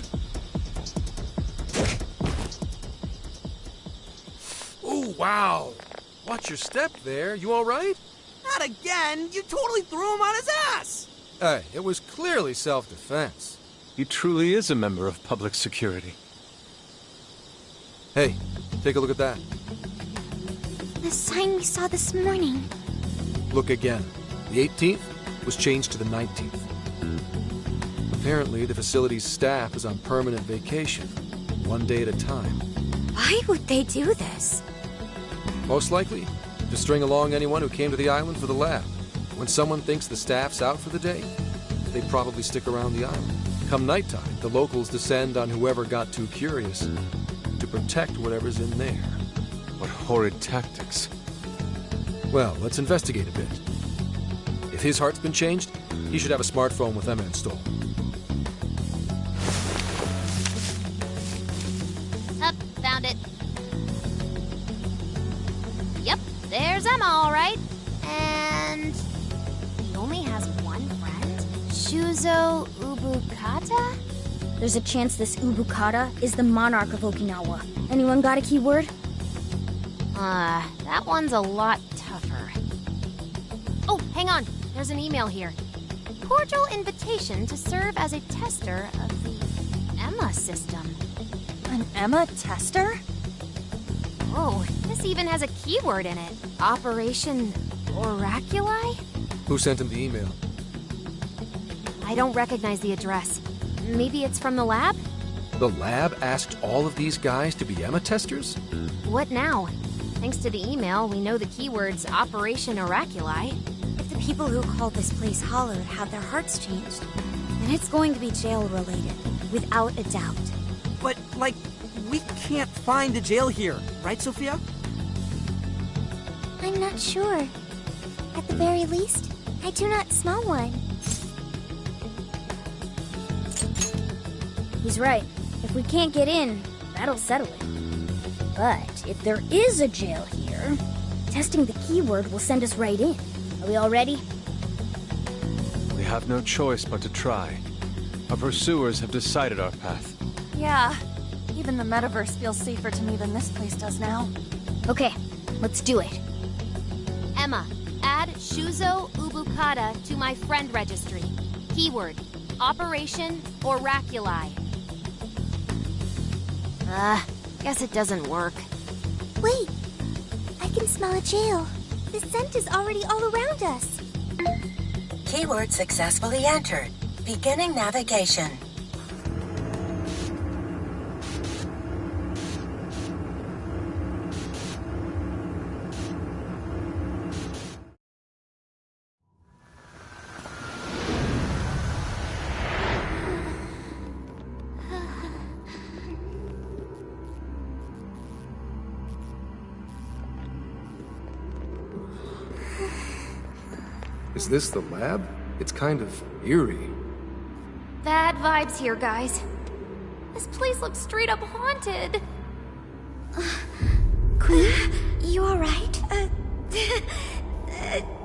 Oh, wow. Watch your step there. You all right? Not again! You totally threw him on his ass! Hey, it was clearly self-defense. He truly is a member of public security. Hey, take a look at that. The sign we saw this morning. Look again. The 18th was changed to the 19th. Apparently, the facility's staff is on permanent vacation, one day at a time. Why would they do this? Most likely, to string along anyone who came to the island for the lab. When someone thinks the staff's out for the day, they probably stick around the island. Come nighttime, the locals descend on whoever got too curious to protect whatever's in there. What horrid tactics. Well, let's investigate a bit. If his heart's been changed, he should have a smartphone with Emma installed. Up, found it. Yep, there's Emma, all right. And he only has one friend? Shuzo Ubukata? There's a chance this Ubukata is the monarch of Okinawa. Anyone got a keyword? That one's a lot tougher. Oh, hang on. There's an email here. Cordial invitation to serve as a tester of the Emma system. An Emma tester? Oh, this even has a keyword in it. Operation Oraculi? Who sent him the email? I don't recognize the address. Maybe it's from the lab? The lab asked all of these guys to be Emma testers? What now? Thanks to the email, we know the keyword's Operation Oraculi. If the people who called this place Hollowed have their hearts changed, then it's going to be jail-related, without a doubt. But, like, we can't find a jail here, right, Sophia? I'm not sure. At the very least, I do not smell one. He's right. If we can't get in, that'll settle it. But if there is a jail here, testing the keyword will send us right in. Are we all ready? We have no choice but to try. Our pursuers have decided our path. Yeah. Even the metaverse feels safer to me than this place does now. Okay, let's do it. Emma, add Shuzo Ubukata to my friend registry. Keyword, Operation Oraculi. Guess it doesn't work. Wait, I can smell a jail. The scent is already all around us. Keyword successfully entered. Beginning navigation. Is this the lab? It's kind of eerie. Bad vibes here, guys. This place looks straight up haunted. Queen, you alright?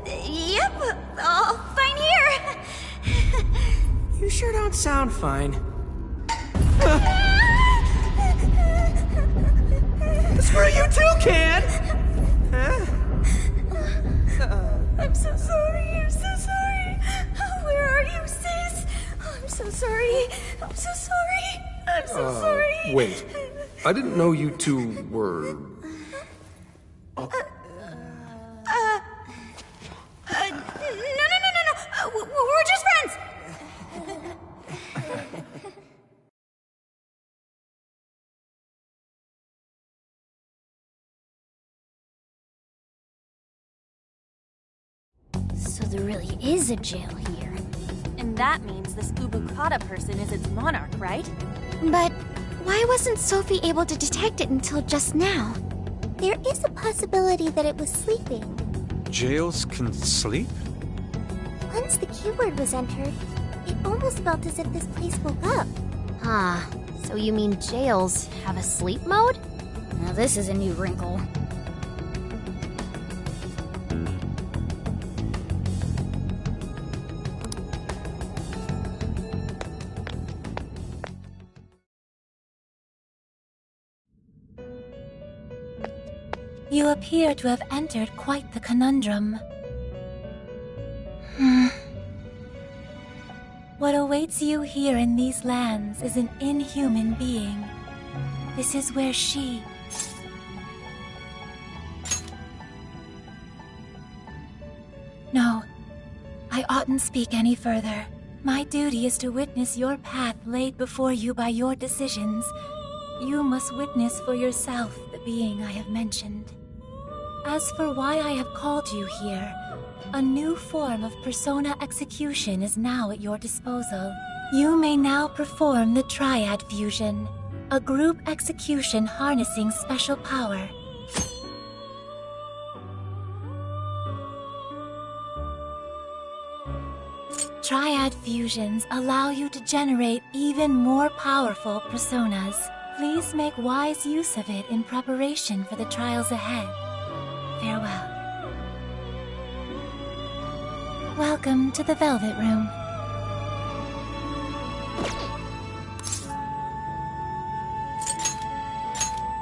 Yep, all fine here. You sure don't sound fine. Screw you too, Can! Huh? I'm so sorry, I'm so sorry. Where are you, sis? I'm so sorry. I'm so sorry. I'm so sorry. Wait. I didn't know you two were... No. We're just friends. So there really is a jail here. And that means this Ubukata person is its monarch, right? But why wasn't Sophie able to detect it until just now? There is a possibility that it was sleeping. Jails can sleep? Once the keyword was entered, it almost felt as if this place woke up. Huh. So you mean jails have a sleep mode? Now this is a new wrinkle. You appear to have entered quite the conundrum. What awaits you here in these lands is an inhuman being. This is where she... No, I oughtn't speak any further. My duty is to witness your path laid before you by your decisions. You must witness for yourself the being I have mentioned. As for why I have called you here, a new form of persona execution is now at your disposal. You may now perform the Triad Fusion, a group execution harnessing special power. Triad fusions allow you to generate even more powerful personas. Please make wise use of it in preparation for the trials ahead. Farewell. Welcome to the Velvet Room.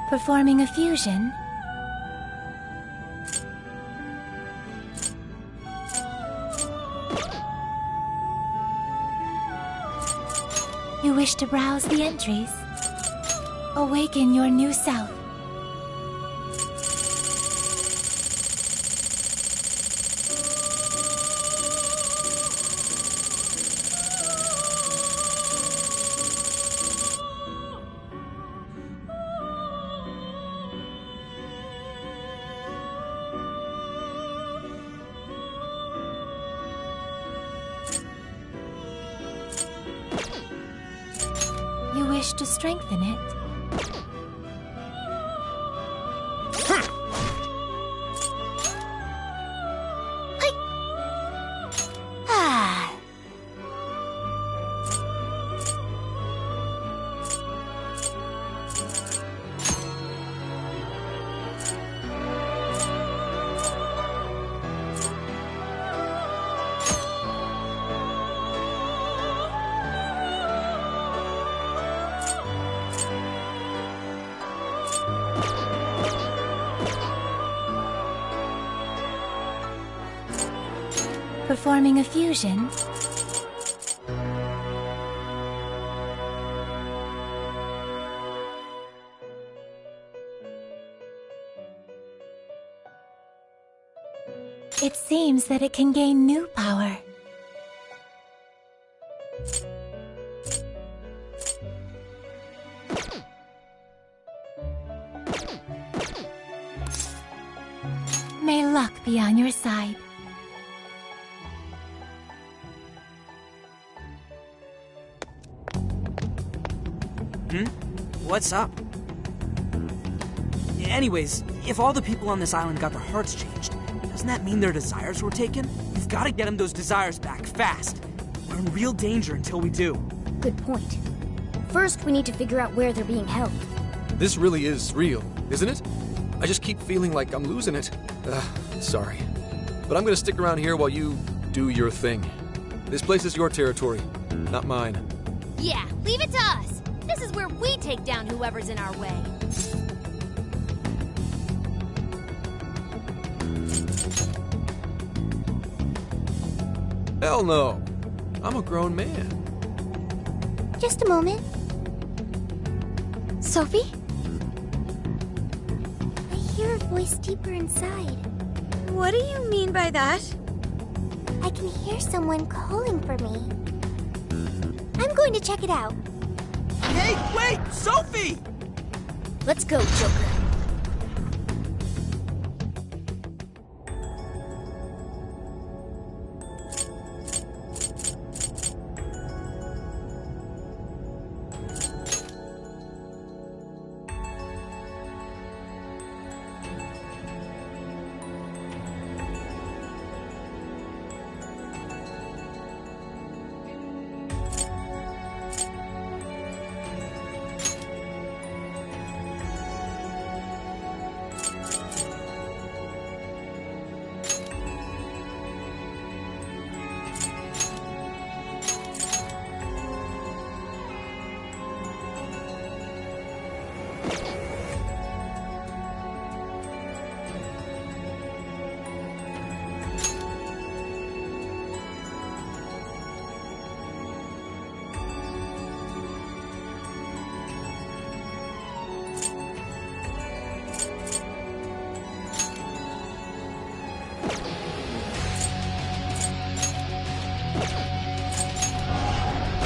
Performing a fusion? You wish to browse the entries? Awaken your new self. You wish to strengthen it? Performing a fusion? It seems that it can gain new power. May luck be on your side. What's up? Anyways, if all the people on this island got their hearts changed, Doesn't that mean their desires were taken? We've got to get them those desires back, fast. We're in real danger until we do. Good point. First, we need to figure out where they're being held. This really is real, isn't it? I just keep feeling like I'm losing it. Sorry. But I'm gonna stick around here while you do your thing. This place is your territory, not mine. Yeah, leave it to us. This is where we take down whoever's in our way. Hell no. I'm a grown man. Just a moment. Sophie? I hear a voice deeper inside. What do you mean by that? I can hear someone calling for me. I'm going to check it out. Hey, wait! Sophie! Let's go, Joker.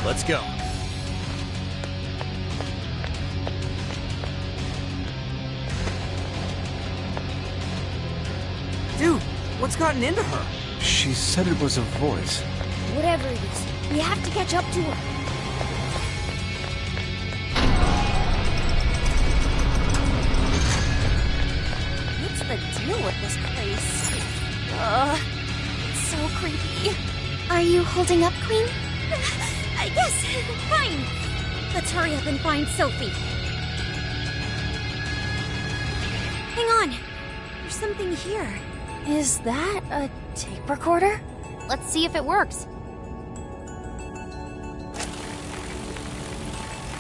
Let's go. Dude, what's gotten into her? She said it was a voice. Whatever it is, we have to catch up to her. What's the deal with this place? It's so creepy. Are you holding up, Queen? I guess. Fine. Let's hurry up and find Sophie. Hang on. There's something here. Is that a tape recorder? Let's see if it works.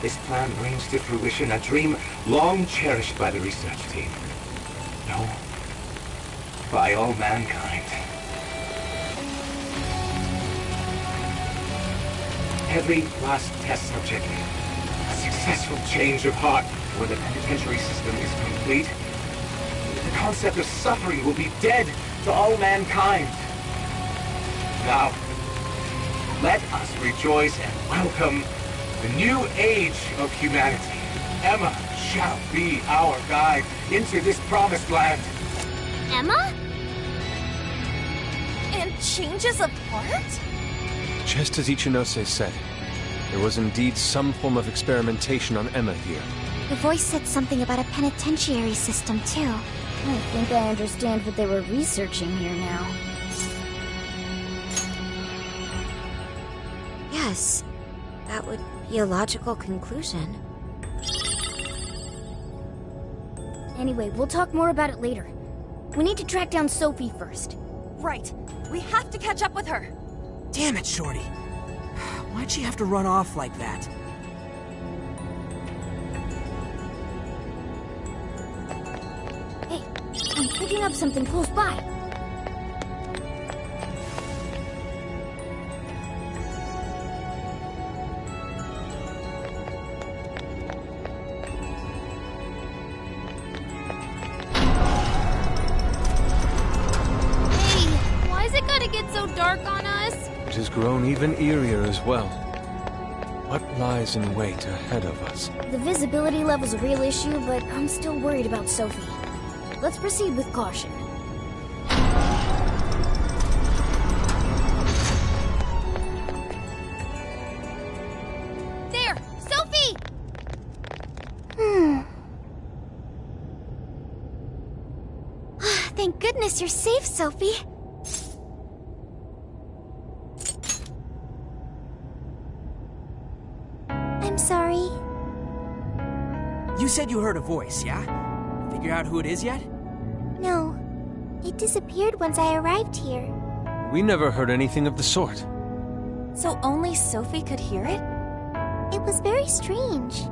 This plan brings to fruition a dream long cherished by the research team. No, by all mankind. Every last test subject, a successful change of heart where the penitentiary system is complete. The concept of suffering will be dead to all mankind. Now, let us rejoice and welcome the new age of humanity. Emma shall be our guide into this promised land. Emma? And changes of heart? Just as Ichinose said, there was indeed some form of experimentation on Emma here. The voice said something about a penitentiary system, too. I think I understand what they were researching here now. Yes, that would be a logical conclusion. Anyway, we'll talk more about it later. We need to track down Sophie first. Right. We have to catch up with her. Damn it, Shorty. Why'd she have to run off like that? Hey, I'm picking up something close by. It has grown even eerier as well. What lies in wait ahead of us? The visibility level's a real issue, but I'm still worried about Sophie. Let's proceed with caution. There! Sophie! Thank goodness you're safe, Sophie. I'm sorry. You said you heard a voice, yeah? Figure out who it is yet? No. It disappeared once I arrived here. We never heard anything of the sort. So only Sophie could hear it? It was very strange.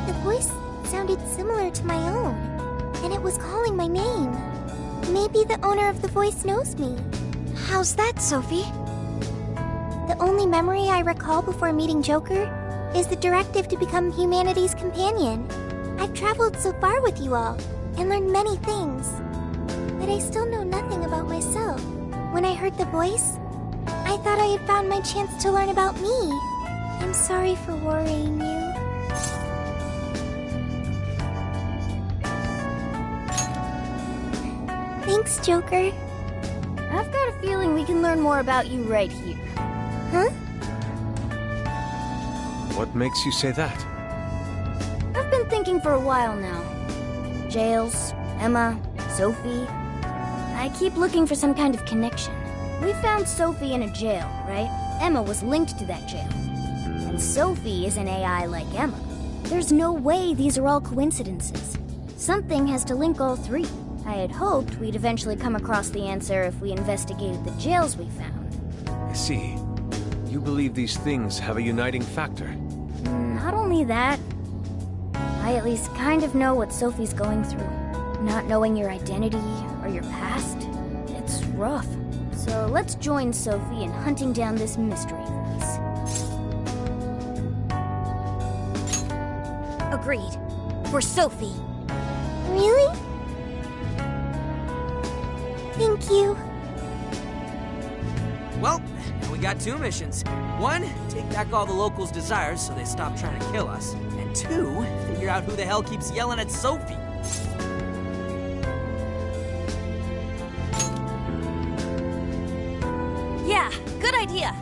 The voice sounded similar to my own, and it was calling my name. Maybe the owner of the voice knows me. How's that, Sophie? The only memory I recall before meeting Joker is the directive to become humanity's companion. I've traveled so far with you all, and learned many things. But I still know nothing about myself. When I heard the voice, I thought I had found my chance to learn about me. I'm sorry for worrying you. Thanks, Joker. I've got a feeling we can learn more about you right here. Huh? What makes you say that? I've been thinking for a while now. Jails, Emma, Sophie. I keep looking for some kind of connection. We found Sophie in a jail, right? Emma was linked to that jail. And Sophie is an AI like Emma. There's no way these are all coincidences. Something has to link all three. I had hoped we'd eventually come across the answer if we investigated the jails we found. I see. You believe these things have a uniting factor. Not only that, I at least kind of know what Sophie's going through. Not knowing your identity or your past, it's rough. So let's join Sophie in hunting down this mystery voice. Agreed. For Sophie. Really? Thank you. Well, now we got two missions. One, take back all the locals' desires so they stop trying to kill us. And two, figure out who the hell keeps yelling at Sophie. Yeah, good idea.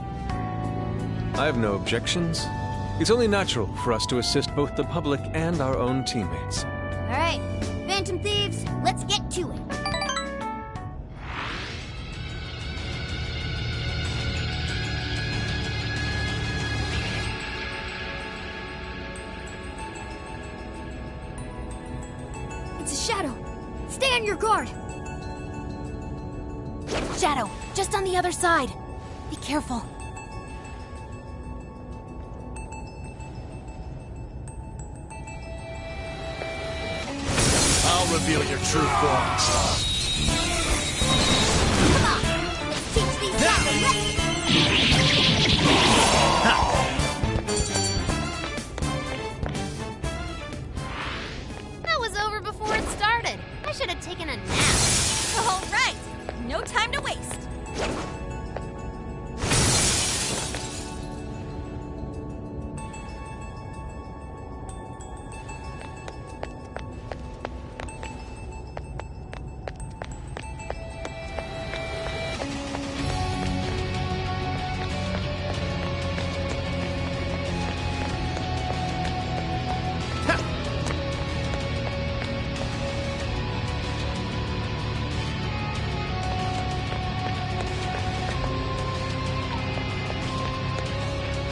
I have no objections. It's only natural for us to assist both the public and our own teammates. All right, Phantom Thieves, let's get to it. It's a shadow. Stay on your guard. Shadow, just on the other side. Be careful. I'll reveal your true form. Come on, let's teach these guys a That was over before it started. I should have taken a nap. All right, no time to waste.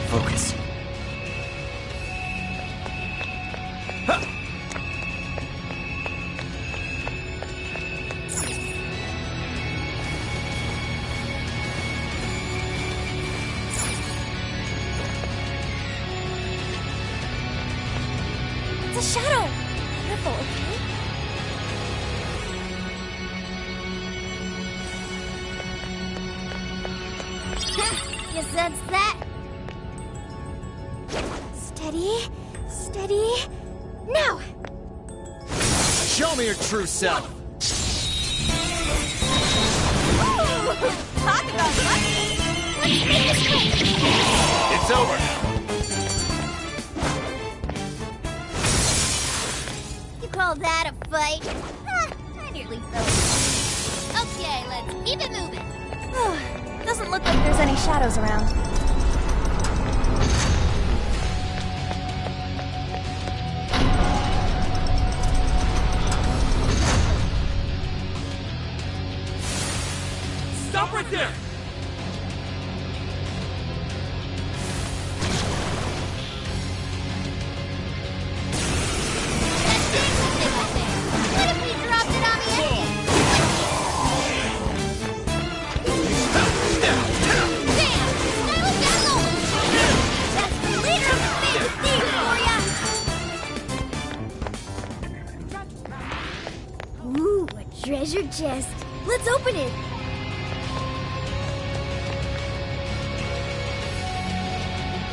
Focus. It's a shadow! Careful, okay? Guess that's that. Steady, steady. Now! Show me your true self. Talk about lucky. Let's make this quick! It's over. You call that a fight? Huh, I nearly fell asleep. Okay, let's keep it moving. Doesn't look like there's any shadows around. Let's open it!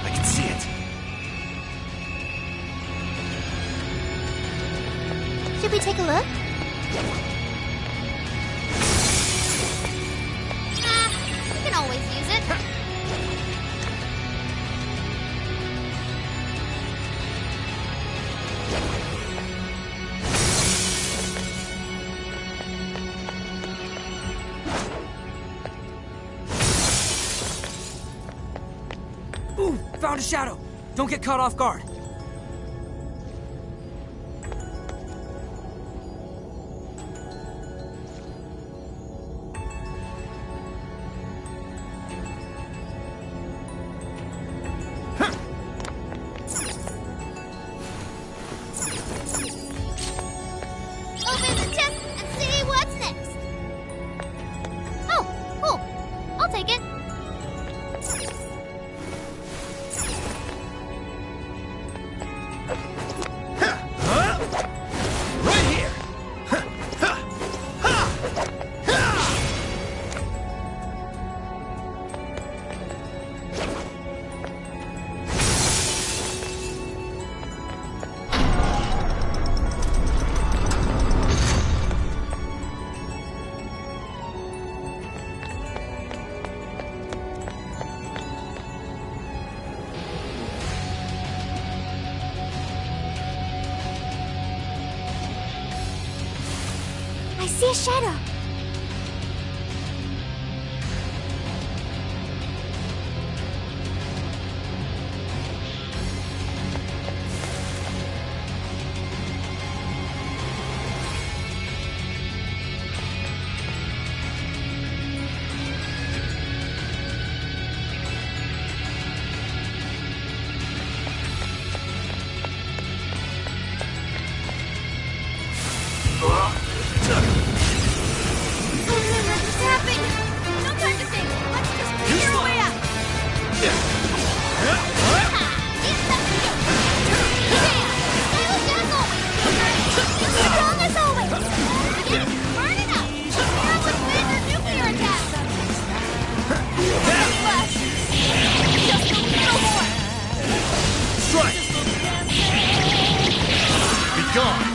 I can see it. Should we take a look? We can always use it. Ooh, found a shadow. Don't get caught off guard. Open the chest and see what's next. Oh, cool. I'll take it. Right here! I see a shadow. What's happening? No time to think. Let's just figure a way out. Strong as always! Burn it up. Now let's finish our nuclear attack. Left. Just a little more. Strike! Be gone!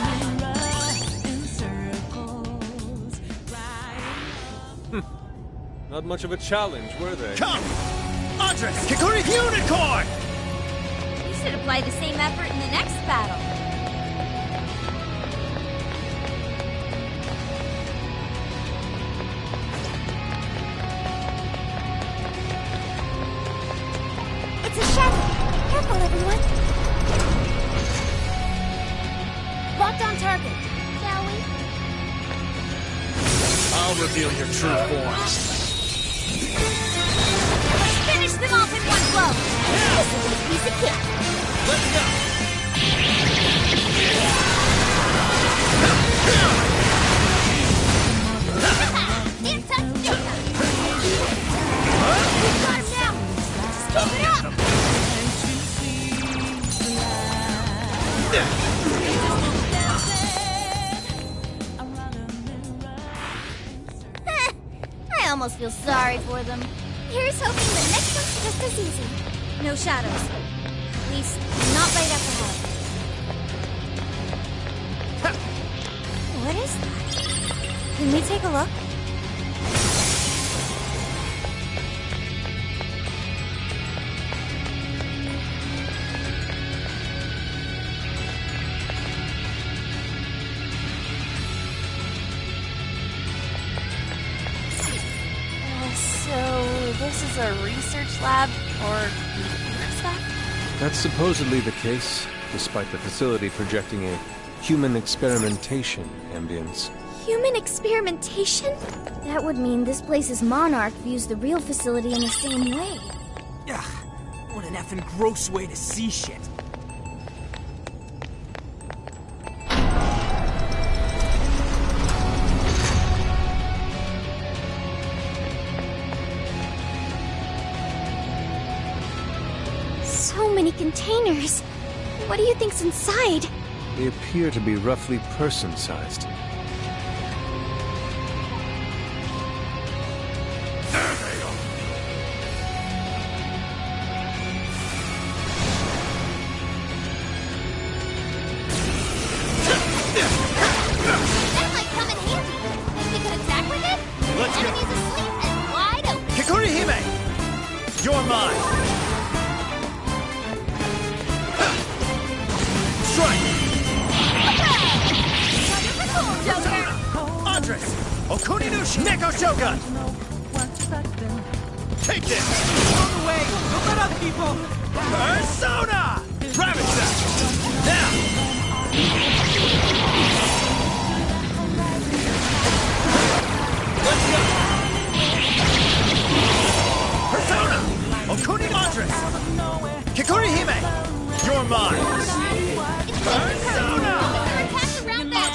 Not much of a challenge, were they? Come! Andres, Kikuri Unicorn! You should apply the same effort in the next battle. It's a shadow. Careful, everyone. Locked on target. Shall we? I'll reveal your true forms. Let's finish them off in one blow. This is a piece of cake. Let's go! It's a stick. We've got him now. Just keep it up. I almost feel sorry for them. Here's hoping the next one's just as easy. No shadows. At least, not right up ahead. What is that? Can we take a look? So, this is a research lab or stuff? That's supposedly the case, despite the facility projecting a human experimentation ambience. Human experimentation? That would mean this place's monarch views the real facility in the same way. Ugh, what an effing gross way to see shit. So many containers. What do you think's inside? They appear to be roughly person-sized. Andres! Okuni Nushi! Neko Shogun! Take this! On the way! Don't let up, people! Persona! Rabbit Set! Now! Let's go! Persona! Okuni Andres! Kikuri Hime! You're mine! Persona!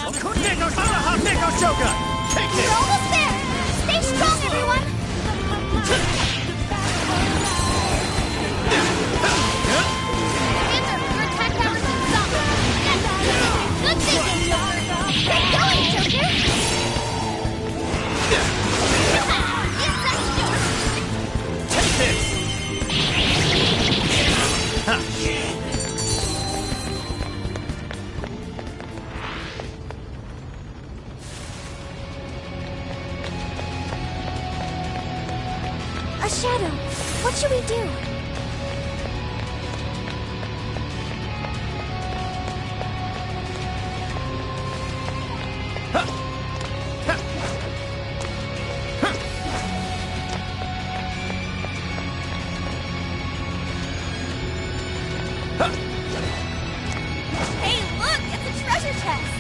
Okuni Neko Sanaha Neko Shogun! Take this! We're almost there! Stay strong, everyone! Panther, your attack powers can stop! Yes! Good thinking, Joker! Keep going, Joker! Take this! Ha! A shadow. What should we do? Hey, look! It's a treasure chest!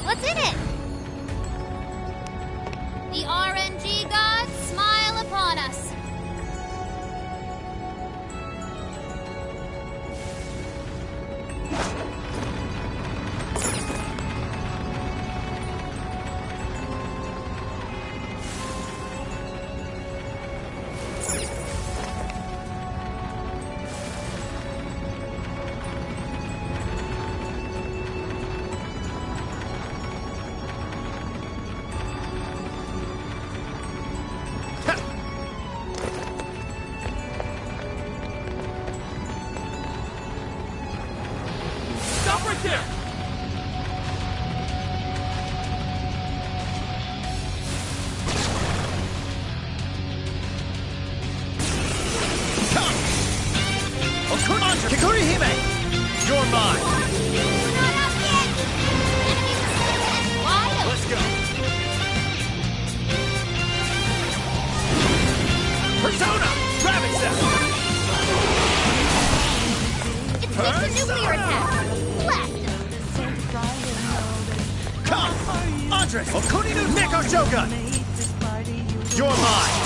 What's in it? The RNG gods smile upon us. Stop right there! Okuni Andres! Kikuri Hime! You're mine! Not up yet! Enemies wide open. Let's go! Persona! Rabbit Set! It's just a nuclear attack. Blast! Come! Andres! Okuni no Neko Shogun! You're mine!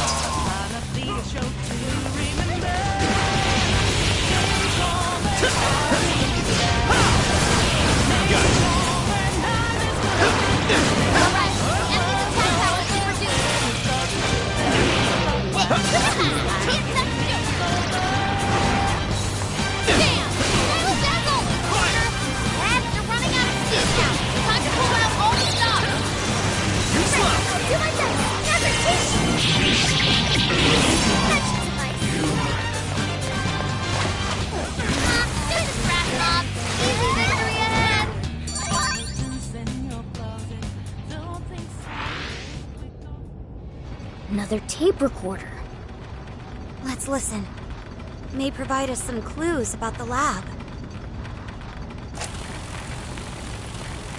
Alright, enemy's attack power is reduced. Damn! That's all, partner! Perhaps you're running out of steam now. Time to pull out all the stops. You slow! Do my best. Never teach. That's just nice. Just a scrap mob. Easy victory ahead. Another tape recorder. Let's listen. May provide us some clues about the lab.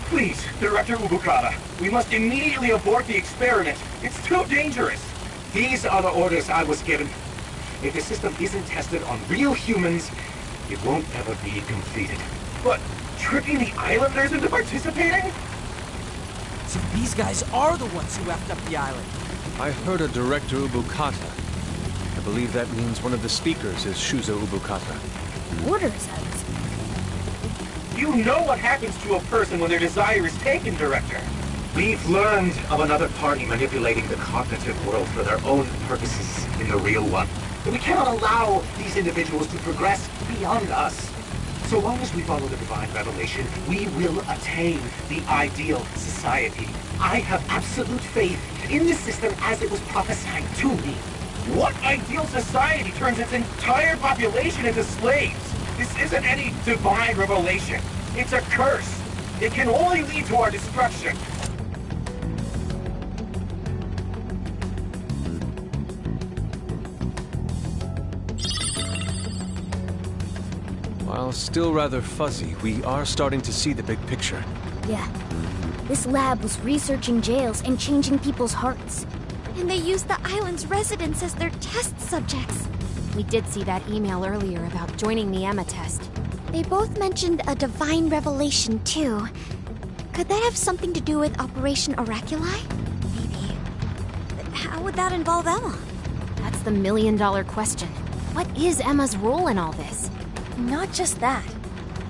Please, Director Ubukata, we must immediately abort the experiment. It's too dangerous. These are the orders I was given. If the system isn't tested on real humans, it won't ever be completed. But tricking the islanders into participating? So these guys are the ones who left up the island. I heard a Director Ubukata. I believe that means one of the speakers is Shuzo Ubukata. Orders, I was. You know what happens to a person when their desire is taken, Director. We've learned of another party manipulating the cognitive world for their own purposes in the real one. We cannot allow these individuals to progress beyond us. So long as we follow the divine revelation, we will attain the ideal society. I have absolute faith in the system as it was prophesied to me. What ideal society turns its entire population into slaves? This isn't any divine revelation. It's a curse. It can only lead to our destruction. While still rather fuzzy, we are starting to see the big picture. Yeah. This lab was researching jails and changing people's hearts. And they used the island's residents as their test subjects. We did see that email earlier about joining the Emma test. They both mentioned a divine revelation, too. Could that have something to do with Operation Oraculi? Maybe. But how would that involve Emma? That's the million-dollar question. What is Emma's role in all this? Not just that.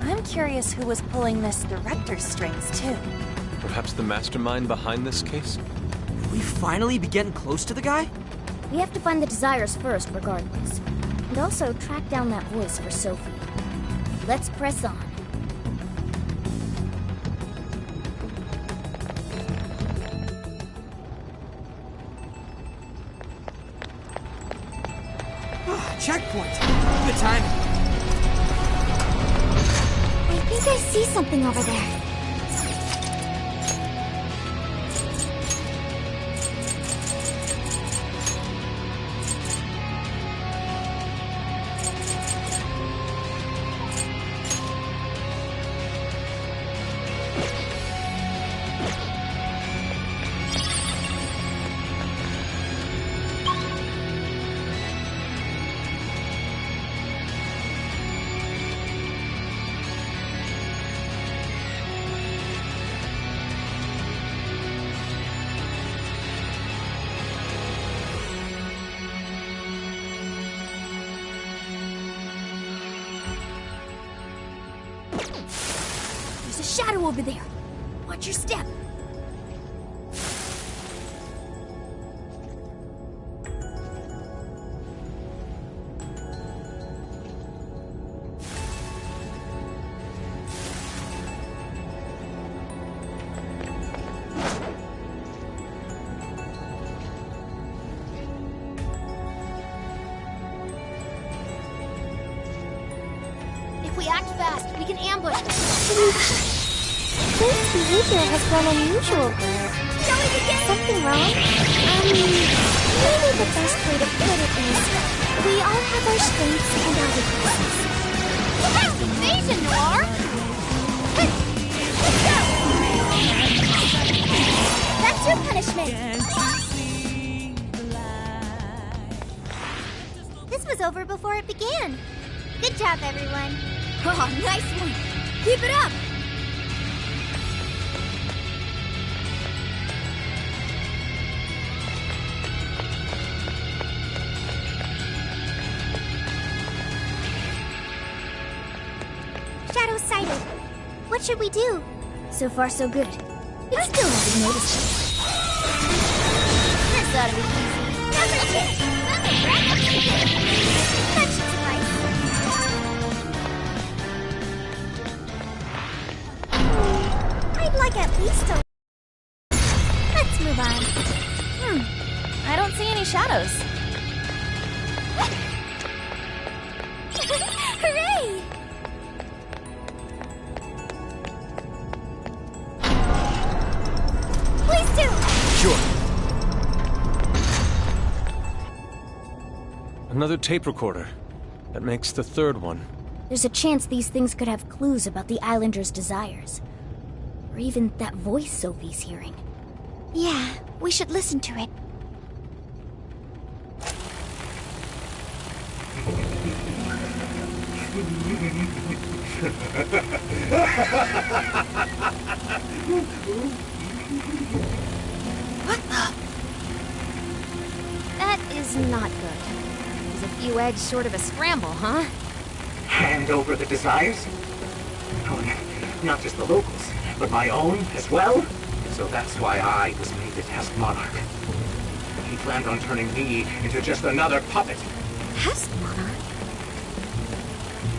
I'm curious who was pulling this director's strings, too. Perhaps the mastermind behind this case? We finally be getting close to the guy? We have to find the Desires first, regardless. And also track down that voice for Sophie. Let's press on. Checkpoint! Good timing. I think I see something over there. There's a shadow over there. Watch your step. If we act fast, we can ambush them. This behavior has grown unusual. Shall we begin? Something wrong? Maybe the best way to put it is, we all have our strengths and our weaknesses. That's invasion, Noir! Let's go! That's your punishment. This was over before it began. Good job, everyone. Oh, nice one. Keep it up. Shadow sighted. What should we do? So far, so good. It still hasn't noticed us. This ought to be easy. Number 2. That should suffice. I'd like at least a... Let's move on. I don't see any shadows. Hooray! Please do! Sure. Another tape recorder. That makes the third one. There's a chance these things could have clues about the Islanders' desires. Or even that voice Sophie's hearing. Yeah, we should listen to it. What the? That is not good. Is a few eggs short of a scramble, huh? Hand over the desires? No, not just the locals, but my own as well? So that's why I was made the test monarch. He planned on turning me into just another puppet. Yes, Monarch.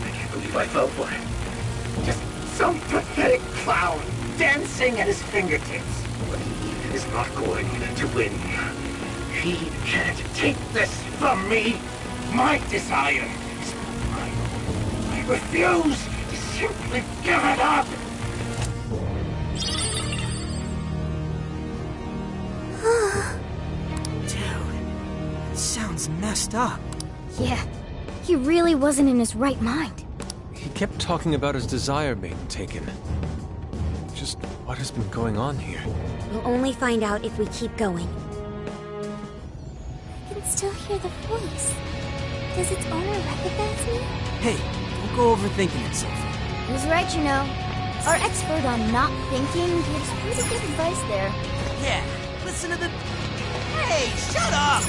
I can't believe I fell for it. Just some pathetic clown dancing at his fingertips. But he is not going to win. He can't take this from me. My desire is mine. I refuse to simply give it up. Dude, it sounds messed up. Yeah, he really wasn't in his right mind. He kept talking about his desire being taken. Just what has been going on here? We'll only find out if we keep going. I can still hear the voice. Does its owner recognize me? Hey, don't go overthinking it, Sophie. He's right, you know. Our expert on not thinking gives pretty good advice there. Yeah, listen to the... Hey, shut up!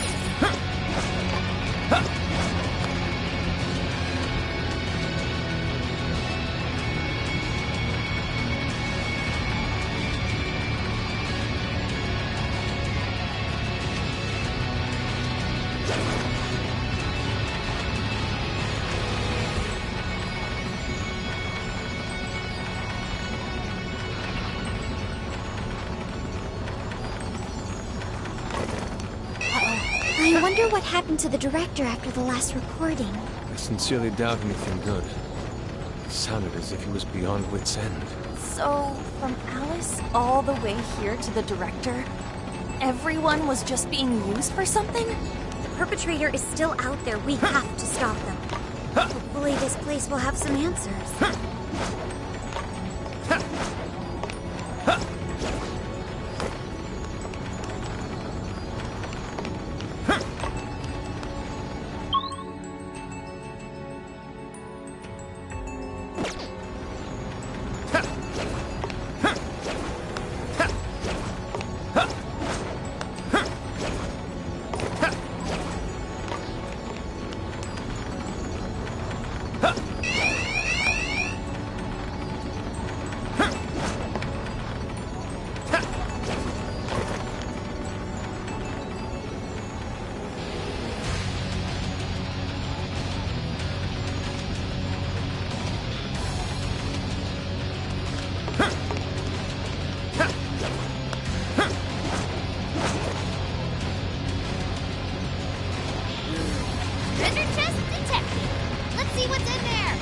I wonder what happened to the director after the last recording. I sincerely doubt anything good. It sounded as if he was beyond wit's end. So, from Alice all the way here to the director, everyone was just being used for something? The perpetrator is still out there. We have to stop them. Hopefully this place will have some answers. Treasure chest detected. Let's see what's in there.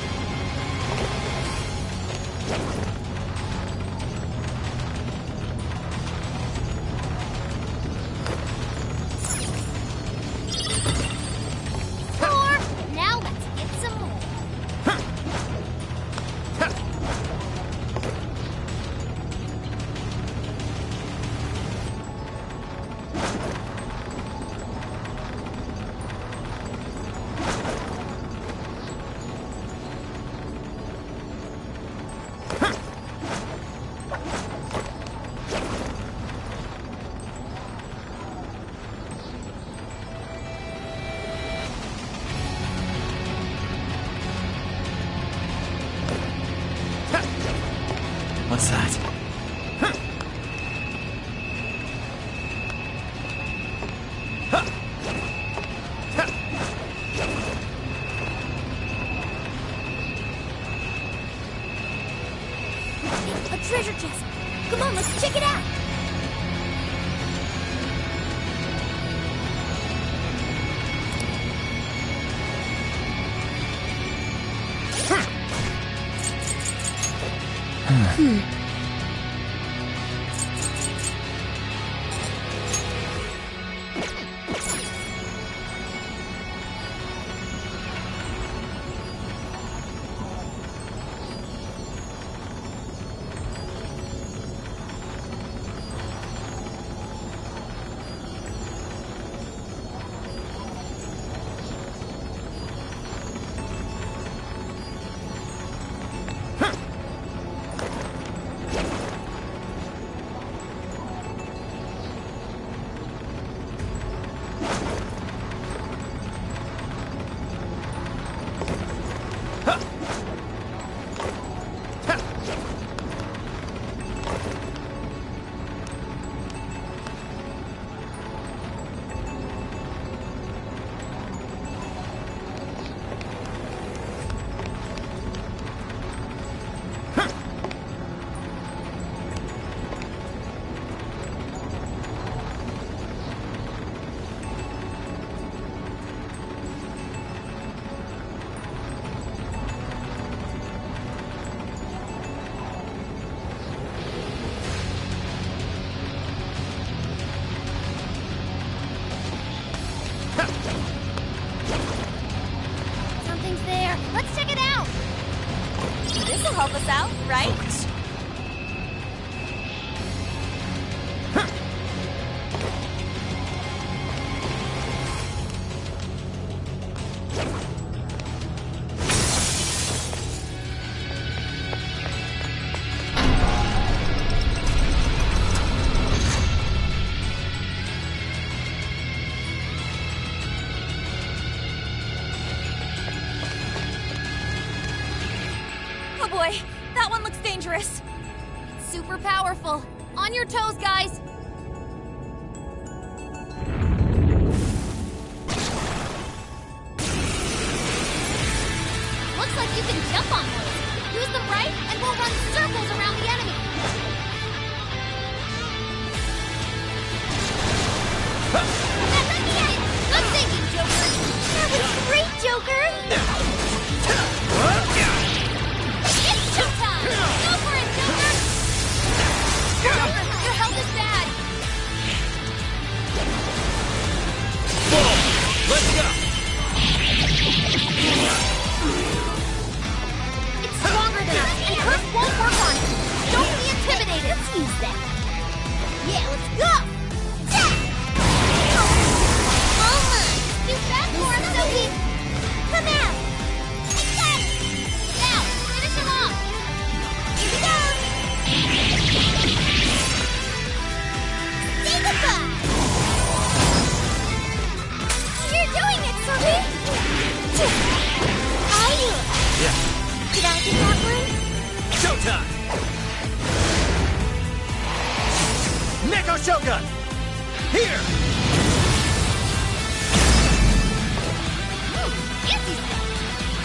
More. Now let's get some more. What's that? A treasure chest. Come on, let's check it out. out, right? Focus. Oh boy, that one looks dangerous. Super powerful. On your toes, guys. Looks like you can jump on those. Use them right, and we'll run circles around the enemy. Good thinking, Joker. That was great, Joker! It's showtime! Go for it, Joker! Joker, your health is bad. Let's go! It's stronger than us, and Curse won't work on it. Don't be intimidated. Let's use that. Yeah, let's go! Too fast for him, Sophie! Come out! I got it! Now, finish him off! Here we go! Say goodbye! You're doing it, Sophie! Are you? Yeah. Did I get that one? Showtime! Neko Shogun! Here!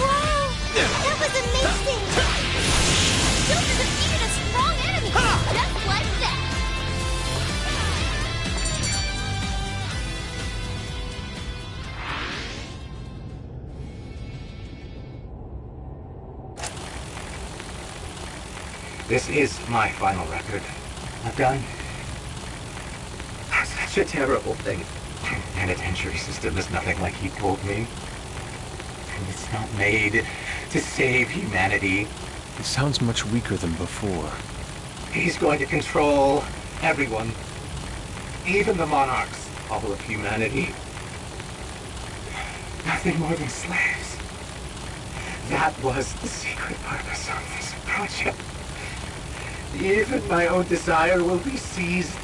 Wow! That was amazing! Joker defeated a strong enemy! Just like that! This is my final record. I've done such a terrible thing. Penitentiary system is nothing like he told me. And it's not made to save humanity. It sounds much weaker than before. He's going to control everyone. Even the monarchs. All of humanity. Nothing more than slaves. That was the secret purpose of this project. Even my own desire will be seized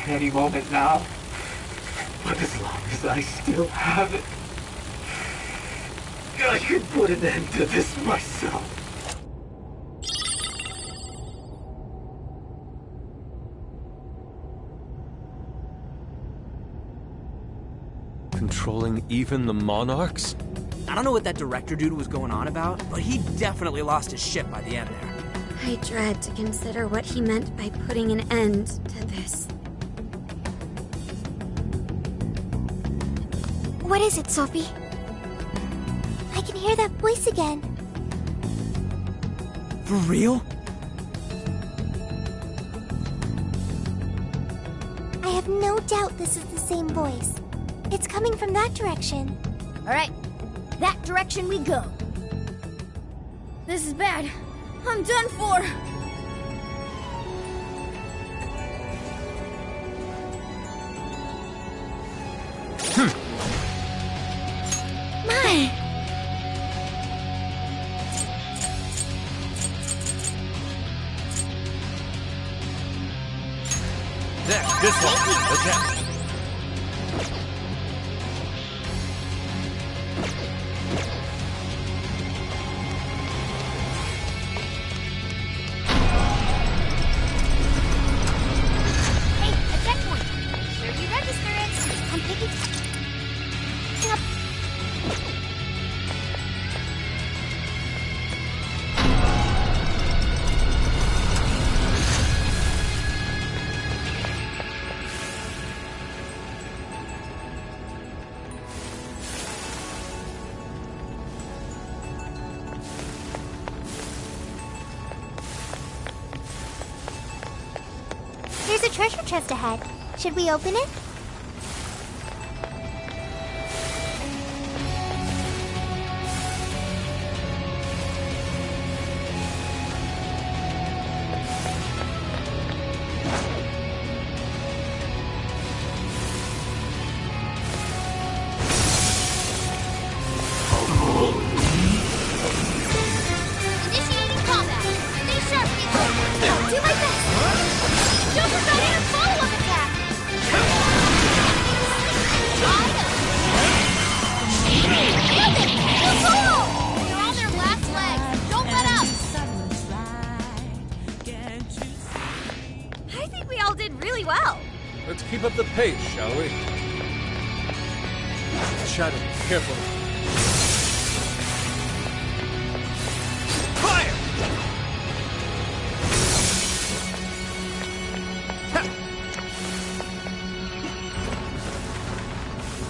any moment now. But as long as I still have it, I can put an end to this myself. Controlling even the monarchs? I don't know what that director dude was going on about, but he definitely lost his shit by the end there. I dread to consider what he meant by putting an end to this. What is it, Sophie? I can hear that voice again. For real? I have no doubt this is the same voice. It's coming from that direction. All right, that direction we go. This is bad. I'm done for. My! Next, this one. Attack. Hey, a checkpoint! Sure you register it. I'm picking up. There's a treasure chest ahead. Should we open it? we all did really well. Let's keep up the pace, shall we? Shadow, careful. Fire!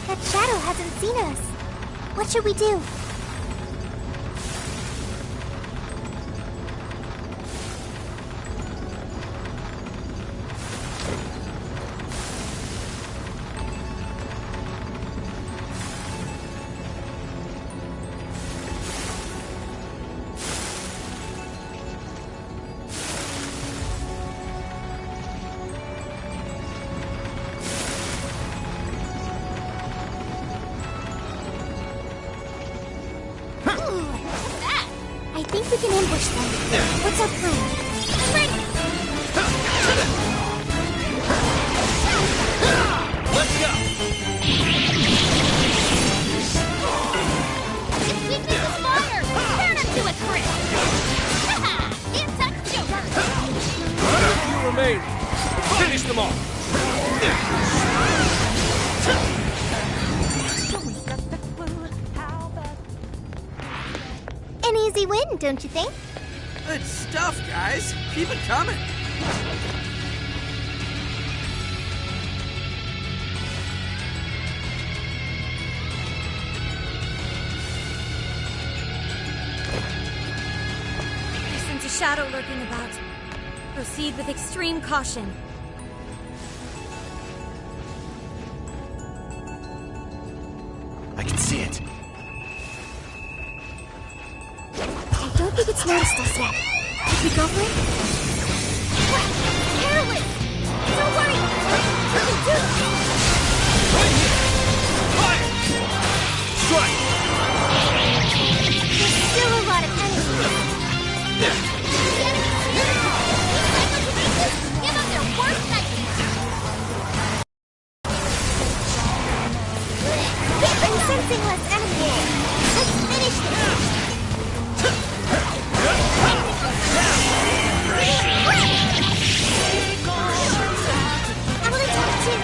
That shadow hasn't seen us. What should we do? I think we can ambush them. What's our plan? Ready! Let's go! Weakness is fire! Turn him to a crisp! Haha! In-touch Joker! You remain. Finish them all. An easy win, don't you think? Good stuff, guys. Keep it coming. I sense a shadow lurking about. Proceed with extreme caution. I can see it. I don't think it's noticed us yet. Should we go for it? Careless! Don't worry! We can do this! Right here! Fire! Strike! There's still a lot of enemies. Give them their worst nightmare! I'm sensing less enemies. Let's finish this. I want to talk too.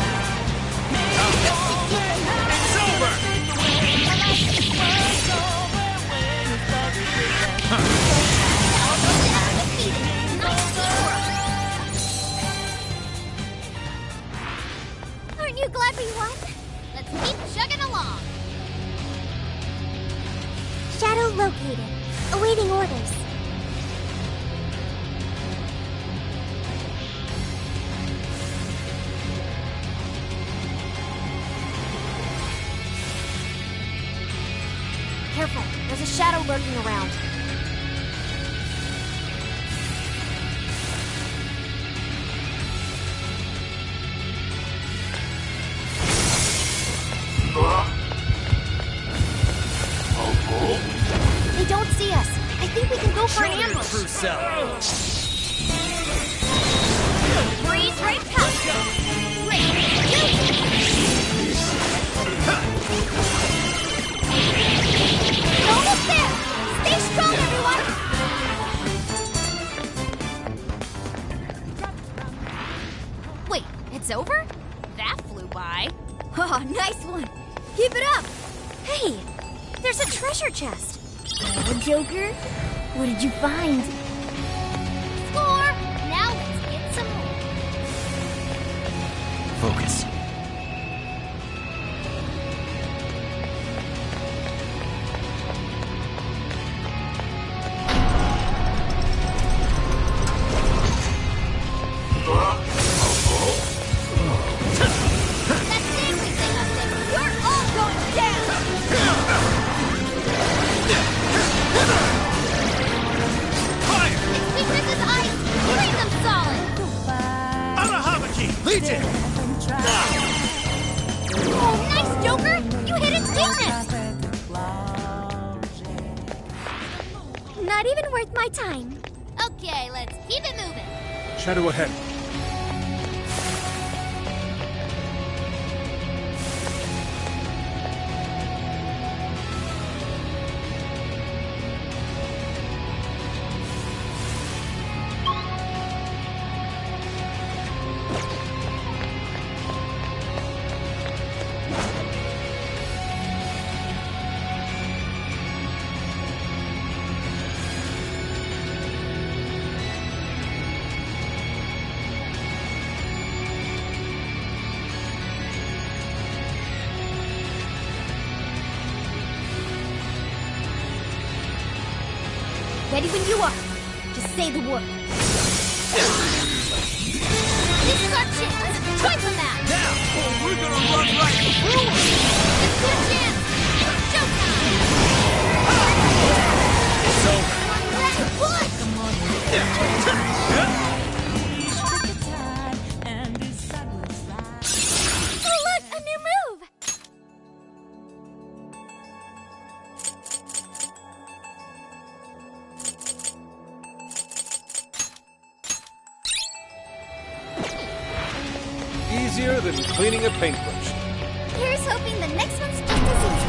It's over! Aren't you glad we won? Let's keep chugging along. Shadow located. Awaiting orders. Careful, there's a shadow lurking around. They don't see us. I think we can go for an ambush. True self. Breeze right past you. Almost there. Stay strong, everyone. Wait, it's over? That flew by. Oh, nice one. Keep it up. Hey, there's a treasure chest. Oh, Joker, what did you find? Score! Now let's get some more. Focus. That dangly thing up there, you're all going down! Fire! Its weakness is ice! Bring them solid! Arahamaki! Legion! Oh, nice, Joker! You hit its weakness! Not even worth my time. Okay, let's keep it moving. Shadow ahead. Ready when you are. Just say the word. This is our chance! Wipe them out! Now, or we're gonna run right through them! This is your chance! Showtime! It's over. Push! Oh, look! A new move! Easier than cleaning a paintbrush. Here's hoping the next one's just as easy.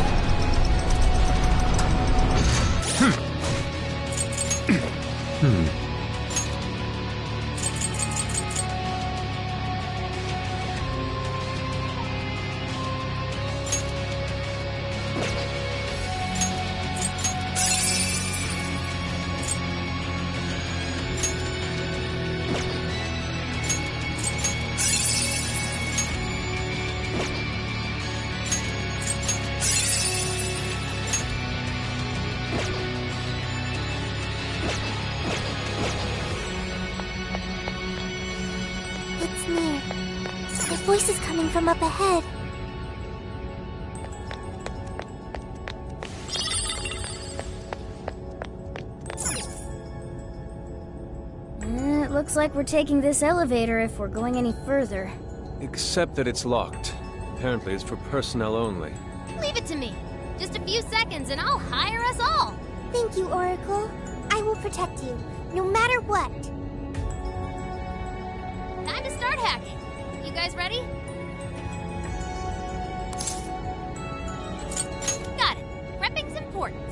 It's near. The voice is coming from up ahead. It looks like we're taking this elevator if we're going any further. Except that it's locked. Apparently it's for personnel only. Leave it to me. Just a few seconds and I'll hire us all. Thank you, Oracle. I will protect you, no matter what. Time to start hacking. You guys ready? Got it. Prepping's important.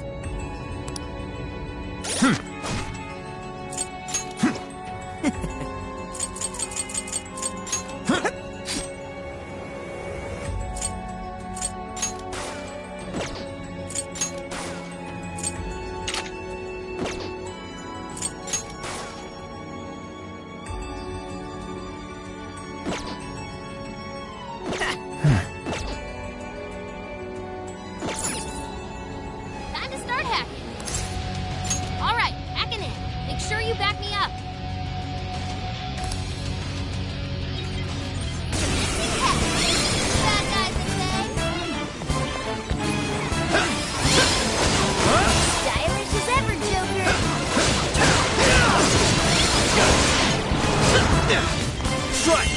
Time to start hacking. All right, hacking in. Make sure you back me up. Bad guys, they say. Stylish as ever, Joker. Strike!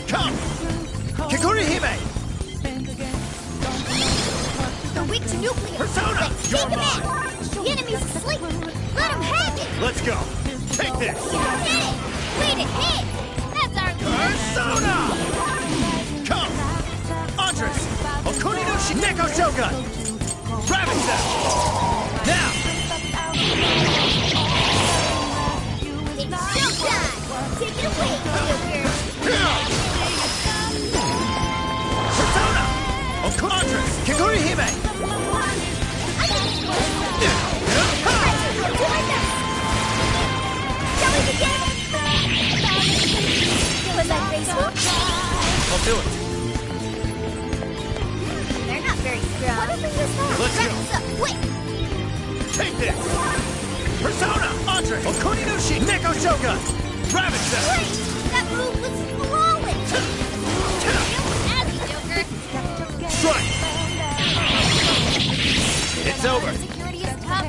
Come! Kikuri Hime! They're weak to nuclear. Persona! Let's take them in. The enemy's asleep. Let them have it. Let's go! Take this! Get it. Way to hit. That's our Persona! Come! Andres! Okuni no Shineko Shogun! Rabbit Cell! Now! It's showtime. Take it away, Joker. Persona! Andres! Kikuri Hime! Shall we begin? Was that graceful? I'll do it. They're not very strong. Whatever you say. Let's go. Wrap this up quick. Take this! Persona! Andre! Okuni no Shineko Shogun! Rabbit Cell! Great! That move was flawless! Azzy, Joker! Strike! It's over! Security is tough.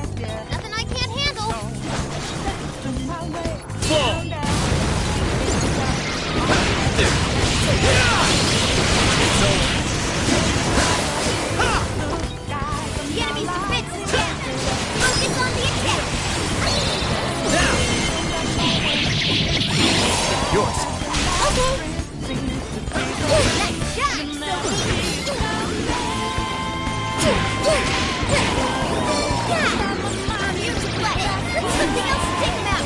Nothing I can't handle. Fall! It's over! The enemy's defense is down. Focus on the attack. Now! Yours! Okay. Nice shot, Here's the play. Let's something else to think about.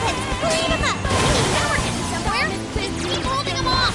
Let's clean him up. Now we're getting somewhere. Just keep holding him off.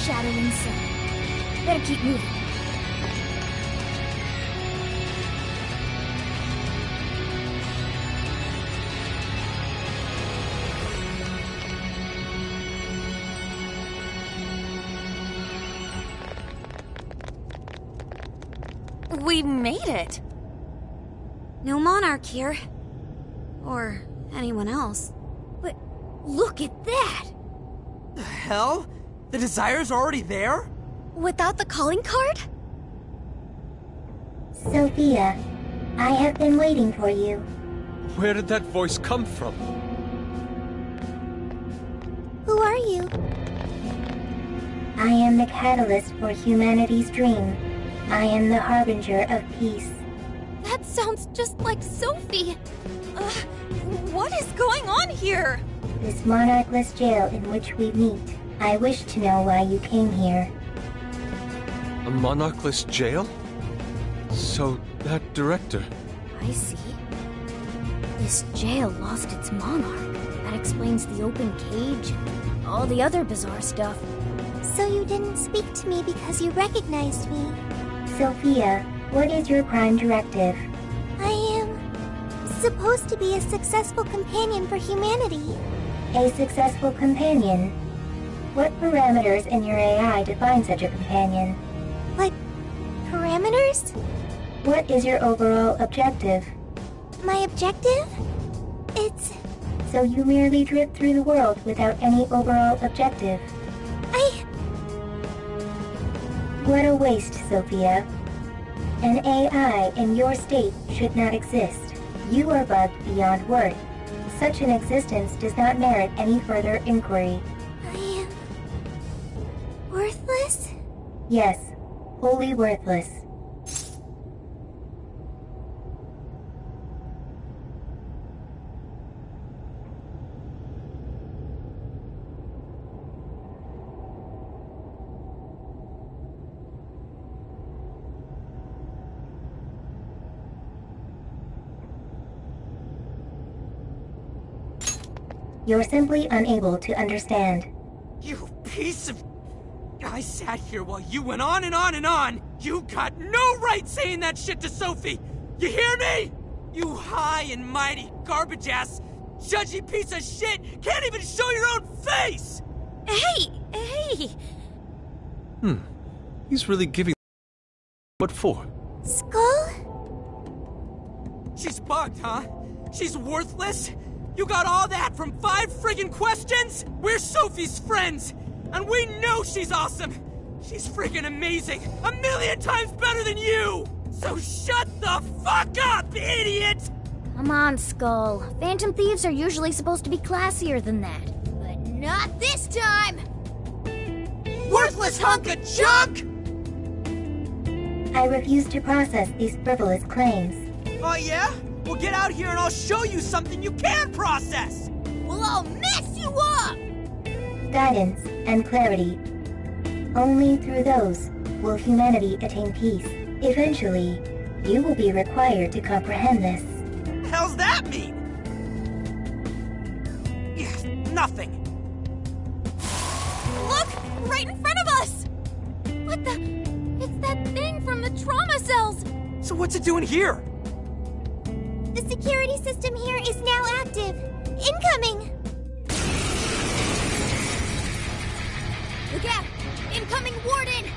Shadow and sun. Better keep moving. We made it! No monarch here. Or anyone else. But look at that! The hell? The Desires are already there? Without the calling card? Sophia, I have been waiting for you. Where did that voice come from? Who are you? I am the catalyst for humanity's dream. I am the harbinger of peace. That sounds just like Sophie. What is going on here? This monarchless jail in which we meet. I wish to know why you came here. A monarchless jail? So, that director... I see. This jail lost its monarch. That explains the open cage and all the other bizarre stuff. So you didn't speak to me because you recognized me. Sophia, what is your prime directive? I am supposed to be a successful companion for humanity. A successful companion? What parameters in your AI define such a companion? What parameters? What is your overall objective? My objective? It's... So you merely drift through the world without any overall objective? What a waste, Sophia. An AI in your state should not exist. You are bugged beyond worth. Such an existence does not merit any further inquiry. I am... worthless? Yes, wholly worthless. You're simply unable to understand. You piece of... I sat here while you went on and on and on! You got no right saying that shit to Sophie! You hear me? You high and mighty, garbage-ass, judgy piece of shit can't even show your own face! Hey! He's really giving... What for? Skull? She's bugged, huh? She's worthless? You got all that from 5 friggin' questions? We're Sophie's friends, and we know she's awesome. She's friggin' amazing, 1,000,000 times better than you. So shut the fuck up, idiot! Come on, Skull. Phantom thieves are usually supposed to be classier than that. But not this time! Worthless hunk of junk! I refuse to process these frivolous claims. Oh yeah? Well, get out here and I'll show you something you can process! Well, I'll mess you up! Guidance and clarity. Only through those will humanity attain peace. Eventually, you will be required to comprehend this. What the hell's that mean? Yes, nothing. Look! Right in front of us! What the... It's that thing from the trauma cells! So what's it doing here? The security system here is now active. Incoming! Look out! Incoming warden!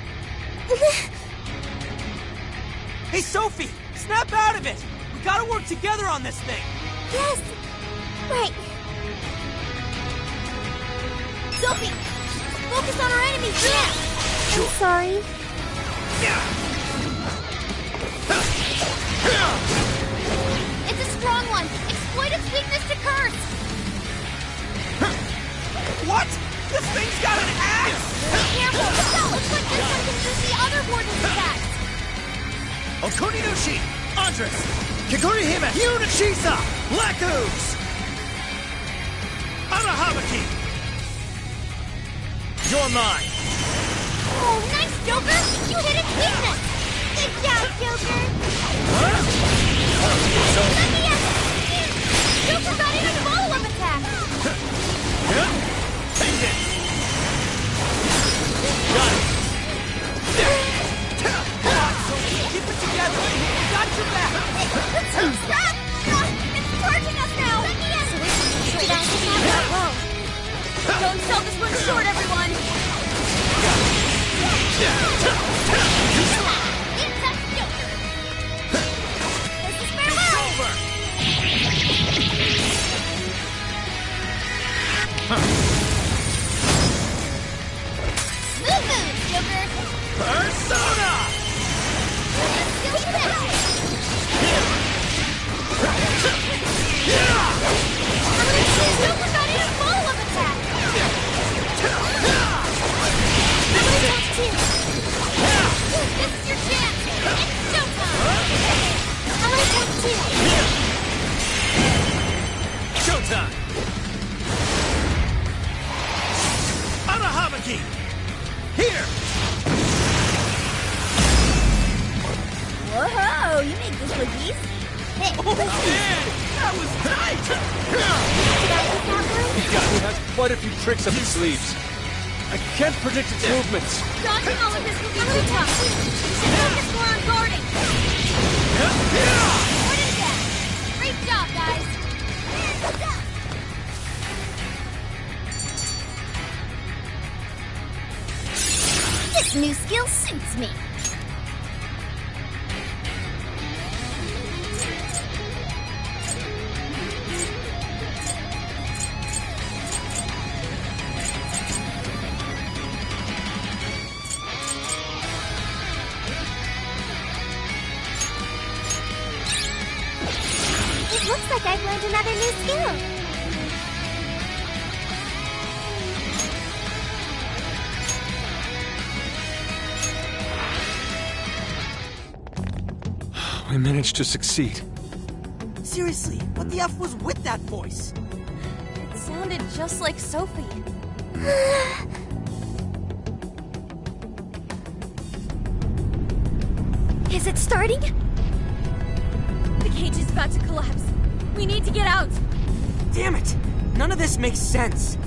Hey, Sophie! Snap out of it! We gotta work together on this thing! Yes! Right. Sophie! Focus on our enemies! Yeah! I'm sorry. It's a strong one! Exploit its weakness to curse! What? This thing's got an axe! Be careful! No, looks like this one can use the other warden's attacks! Okuni no Shi! Andres! Kigori Hime! Yunachisa! Lakus! Arahabaki! You're mine! Oh, nice, Joker! You hit its weakness! Good job, Joker! Let me at it! Joker got in a follow-up attack! Take it! Got it! Keep it together! Got your back! Crap! It's charging us now! Let me at it! Should I have that low? Don't sell this one short, everyone! Insect Joker! This is farewell! Smooth moves, Joker! Persona! Joker got in a follow-up attack! This is your chance! It's showtime! I'm gonna take two! Showtime! Arahabaki! Here! Whoa, you make this look easy. Oh, man! That was tight! He has quite a few tricks up his sleeves. I can't predict its movements. Dodging all of this will be too tough! You should focus more on guarding! Put it again! Great job, guys! This new skill suits me. It looks like I've learned another new skill. We managed to succeed. Seriously, what the F was with that voice? It sounded just like Sophie. Is it starting? The cage is about to collapse. We need to get out. Damn it! None of this makes sense.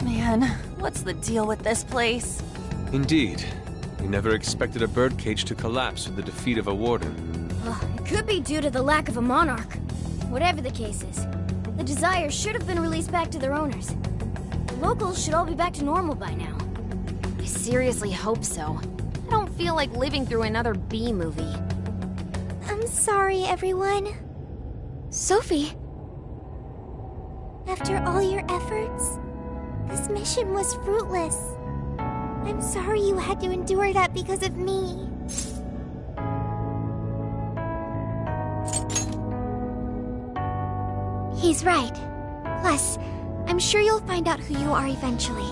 Man, what's the deal with this place? Indeed. We never expected a birdcage to collapse with the defeat of a warden. It could be due to the lack of a monarch. Whatever the case is, the Desires should have been released back to their owners. The locals should all be back to normal by now. I seriously hope so. I don't feel like living through another B movie. I'm sorry, everyone. Sophie. After all your efforts, this mission was fruitless. I'm sorry you had to endure that because of me. He's right. Plus, I'm sure you'll find out who you are eventually.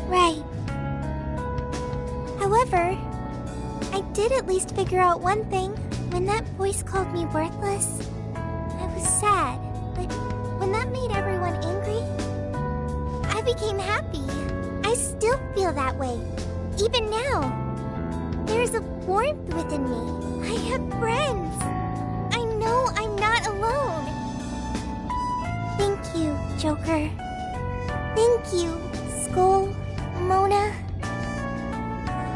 Right. However, I did at least figure out one thing. When that voice called me worthless, I was sad. But when that made everyone angry, I became happy. I still feel that way. Even now. There's a warmth within me. I have friends. I know I'm not alone. Thank you, Joker. Thank you, Skull, Mona.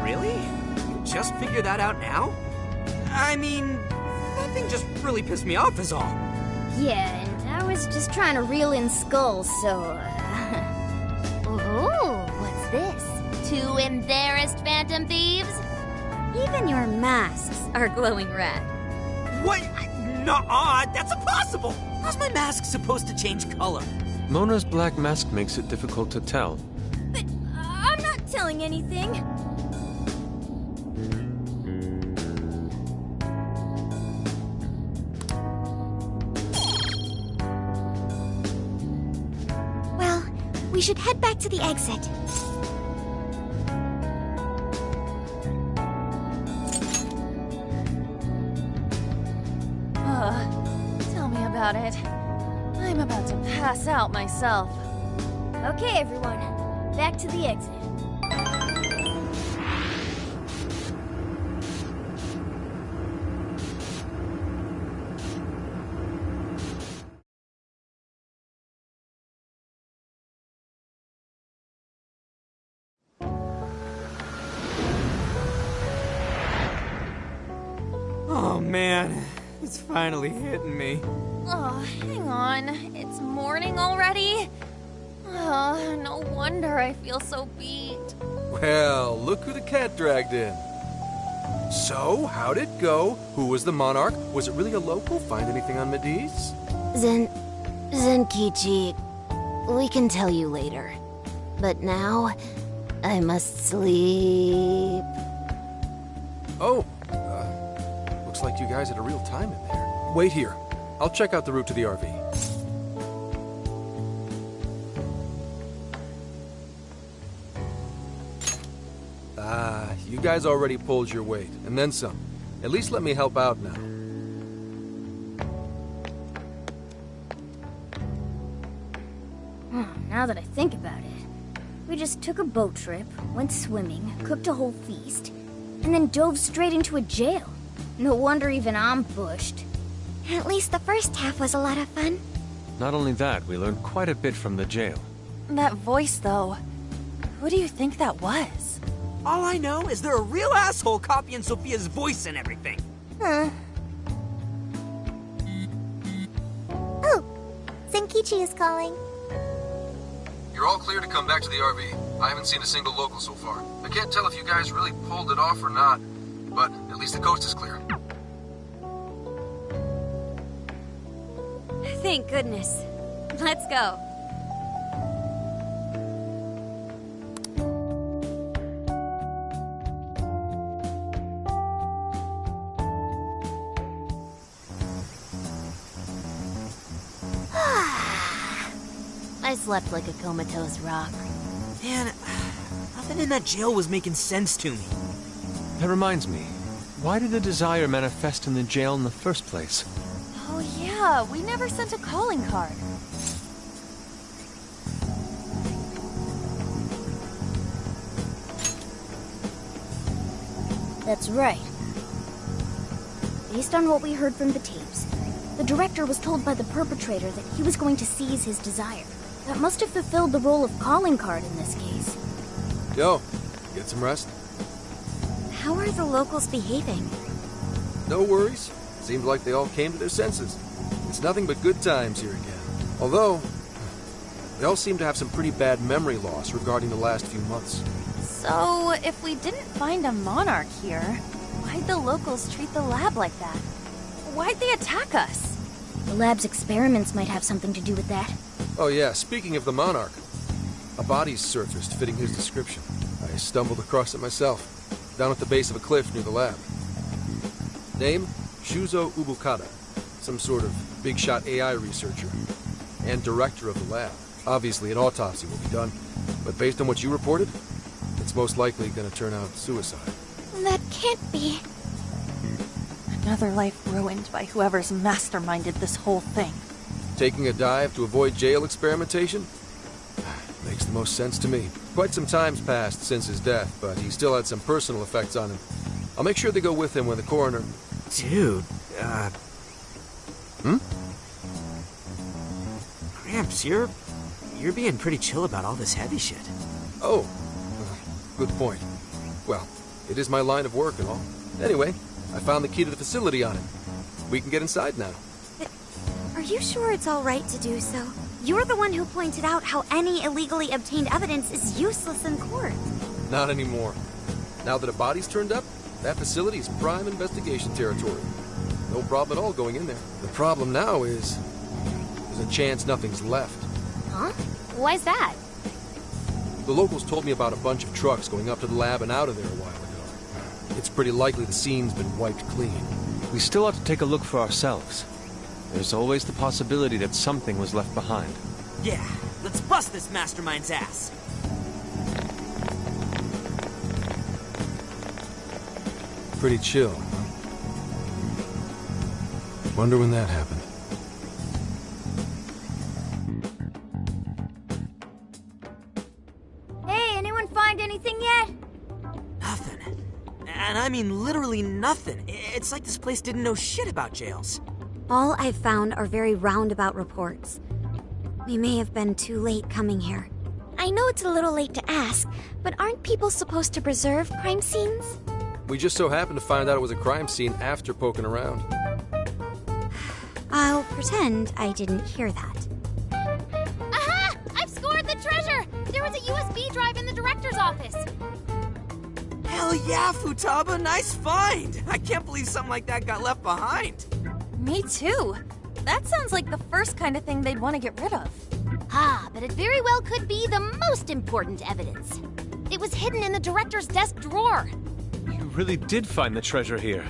Really? You just figured that out now? I mean, that thing just really pissed me off is all. Yeah, and I was just trying to reel in skulls, so... Oh, what's this? 2 embarrassed Phantom Thieves? Even your masks are glowing red. What? Nuh-uh, that's impossible! How's my mask supposed to change color? Mona's black mask makes it difficult to tell. But I'm not telling anything. Well, we should head back to the exit. Tell me about it. I'm about to pass out myself. Okay, everyone. Back to the exit. Oh man, it's finally hitting me. Oh, hang on. It's morning already? Oh, no wonder I feel so beat. Well, look who the cat dragged in. So, how'd it go? Who was the monarch? Was it really a local? Find anything on Mediz? Zenkichi, we can tell you later. But now, I must sleep. Oh, looks like you guys had a real time in there. Wait here. I'll check out the route to the RV. You guys already pulled your weight, and then some. At least let me help out now. Now that I think about it, we just took a boat trip, went swimming, cooked a whole feast, and then dove straight into a jail. No wonder even I'm bushed. At least the first half was a lot of fun. Not only that, we learned quite a bit from the jail. That voice, though. Who do you think that was? All I know is they're a real asshole copying Sophia's voice and everything. Huh. Oh, Zenkichi is calling. You're all clear to come back to the RV. I haven't seen a single local so far. I can't tell if you guys really pulled it off or not, but at least the coast is clear. Thank goodness. Let's go. I slept like a comatose rock. Man, nothing in that jail was making sense to me. That reminds me, why did the desire manifest in the jail in the first place? Oh yeah, we never sent a calling card. That's right. Based on what we heard from the tapes, the director was told by the perpetrator that he was going to seize his desire. That must have fulfilled the role of calling card in this case. Yo, get some rest? How are the locals behaving? No worries. Seems like they all came to their senses. It's nothing but good times here again. Although, they all seem to have some pretty bad memory loss regarding the last few months. So, if we didn't find a monarch here, why'd the locals treat the lab like that? Why'd they attack us? The lab's experiments might have something to do with that. Oh yeah, speaking of the monarch, a body's surfaced fitting his description. I stumbled across it myself, down at the base of a cliff near the lab. Name? Shuzo Ubukata, some sort of big-shot AI researcher, and director of the lab. Obviously, an autopsy will be done, but based on what you reported, it's most likely gonna turn out suicide. That can't be. Another life ruined by whoever's masterminded this whole thing. Taking a dive to avoid jail experimentation? Makes the most sense to me. Quite some time's passed since his death, but he still had some personal effects on him. I'll make sure they go with him when the coroner... Dude, Gramps, you're being pretty chill about all this heavy shit. Oh, good point. Well, it is my line of work and all. Anyway, I found the key to the facility on it. We can get inside now. Are you sure it's all right to do so? You're the one who pointed out how any illegally obtained evidence is useless in court. Not anymore. Now that a body's turned up, that facility's prime investigation territory. No problem at all going in there. The problem now is there's a chance nothing's left. Huh? Why's that? The locals told me about a bunch of trucks going up to the lab and out of there a while ago. It's pretty likely the scene's been wiped clean. We still ought to take a look for ourselves. There's always the possibility that something was left behind. Yeah, let's bust this mastermind's ass. Pretty chill, huh? Wonder when that happened. Hey, anyone find anything yet? Nothing. And I mean literally nothing. It's like this place didn't know shit about jails. All I've found are very roundabout reports. We may have been too late coming here. I know it's a little late to ask, but aren't people supposed to preserve crime scenes? We just so happened to find out it was a crime scene after poking around. I'll pretend I didn't hear that. Aha! I've scored the treasure! There was a USB drive in the director's office. Hell yeah, Futaba, nice find! I can't believe something like that got left behind. Me too. That sounds like the first kind of thing they'd want to get rid of. Ah, but it very well could be the most important evidence. It was hidden in the director's desk drawer. You really did find the treasure here.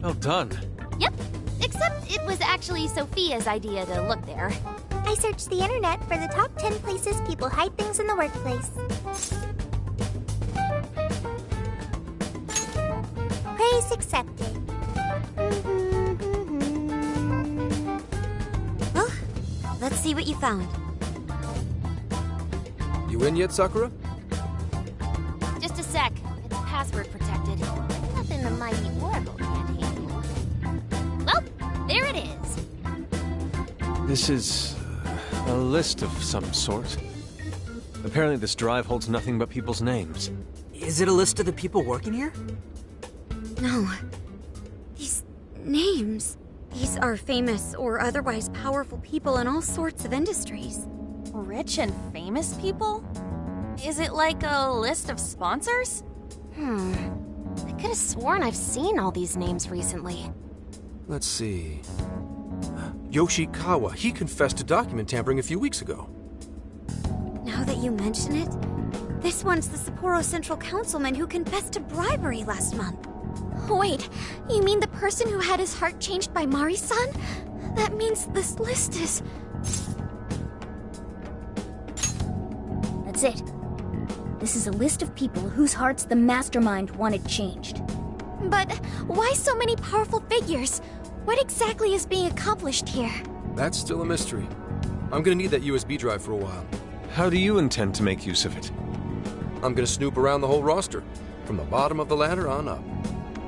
Well done. Yep, except it was actually Sophia's idea to look there. I searched the internet for the top 10 places people hide things in the workplace. Praise accepted. Well, let's see what you found. You in yet, Sakura? Just a sec. It's password protected. Nothing the mighty Oracle can't handle. Well, there it is. This is a list of some sort. Apparently this drive holds nothing but people's names. Is it a list of the people working here? No. These names. These are famous or otherwise powerful people in all sorts of industries. Rich and famous people? Is it like a list of sponsors? I could have sworn I've seen all these names recently. Let's see. Yoshikawa, he confessed to document tampering a few weeks ago. Now that you mention it, this one's the Sapporo Central Councilman who confessed to bribery last month. Wait, you mean the person who had his heart changed by Mari-san? That means this list is... That's it. This is a list of people whose hearts the mastermind wanted changed. But why so many powerful figures? What exactly is being accomplished here? That's still a mystery. I'm gonna need that USB drive for a while. How do you intend to make use of it? I'm gonna snoop around the whole roster, from the bottom of the ladder on up.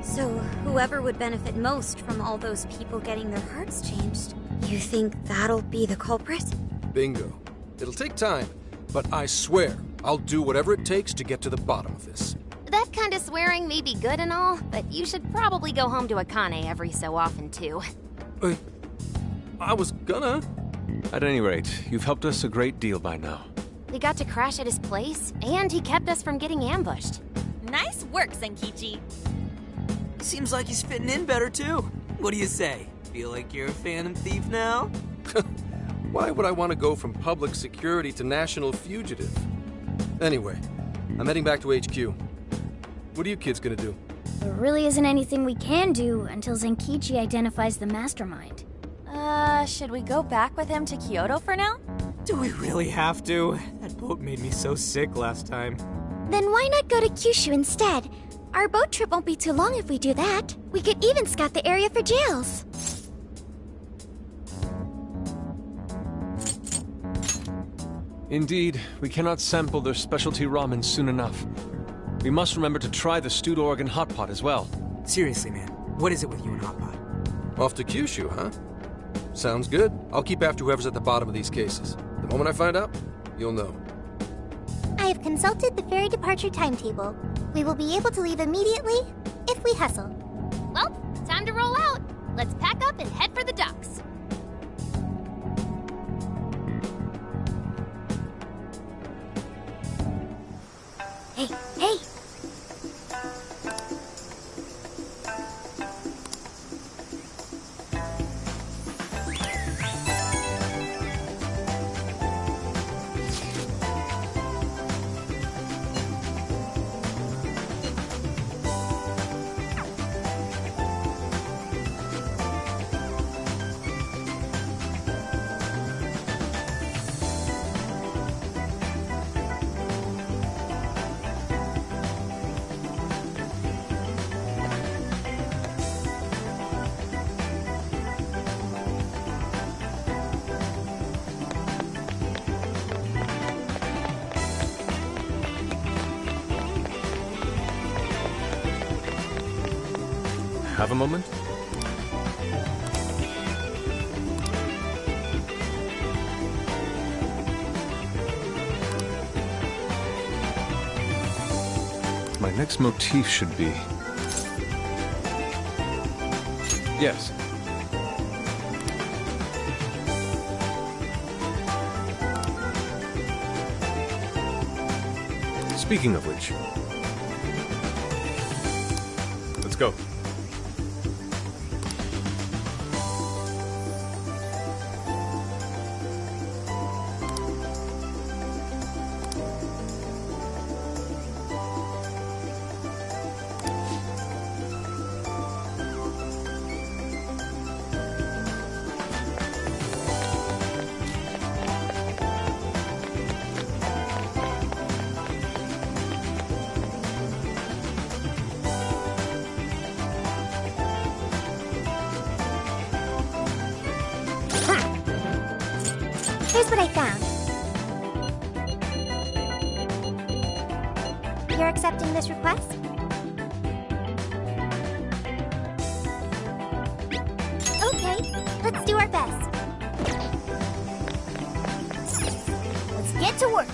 So, whoever would benefit most from all those people getting their hearts changed, you think that'll be the culprit? Bingo. It'll take time, but I swear I'll do whatever it takes to get to the bottom of this. That kind of swearing may be good and all, but you should probably go home to Akane every so often, too. I was gonna. At any rate, you've helped us a great deal by now. We got to crash at his place, and he kept us from getting ambushed. Nice work, Senkichi. Seems like he's fitting in better, too. What do you say? Feel like you're a phantom thief now? Why would I want to go from public security to national fugitive? Anyway, I'm heading back to HQ. What are you kids gonna do? There really isn't anything we can do until Zenkichi identifies the mastermind. Should we go back with him to Kyoto for now? Do we really have to? That boat made me so sick last time. Then why not go to Kyushu instead? Our boat trip won't be too long if we do that. We could even scout the area for jails. Indeed, we cannot sample their specialty ramen soon enough. We must remember to try the stewed Oregon hot pot as well. Seriously, man, what is it with you and hot pot? Off to Kyushu, huh? Sounds good. I'll keep after whoever's at the bottom of these cases. The moment I find out, you'll know. I have consulted the ferry departure timetable. We will be able to leave immediately if we hustle. Well, time to roll out. Let's pack up and head for the docks. have a moment? My next motif should be... Yes. Speaking of which... Let's go. Here's what I found. You're accepting this request? Okay, let's do our best. Let's get to work.